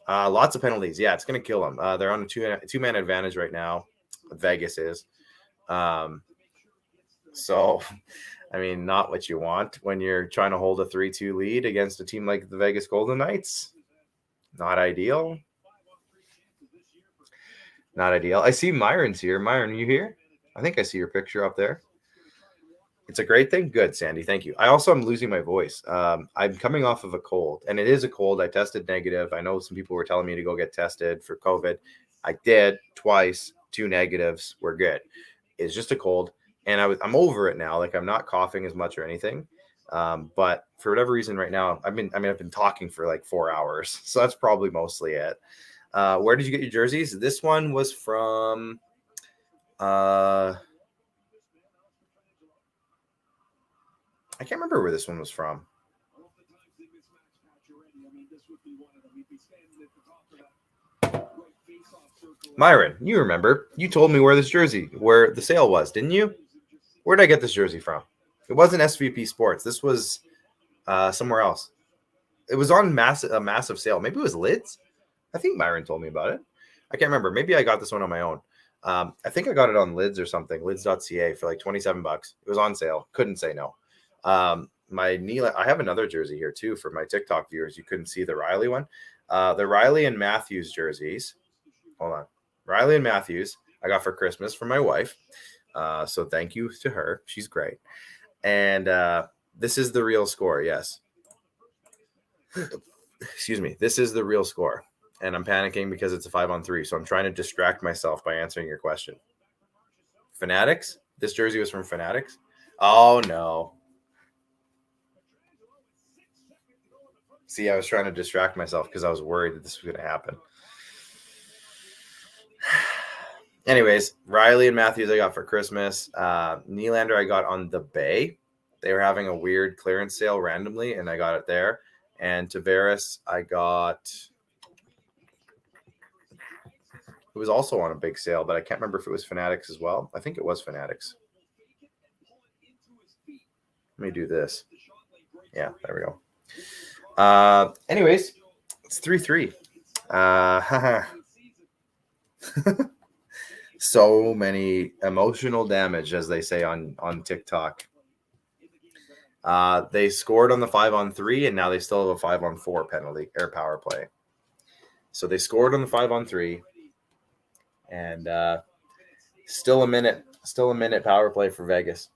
Lots of penalties. Yeah, it's going to kill them. They're on a two-man advantage right now. Vegas is. So, I mean, not what you want when you're trying to hold a 3-2 lead against a team like the Vegas Golden Knights. Not ideal. Not ideal. I see Myron's here. Myron, are you here? I think I see your picture up there. It's a great thing. Good, Sandy. Thank you. I also am losing my voice. I'm coming off of a cold, and it is a cold. I tested negative. I know some people were telling me to go get tested for COVID. I did twice, 2 negatives. We're good. It's just a cold, and I'm over it now. Like, I'm not coughing as much or anything. But for whatever reason right now, I've been talking for like 4 hours. So that's probably mostly it. Where did you get your jerseys? This one was from I can't remember where this one was from. Myron, you remember. You told me where the sale was, didn't you? Where did I get this jersey from? It wasn't SVP Sports. This was somewhere else. It was on a massive sale. Maybe it was Lids. I think Myron told me about it. I can't remember. Maybe I got this one on my own. I think I got it on Lids or something, lids.ca for like $27. It was on sale. Couldn't say no. I have another jersey here too for my TikTok viewers. You couldn't see the Riley one. The Riley and Matthews jerseys. Hold on. Riley and Matthews I got for Christmas from my wife. So thank you to her. She's great. And this is the real score. Yes. Excuse me. This is the real score. And I'm panicking because it's a 5-on-3. So I'm trying to distract myself by answering your question. Fanatics? This jersey was from Fanatics? Oh, no. See, I was trying to distract myself because I was worried that this was going to happen. Anyways, Riley and Matthews I got for Christmas. Nylander I got on the Bay. They were having a weird clearance sale randomly, and I got it there. And Tavares I got... It was also on a big sale, but I can't remember if it was Fanatics as well. I think it was Fanatics. Let me do this. Yeah, there we go. Anyways, it's 3-3. So many emotional damage, as they say on TikTok. They scored on the 5-on-3, and now they still have a 5-on-4 penalty or power play. So they scored on the 5-on-3, and still a minute power play for Vegas.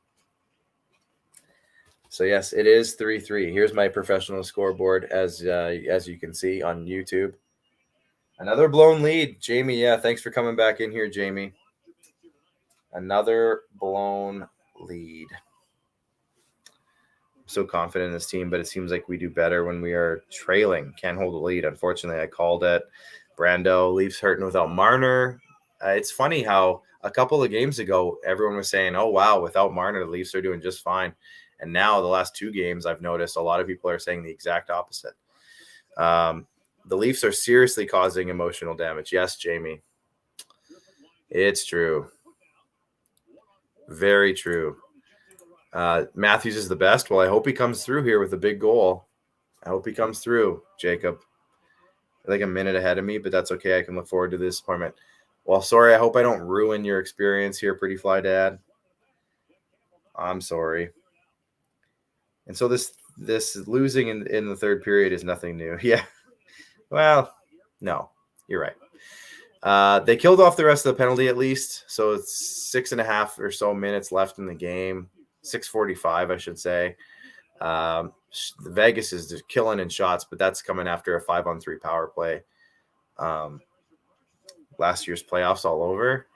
So yes, it is 3-3. Here's my professional scoreboard, as you can see on YouTube. Another blown lead, Jamie. Yeah, thanks for coming back in here, Jamie. Another blown lead. I'm so confident in this team, but it seems like we do better when we are trailing. Can't hold a lead. Unfortunately, I called it. Brando, Leafs hurting without Marner. It's funny how a couple of games ago, everyone was saying, oh, wow, without Marner, the Leafs are doing just fine. And now the last 2 games, I've noticed a lot of people are saying the exact opposite. The Leafs are seriously causing emotional damage. Yes, Jamie. It's true. Very true. Matthews is the best. Well, I hope he comes through here with a big goal. I hope he comes through, Jacob. Like a minute ahead of me, but that's okay. I can look forward to this appointment. Well, sorry. I hope I don't ruin your experience here, Pretty Fly Dad. I'm sorry. And so this losing in the third period is nothing new. Yeah. Well, no, you're right. They killed off the rest of the penalty at least. So it's 6.5 or so minutes left in the game. 6:45, I should say. Vegas is just killing in shots, but that's coming after a 5-on-3 power play. Last year's playoffs all over.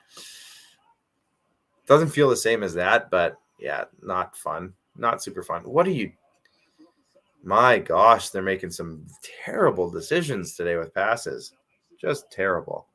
Doesn't feel the same as that, but yeah, not fun. Not super fun. My gosh, they're making some terrible decisions today with passes. Just terrible.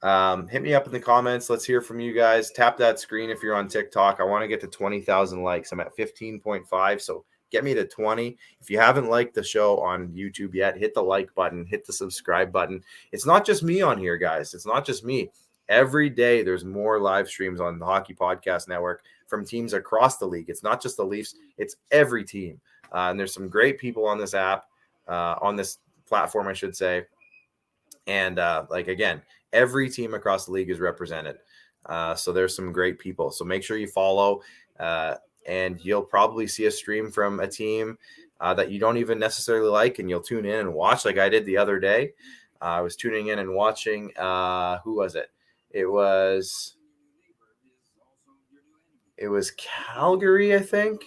Hit me up in the comments. Let's hear from you guys. Tap that screen if you're on TikTok. I want to get to 20,000 likes. I'm at 15.5, so get me to 20. If you haven't liked the show on YouTube yet, hit the like button, hit the subscribe button. It's not just me on here, guys. It's not just me. Every day there's more live streams on the Hockey Podcast Network from teams across the league. It's not just the Leafs. It's every team. And there's some great people on this app, on this platform, I should say. And again, every team across the league is represented. So there's some great people. So make sure you follow, and you'll probably see a stream from a team that you don't even necessarily like, and you'll tune in and watch like I did the other day. I was tuning in and watching. Who was it? It was Calgary, I think.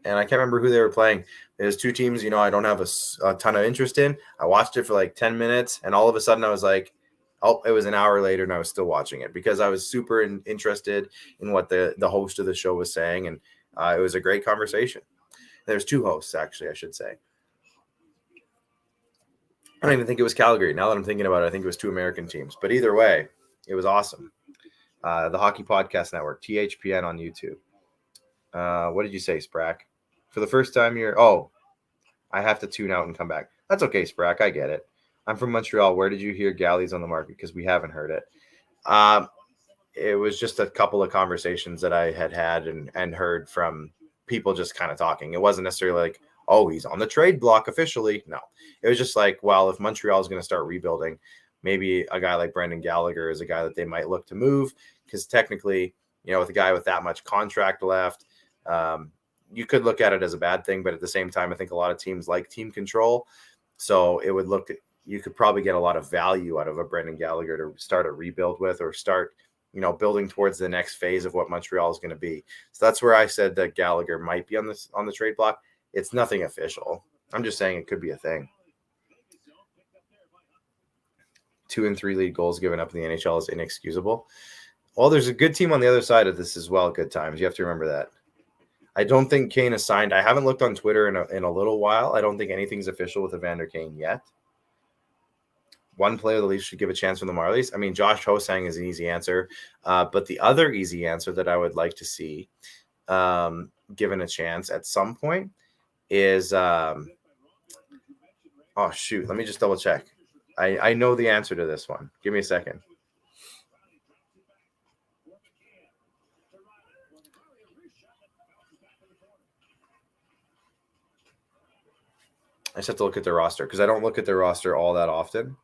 And I can't remember who they were playing. There's 2 teams, I don't have a ton of interest in. I watched it for like 10 minutes, and all of a sudden I was like, oh, it was an hour later, and I was still watching it because I was super interested in what the host of the show was saying, and it was a great conversation. There's 2 hosts, actually, I should say. I don't even think it was Calgary. Now that I'm thinking about it, I think it was 2 American teams. But either way, it was awesome. The Hockey Podcast Network, THPN on YouTube. What did you say, Sprack? For the first time I have to tune out and come back. That's okay, Sprack. I get it. I'm from Montreal. Where did you hear Galley's on the market? Because we haven't heard it. It was just a couple of conversations that I had and heard from people just kind of talking. It wasn't necessarily like, oh, he's on the trade block officially. No, it was just like, well, if Montreal is going to start rebuilding, maybe a guy like Brendan Gallagher is a guy that they might look to move, because technically, with a guy with that much contract left, you could look at it as a bad thing, but at the same time, I think a lot of teams like team control. So it would you could probably get a lot of value out of a Brendan Gallagher to start a rebuild with, or start, building towards the next phase of what Montreal is going to be. So that's where I said that Gallagher might be on the trade block. It's nothing official. I'm just saying it could be a thing. 2 and 3 lead goals given up in the NHL is inexcusable. Well, there's a good team on the other side of this as well. Good times. You have to remember that. I don't think Kane is signed. I haven't looked on Twitter in a little while. I don't think anything's official with Evander Kane yet. One player the Leafs should give a chance from the Marlies. I mean, Josh Hosang is an easy answer. But the other easy answer that I would like to see given a chance at some point is oh, shoot. Let me just double check. I know the answer to this one. Give me a second. I just have to look at their roster because I don't look at their roster all that often.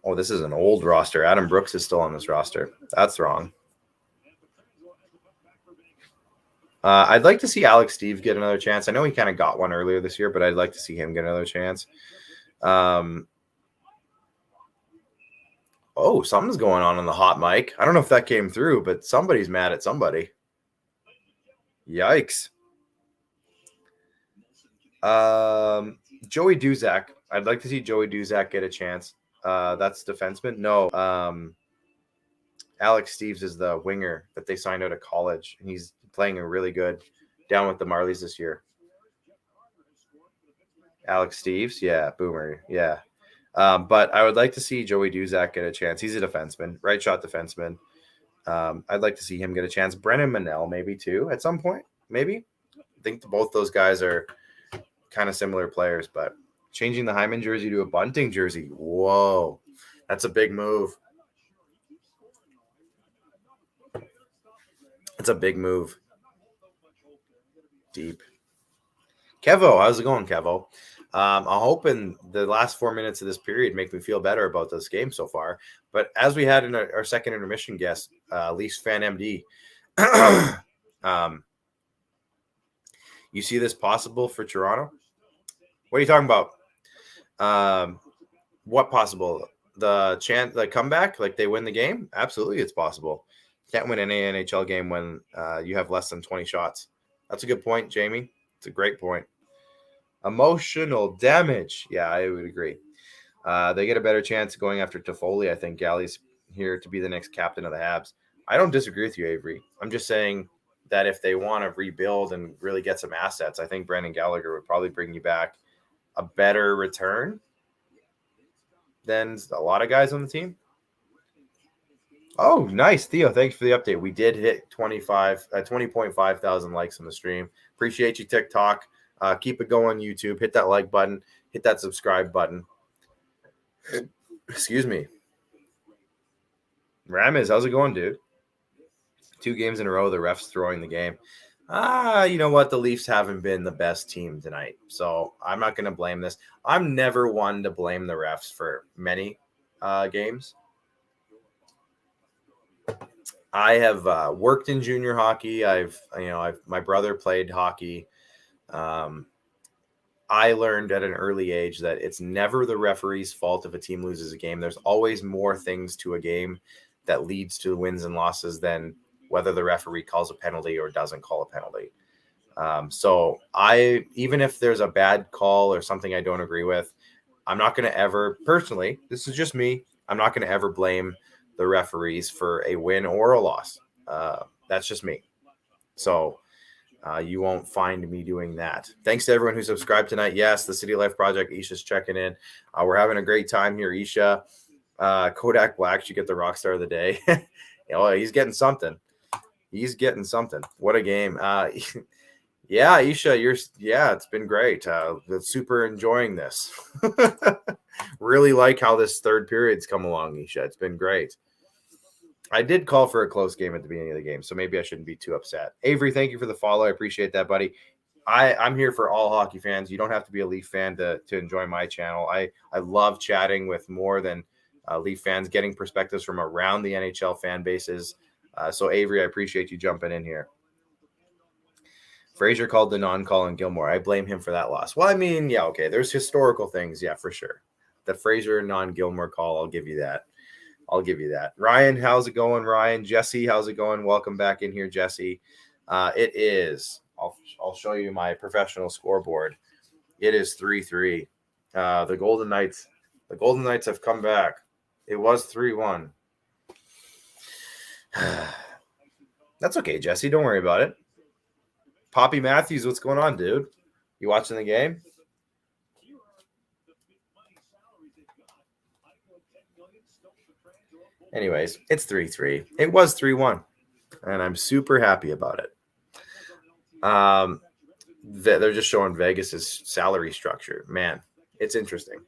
Oh, this is an old roster. Adam Brooks is still on this roster. That's wrong. I'd like to see Alex Steve get another chance. I know he kind of got one earlier this year, but I'd like to see him get another chance. Oh, something's going on the hot mic. I don't know if that came through, but somebody's mad at somebody. Yikes. Joey Duzak. I'd like to see Joey Duzak get a chance. That's defenseman. No. Alex Steves is the winger that they signed out of college, and he's playing really good down with the Marlies this year. Alex Steves, yeah, Boomer, yeah. But I would like to see Joey Duzak get a chance. He's a defenseman, right shot defenseman. I'd like to see him get a chance. Brennan Manel maybe too at some point. Maybe. I think both those guys are kind of similar players, but changing the Hyman jersey to a Bunting jersey. Whoa. That's a big move. It's a big move. Deep. Kevo, how's it going, Kevo? I'm hoping the last 4 minutes of this period make me feel better about this game so far. But as we had in our second intermission guest, Leafs fan MD, you see this possible for Toronto? What are you talking about? What possible? The comeback, like they win the game? Absolutely, it's possible. Can't win an NHL game when you have less than 20 shots. That's a good point, Jamie. It's a great point. Emotional damage. Yeah, I would agree. They get a better chance of going after Toffoli. I think Galley's here to be the next captain of the Habs. I don't disagree with you, Avery. I'm just saying that if they want to rebuild and really get some assets, I think Brendan Gallagher would probably bring you back a better return than a lot of guys on the team. Oh, nice, Theo. Thanks for the update. We did hit 20.5 thousand likes on the stream. Appreciate you, TikTok. Keep it going, YouTube. Hit that like button. Hit that subscribe button. Excuse me. Ramez, how's it going, dude? 2 games in a row, the refs throwing the game. You know what? The Leafs haven't been the best team tonight, so I'm not going to blame this. I'm never one to blame the refs for many games. I have worked in junior hockey. My brother played hockey. I learned at an early age that it's never the referee's fault if a team loses a game. There's always more things to a game that leads to wins and losses than whether the referee calls a penalty or doesn't call a penalty. So even if there's a bad call or something I don't agree with, I'm not going to ever, personally, this is just me, I'm not going to ever blame the referees for a win or a loss. That's just me. So you won't find me doing that. Thanks to everyone who subscribed tonight. Yes, the City Life Project, Isha's checking in. We're having a great time here, Isha. Kodak Black should get the rock star of the day. He's getting something. What a game. Yeah, Isha, it's been great. Super enjoying this. Really like how this third period's come along, Isha. It's been great. I did call for a close game at the beginning of the game, so maybe I shouldn't be too upset. Avery, thank you for the follow. I appreciate that, buddy. I'm here for all hockey fans. You don't have to be a Leaf fan to enjoy my channel. I love chatting with more than Leaf fans, getting perspectives from around the NHL fan bases. So, Avery, I appreciate you jumping in here. Frazier called the non-call on Gilmore. I blame him for that loss. Well, I mean, yeah, okay. There's historical things. Yeah, for sure. The Frazier non-Gilmore call, I'll give you that. Ryan, how's it going, Ryan? Jesse, how's it going? Welcome back in here, Jesse. It is. I'll show you my professional scoreboard. It is 3-3. The Golden Knights have come back. It was 3-1. That's okay, Jesse. Don't worry about it. Poppy Matthews, what's going on, dude? You watching the game? Anyways, it's 3-3. It was 3-1, and I'm super happy about it. They're just showing Vegas's salary structure. Man, it's interesting.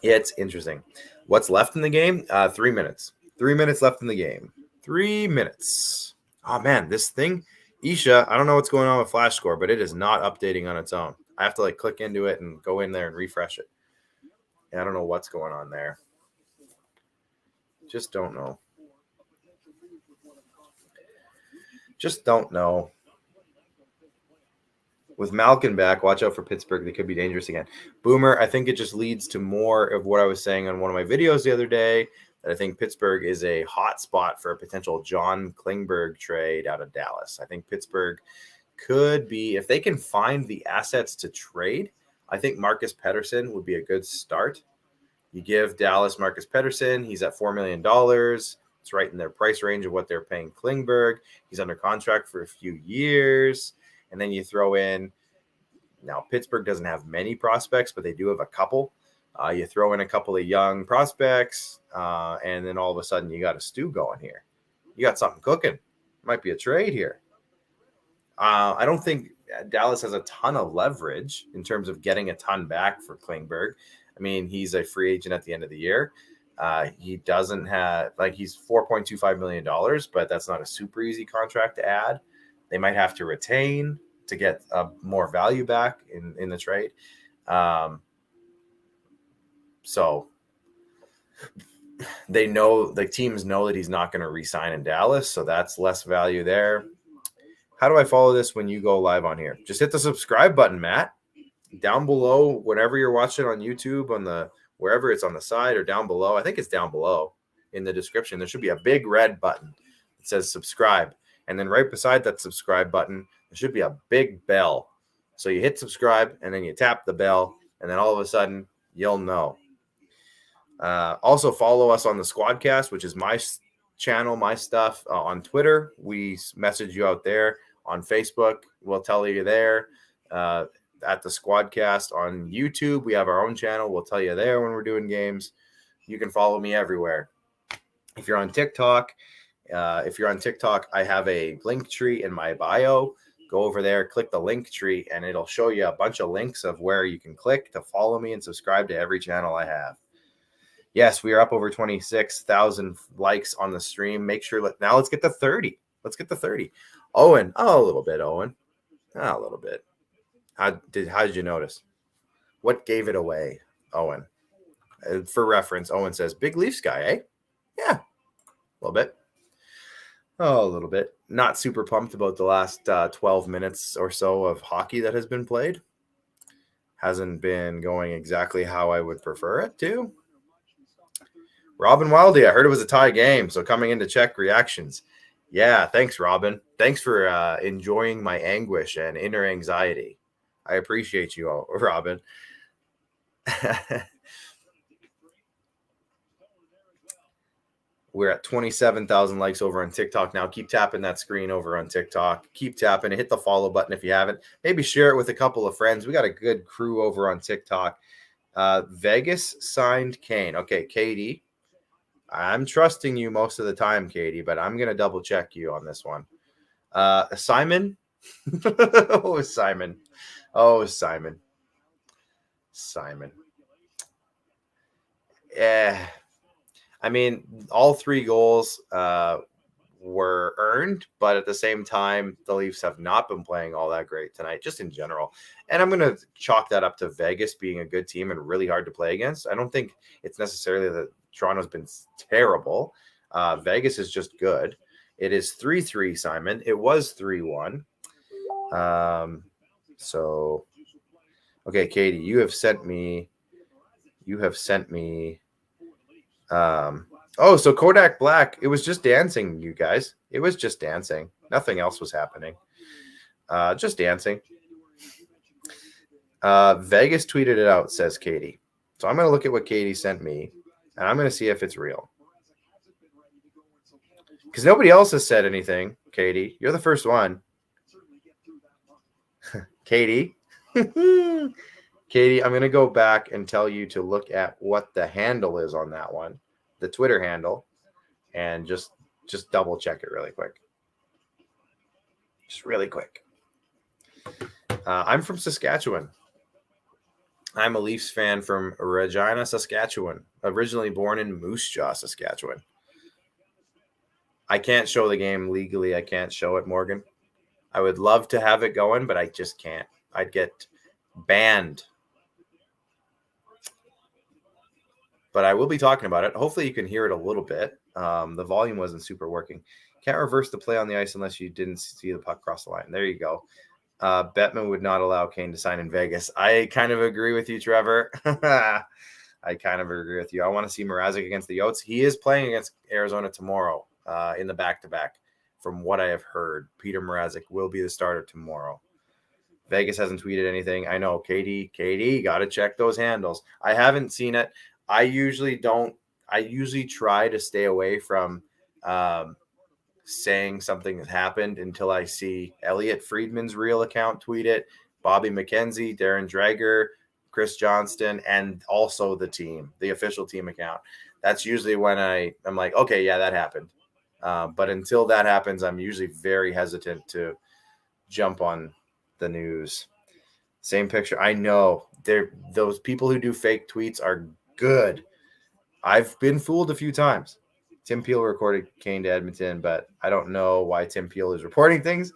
It's interesting. What's left in the game? 3 minutes. 3 minutes left in the game. 3 minutes. Oh, man, this thing, Isha, I don't know what's going on with Flash Score, but it is not updating on its own. I have to, click into it and go in there and refresh it. And I don't know what's going on there. Just don't know. With Malkin back, watch out for Pittsburgh. They could be dangerous again. Boomer, I think it just leads to more of what I was saying on one of my videos the other day, that I think Pittsburgh is a hot spot for a potential John Klingberg trade out of Dallas. I think Pittsburgh could be, if they can find the assets to trade, I think Marcus Pettersson would be a good start. You give Dallas Marcus Pettersson, he's at $4 million. It's right in their price range of what they're paying Klingberg. He's under contract for a few years. And then you throw in Now, Pittsburgh doesn't have many prospects, but they do have a couple. You throw in a couple of young prospects, and then all of a sudden you got a stew going here. You got something cooking. Might be a trade here. I don't think Dallas has a ton of leverage in terms of getting a ton back for Klingberg. I mean, he's a free agent at the end of the year. He doesn't have, like, he's $4.25 million, but that's not a super easy contract to add. They might have to retain to get more value back in the trade. So they know, the teams know that he's not going to re-sign in Dallas, so that's less value there. How do I follow this when you go live on here? Just hit the subscribe button, Matt. Down below, whenever you're watching on YouTube, on the wherever it's on the side or down below. I think it's down below in the description. There should be a big red button that says subscribe. And then right beside that subscribe button, there should be a big bell. So you hit subscribe and then you tap the bell, and then all of a sudden you'll know. Also follow us on the Squadcast, which is my channel, my stuff on Twitter. We message you out there. On Facebook, we'll tell you there. At the Squadcast on YouTube, we have our own channel. We'll tell you there when we're doing games. You can follow me everywhere. If you're on TikTok, I have a link tree in my bio. Go over there, click the link tree, and it'll show you a bunch of links of where you can click to follow me and subscribe to every channel I have. Yes, we are up over 26,000 likes on the stream. Make sure, now let's get to 30. Let's get to 30. Owen, a little bit, Owen. A little bit. How did you notice? What gave it away, Owen? For reference, Owen says, big Leafs guy, eh? Yeah, a little bit. Oh, a little bit. Not super pumped about the last 12 minutes or so of hockey that has been played. Hasn't been going exactly how I would prefer it to. Robin Wildy, I heard it was a tie game, so coming in to check reactions. Yeah, thanks, Robin. Thanks for enjoying my anguish and inner anxiety. I appreciate you, Robin. We're at 27,000 likes over on TikTok now. Keep tapping that screen over on TikTok. Keep tapping and hit the follow button if you haven't. Maybe share it with a couple of friends. We got a good crew over on TikTok. Vegas signed Kane. Okay, Katie. I'm trusting you most of the time, Katie, but I'm going to double check you on this one. Simon. Simon. Yeah. I mean, all three goals were earned, but at the same time, the Leafs have not been playing all that great tonight, just in general. And I'm going to chalk that up to Vegas being a good team and really hard to play against. I don't think it's necessarily that Toronto's been terrible. Vegas is just good. It is 3-3, Simon. It was 3-1. Okay, Katie, you have sent me. So Kodak Black, it was just dancing, you guys. It was just dancing. Nothing else was happening. Just dancing. Vegas tweeted it out, says Katie. So I'm going to look at what Katie sent me, and I'm going to see if it's real. Because nobody else has said anything, Katie. You're the first one. Katie. Katie, I'm going to go back and tell you to look at what the handle is on that one, the Twitter handle, and just double check it really quick. Just really quick. I'm from Saskatchewan. I'm a Leafs fan from Regina, Saskatchewan, originally born in Moose Jaw, Saskatchewan. I can't show the game legally. I can't show it, Morgan. I would love to have it going, but I just can't. I'd get banned. But I will be talking about it. Hopefully you can hear it a little bit. The volume wasn't super working. Can't reverse the play on the ice unless you didn't see the puck cross the line. There you go. Bettman would not allow Kane to sign in Vegas. I kind of agree with you, Trevor. I kind of agree with you. I want to see Mrazek against the Yotes. He is playing against Arizona tomorrow in the back-to-back. From what I have heard, Peter Mrazek will be the starter tomorrow. Vegas hasn't tweeted anything. I know, Katie, got to check those handles. I haven't seen it. I usually don't. I usually try to stay away from saying something has happened until I see Elliot Friedman's real account tweet it. Bobby McKenzie, Darren Dreger, Chris Johnston, and also the team, the official team account. That's usually when I'm like, okay, yeah, that happened. But until that happens, I'm usually very hesitant to jump on the news. Same picture. I know those people who do fake tweets are good. I've been fooled a few times. Tim Peel recorded Kane to Edmonton, but I don't know why Tim Peel is reporting things.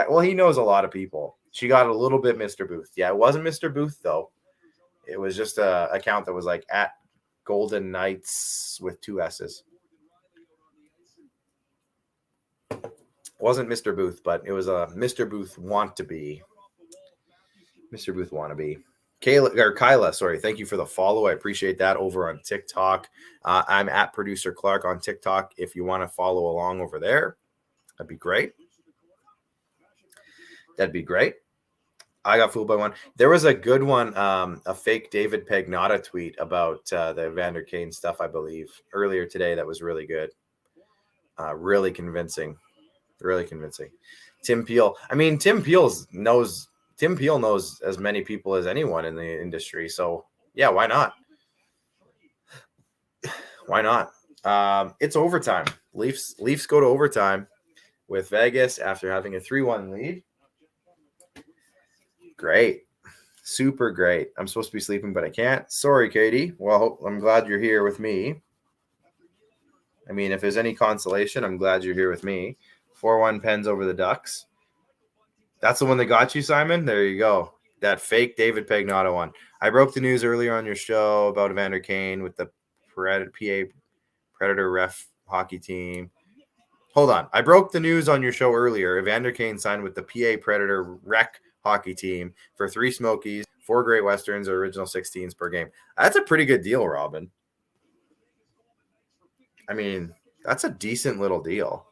Well, he knows a lot of people. She got a little bit Mr. Booth. Yeah, it wasn't Mr. Booth, though. It was just an account that was like at Golden Knights with 2 S's. It wasn't Mr. Booth, but it was a Mr. Booth want to be. Mr. Booth wannabe. Kyla, sorry. Thank you for the follow. I appreciate that over on TikTok. I'm at Producer Clark on TikTok. If you want to follow along over there, that'd be great. I got fooled by one. There was a good one, a fake David Pagnotta tweet about the Evander Kane stuff, I believe, earlier today. That was really good. Really convincing. Tim Peel. I mean, Tim Peel knows as many people as anyone in the industry. So, yeah, why not? It's overtime. Leafs go to overtime with Vegas after having a 3-1 lead. Great. Super great. I'm supposed to be sleeping, but I can't. Sorry, Katie. Well, I'm glad you're here with me. I mean, if there's any consolation, I'm glad you're here with me. 4-1 Pens over the Ducks. That's the one that got you, Simon? There you go. That fake David Pagnotta one. I broke the news earlier on your show about Evander Kane with the PA Predator ref hockey team. Hold on. I broke the news on your show earlier. Evander Kane signed with the PA Predator rec hockey team for 3 Smokies, 4 Great Westerns, original 16s per game. That's a pretty good deal, Robin. I mean, that's a decent little deal.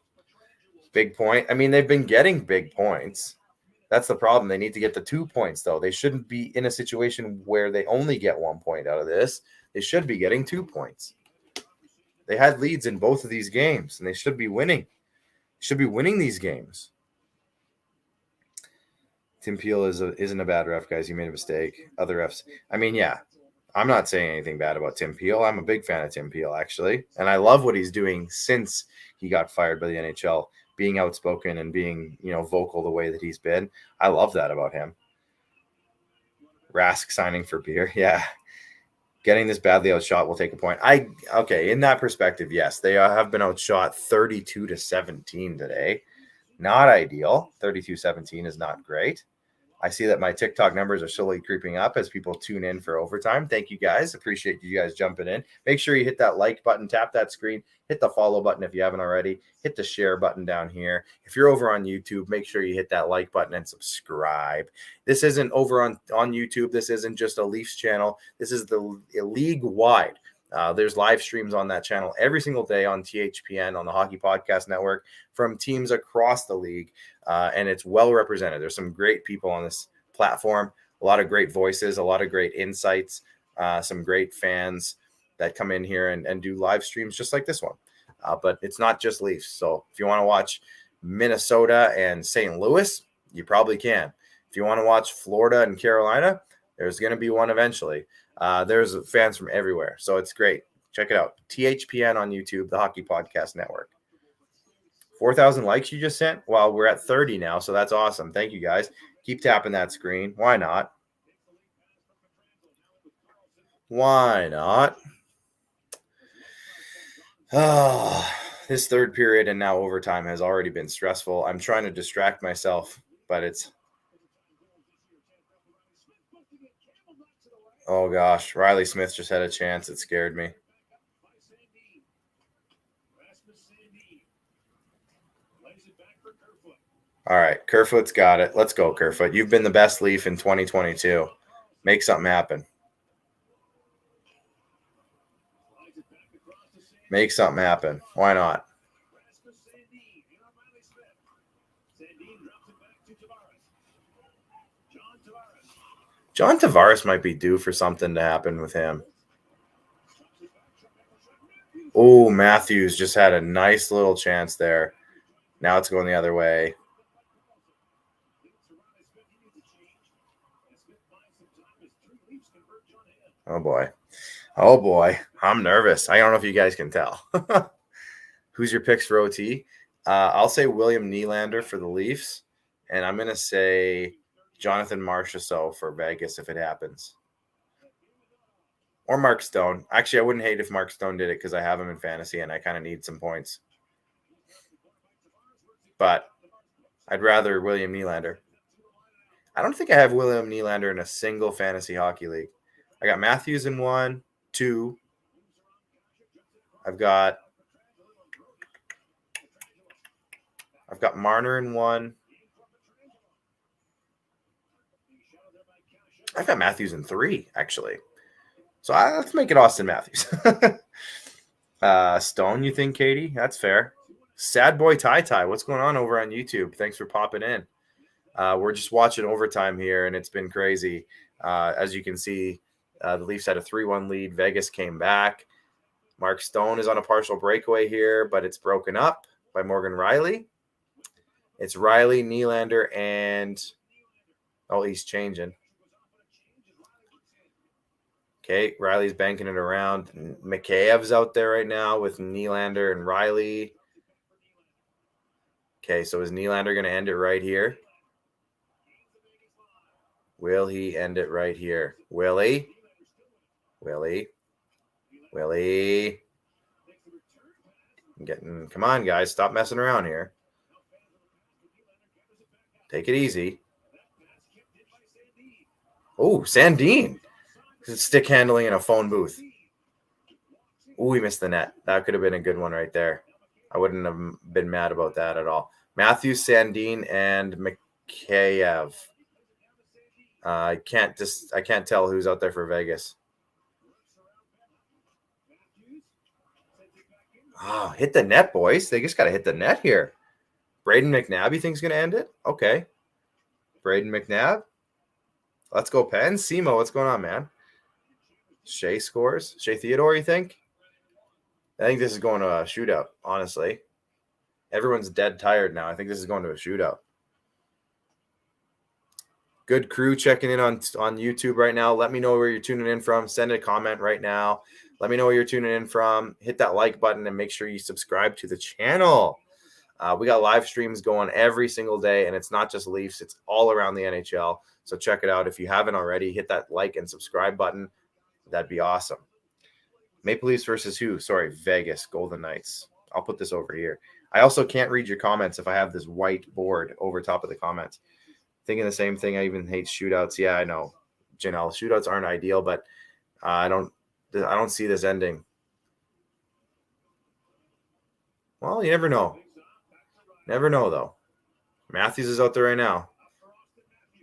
Big point. I mean, they've been getting big points. That's the problem. They need to get the 2 points, though. They shouldn't be in a situation where they only get 1 point out of this. They should be getting 2 points. They had leads in both of these games, and they should be winning. Should be winning these games. Tim Peel isn't a bad ref, guys. You made a mistake. Other refs. I mean, yeah. I'm not saying anything bad about Tim Peel. I'm a big fan of Tim Peel, actually. And I love what he's doing since he got fired by the NHL, being outspoken and being, vocal the way that he's been. I love that about him. Rask signing for beer. Yeah. Getting this badly outshot will take a point. In that perspective, yes, they have been outshot 32-17 today. Not ideal. 32-17 is not great. I see that my TikTok numbers are slowly creeping up as people tune in for overtime. Thank you, guys. Appreciate you guys jumping in. Make sure you hit that like button, tap that screen, hit the follow button if you haven't already, hit the share button down here. If you're over on YouTube, make sure you hit that like button and subscribe. This isn't over on YouTube. This isn't just a Leafs channel. This is the league-wide. There's live streams on that channel every single day on THPN, on the Hockey Podcast Network, from teams across the league, and it's well represented. There's some great people on this platform, a lot of great voices, a lot of great insights, some great fans that come in here and do live streams just like this one. But it's not just Leafs. So if you want to watch Minnesota and St. Louis, you probably can. If you want to watch Florida and Carolina, there's going to be one eventually. There's fans from everywhere, so it's great. Check it out. THPN on YouTube, the Hockey Podcast Network. 4,000 likes you just sent? Well, we're at 30 now, so that's awesome. Thank you, guys. Keep tapping that screen. Why not? Why not? Oh, this third period and now overtime has already been stressful. I'm trying to distract myself, but it's... Oh, gosh. Riley Smith just had a chance. It scared me. All right. Kerfoot's got it. Let's go, Kerfoot. You've been the best Leaf in 2022. Make something happen. Make something happen. Why not? John Tavares might be due for something to happen with him. Oh, Matthews just had a nice little chance there. Now it's going the other way. Oh boy. Oh boy. I'm nervous. I don't know if you guys can tell. Who's your picks for OT? I'll say William Nylander for the Leafs, and I'm going to say Jonathan Marchessault for Vegas if it happens. Or Mark Stone. Actually, I wouldn't hate if Mark Stone did it because I have him in fantasy and I kind of need some points. But I'd rather William Nylander. I don't think I have William Nylander in a single fantasy hockey league. I got Matthews in 1, 2. I've got Marner in 1. I've got Matthews in 3, actually. So let's make it Austin Matthews. Stone, you think, Katie? That's fair. Sad Boy Ty, what's going on over on YouTube? Thanks for popping in. We're just watching overtime here, and it's been crazy. As you can see, the Leafs had a 3-1 lead. Vegas came back. Mark Stone is on a partial breakaway here, but it's broken up by Morgan Riley. It's Riley, Nylander, and he's changing. Okay, Riley's banking it around. Mikheyev's out there right now with Nylander and Riley. Okay, so is Nylander going to end it right here? Will he end it right here? Willie? Come on, guys. Stop messing around here. Take it easy. Oh, Sandin. Stick handling in a phone booth. Oh, we missed the net. That could have been a good one right there. I wouldn't have been mad about that at all. Matthews, Sandin, and Mikheyev. I can't tell who's out there for Vegas. Oh, hit the net, boys. They just got to hit the net here. Braden McNabb, you think is going to end it? Okay. Braden McNabb. Let's go, Penn. Simo, what's going on, man? Shea scores. Shea Theodore, you think? I think this is going to a shootout, honestly. Everyone's dead tired now. I think this is going to a shootout. Good crew checking in on YouTube right now. Let me know where you're tuning in from. Send a comment right now. Let me know where you're tuning in from. Hit that like button and make sure you subscribe to the channel. We got live streams going every single day, and it's not just Leafs. It's all around the NHL. So check it out. If you haven't already, hit that like and subscribe button. That'd be awesome. Maple Leafs versus who? Sorry, Vegas Golden Knights. I'll put this over here. I also can't read your comments if I have this white board over top of the comments. Thinking the same thing. I even hate shootouts. Yeah, I know, Janelle. Shootouts aren't ideal, but I don't see this ending. Well, you never know. Never know, though. Matthews is out there right now.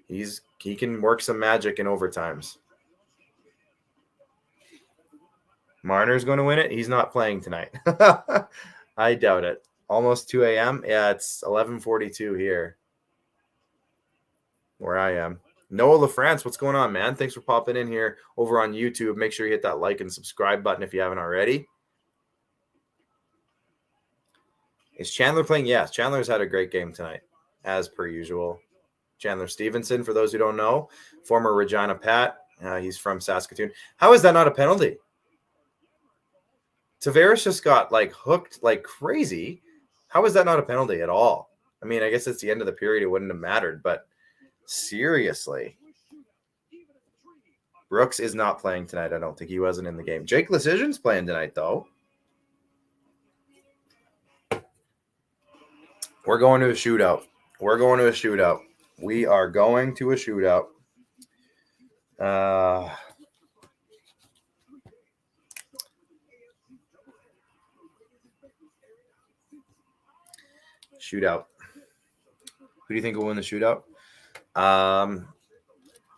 He can work some magic in overtimes. Marner's going to win it. He's not playing tonight. I doubt it. Almost 2 a.m. Yeah, it's 11:42 here where I am. Noah LaFrance, what's going on, man? Thanks for popping in here over on YouTube. Make sure you hit that like and subscribe button if you haven't already. Is Chandler playing? Yes, Chandler's had a great game tonight, as per usual. Chandler Stevenson, for those who don't know, former Regina Pat. He's from Saskatoon. How is that not a penalty? Tavares just got hooked like crazy. How is that not a penalty at all? I mean, I guess it's the end of the period. It wouldn't have mattered, but seriously. Brooks is not playing tonight. I don't think he wasn't in the game. Jake Lecision's playing tonight, though. We're going to a shootout. We are going to a shootout. Shootout. Who do you think will win the shootout? I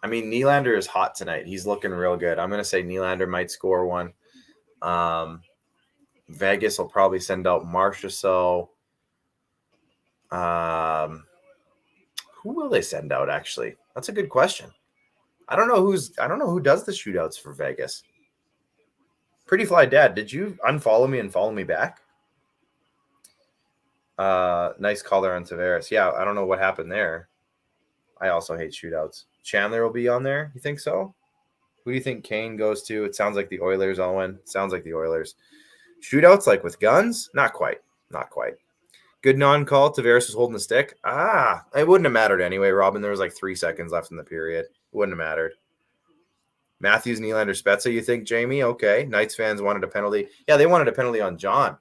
mean, Nylander is hot tonight. He's looking real good. I'm going to say Nylander might score one. Vegas will probably send out Marchessault. Who will they send out, actually? That's a good question. I don't know who does the shootouts for Vegas. Pretty Fly Dad, did you unfollow me and follow me back? Nice caller on Tavares. Yeah, I don't know what happened there. I also hate shootouts. Chandler will be on there. You think so? Who do you think Kane goes to? It sounds like the Oilers, Owen. Sounds like the Oilers. Shootouts like with guns? Not quite. Not quite. Good non-call. Tavares was holding the stick. It wouldn't have mattered anyway, Robin. There was like 3 seconds left in the period. It wouldn't have mattered. Matthews, Nylander, Spezza, you think, Jamie? Okay. Knights fans wanted a penalty. Yeah, they wanted a penalty on John.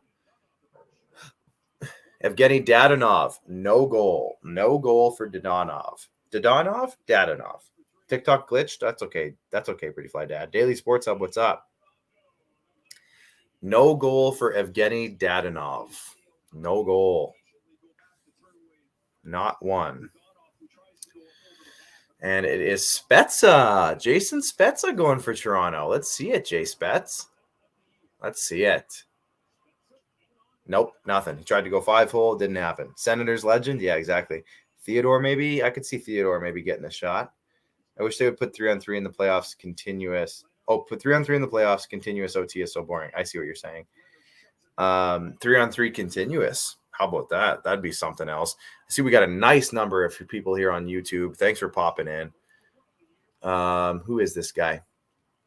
Evgeny Dadonov, no goal. No goal for Dadonov. Dadonov. TikTok glitched? That's okay. That's okay, Pretty Fly Dad. Daily Sports Hub, what's up? No goal for Evgeny Dadonov. No goal. Not one. And it is Spezza. Jason Spezza going for Toronto. Let's see it, Jay Spetz. Let's see it. Nope, nothing. He tried to go 5-hole. Didn't happen. Senators legend? Yeah, exactly. Theodore, maybe? I could see Theodore maybe getting a shot. I wish they would put 3-on-3 in the playoffs continuous. Oh, put 3-on-3 in the playoffs. Continuous OT is so boring. I see what you're saying. 3-on-3 continuous. How about that? That'd be something else. I see we got a nice number of people here on YouTube. Thanks for popping in. Who is this guy?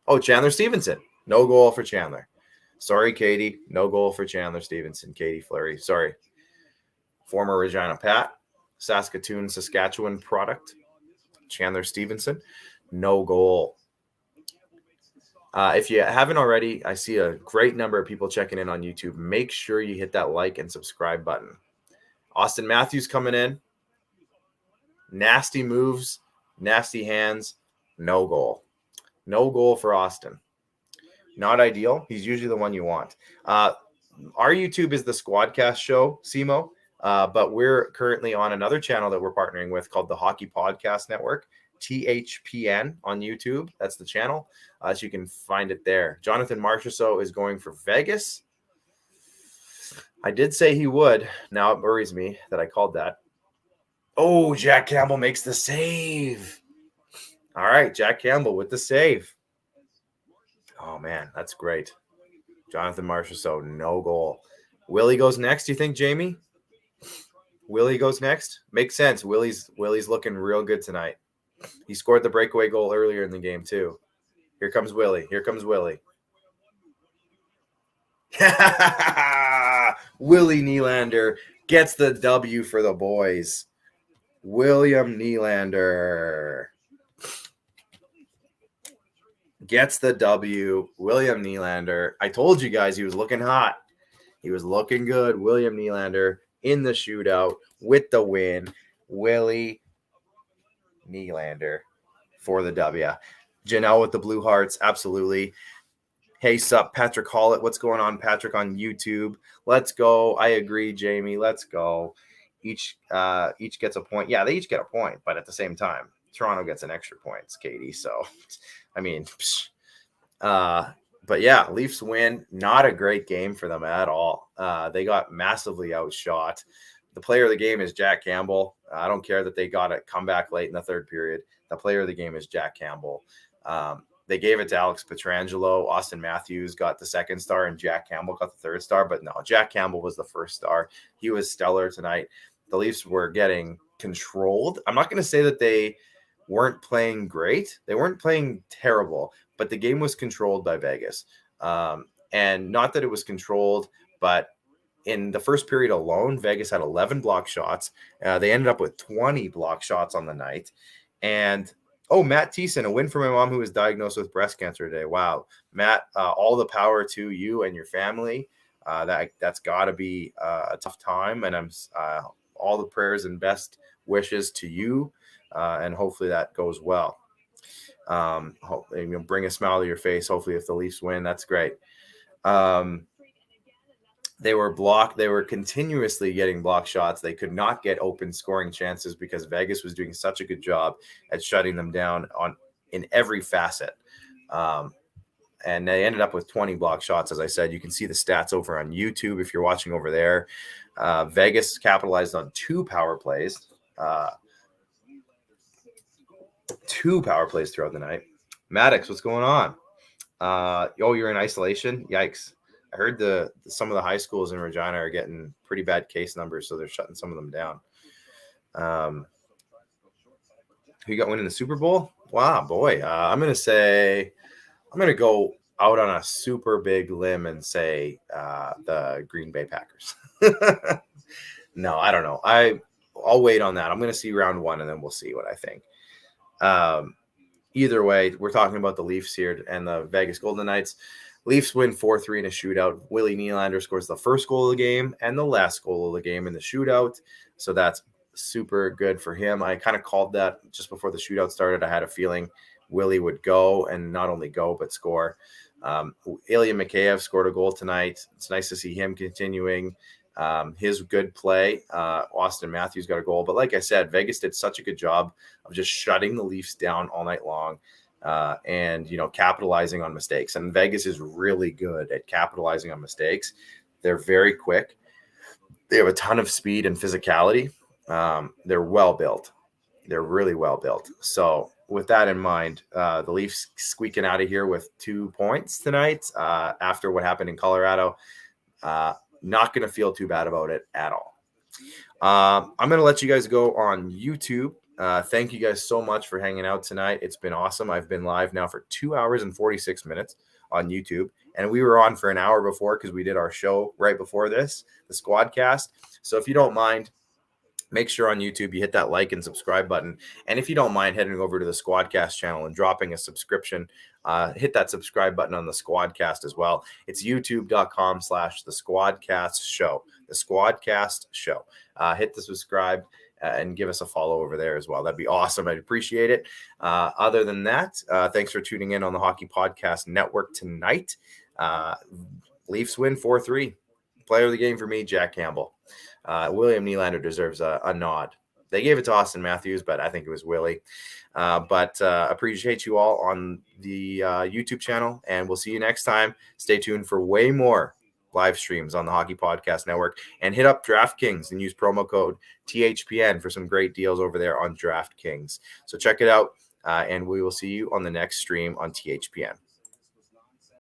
Oh, Chandler Stevenson. No goal for Chandler. Sorry, Katie. No goal for Chandler Stevenson. Katie Fleury. Sorry. Former Regina Pat. Saskatoon, Saskatchewan product. Chandler Stevenson. No goal. If you haven't already, I see a great number of people checking in on YouTube. Make sure you hit that like and subscribe button. Austin Matthews coming in. Nasty moves, nasty hands, no goal. No goal for Austin. Not ideal. He's usually the one you want. Our YouTube is the Squadcast show, Simo, but we're currently on another channel that we're partnering with called the Hockey Podcast Network. THPN on YouTube. That's the channel. So you can find it there. Jonathan Marchessault is going for Vegas. I did say he would. Now it worries me that I called that. Oh, Jack Campbell makes the save. All right, Jack Campbell with the save. Oh, man, that's great. Jonathan Marchessault, no goal. Willie goes next, you think, Jamie? Willie goes next? Makes sense. Willie's looking real good tonight. He scored the breakaway goal earlier in the game, too. Here comes Willie. Here comes Willie. Willie Nylander gets the W for the boys. William Nylander gets the W. William Nylander. I told you guys he was looking hot. He was looking good. William Nylander in the shootout with the win. Willie Nylander for the W. Janelle with the Blue Hearts, absolutely. Hey, sup, Patrick Hollett. What's going on, Patrick, on YouTube? Let's go. I agree, Jamie. Let's go. Each gets a point. Yeah, they each get a point, but at the same time, Toronto gets an extra points, Katie. So, I mean, but yeah, Leafs win. Not a great game for them at all. They got massively outshot. The player of the game is Jack Campbell. I don't care that they got a comeback late in the third period. The player of the game is Jack Campbell. They gave it to Alex Pietrangelo. Austin Matthews got the second star, and Jack Campbell got the third star. But no, Jack Campbell was the first star. He was stellar tonight. The Leafs were getting controlled. I'm not going to say that they weren't playing great. They weren't playing terrible, but the game was controlled by Vegas. And not that it was controlled, but in the first period alone, Vegas had 11 block shots. They ended up with 20 block shots on the night. And, Matt Thiessen, a win for my mom who was diagnosed with breast cancer today. Wow. Matt, all the power to you and your family. That's got to be a tough time. And I'm all the prayers and best wishes to you. And hopefully that goes well. Bring a smile to your face. Hopefully if the Leafs win, that's great. They were blocked. They were continuously getting block shots. They could not get open scoring chances because Vegas was doing such a good job at shutting them down in every facet. And they ended up with 20 block shots. As I said, you can see the stats over on YouTube if you're watching over there. Vegas capitalized on 2 power plays. 2 power plays throughout the night. Maddox, what's going on? You're in isolation? Yikes. I heard some of the high schools in Regina are getting pretty bad case numbers, so they're shutting some of them down. Who you got winning the Super Bowl? Wow, boy. I'm going to say I'm going to go out on a super big limb and say the Green Bay Packers. No, I don't know. I'll wait on that. I'm going to see round one, and then we'll see what I think. Either way, we're talking about the Leafs here and the Vegas Golden Knights. Leafs win 4-3 in a shootout. Willie Nylander scores the first goal of the game and the last goal of the game in the shootout. So that's super good for him. I kind of called that just before the shootout started. I had a feeling Willie would go, and not only go, but score. Ilya Mikheyev scored a goal tonight. It's nice to see him continuing his good play. Austin Matthews got a goal. But like I said, Vegas did such a good job of just shutting the Leafs down all night long. And, capitalizing on mistakes. And Vegas is really good at capitalizing on mistakes. They're very quick. They have a ton of speed and physicality. They're well built. They're really well built. So with that in mind, the Leafs squeaking out of here with 2 points tonight after what happened in Colorado. Not going to feel too bad about it at all. I'm going to let you guys go on YouTube. Thank you guys so much for hanging out tonight. It's been awesome. I've been live now for 2 hours and 46 minutes on YouTube. And we were on for an hour before because we did our show right before this, the Squadcast. So if you don't mind, make sure on YouTube you hit that like and subscribe button. And if you don't mind heading over to the Squadcast channel and dropping a subscription, hit that subscribe button on the Squadcast as well. It's youtube.com/the Squadcast show. The Squadcast show. Hit the subscribe and give us a follow over there as well. That'd be awesome. I'd appreciate it. Other than that, thanks for tuning in on the Hockey Podcast Network tonight. Leafs win 4-3. Player of the game for me, Jack Campbell. William Nylander deserves a nod. They gave it to Austin Matthews, but I think it was Willie. But appreciate you all on the YouTube channel, and we'll see you next time. Stay tuned for way more live streams on the Hockey Podcast Network, and hit up DraftKings and use promo code THPN for some great deals over there on DraftKings. So check it out, and we will see you on the next stream on THPN.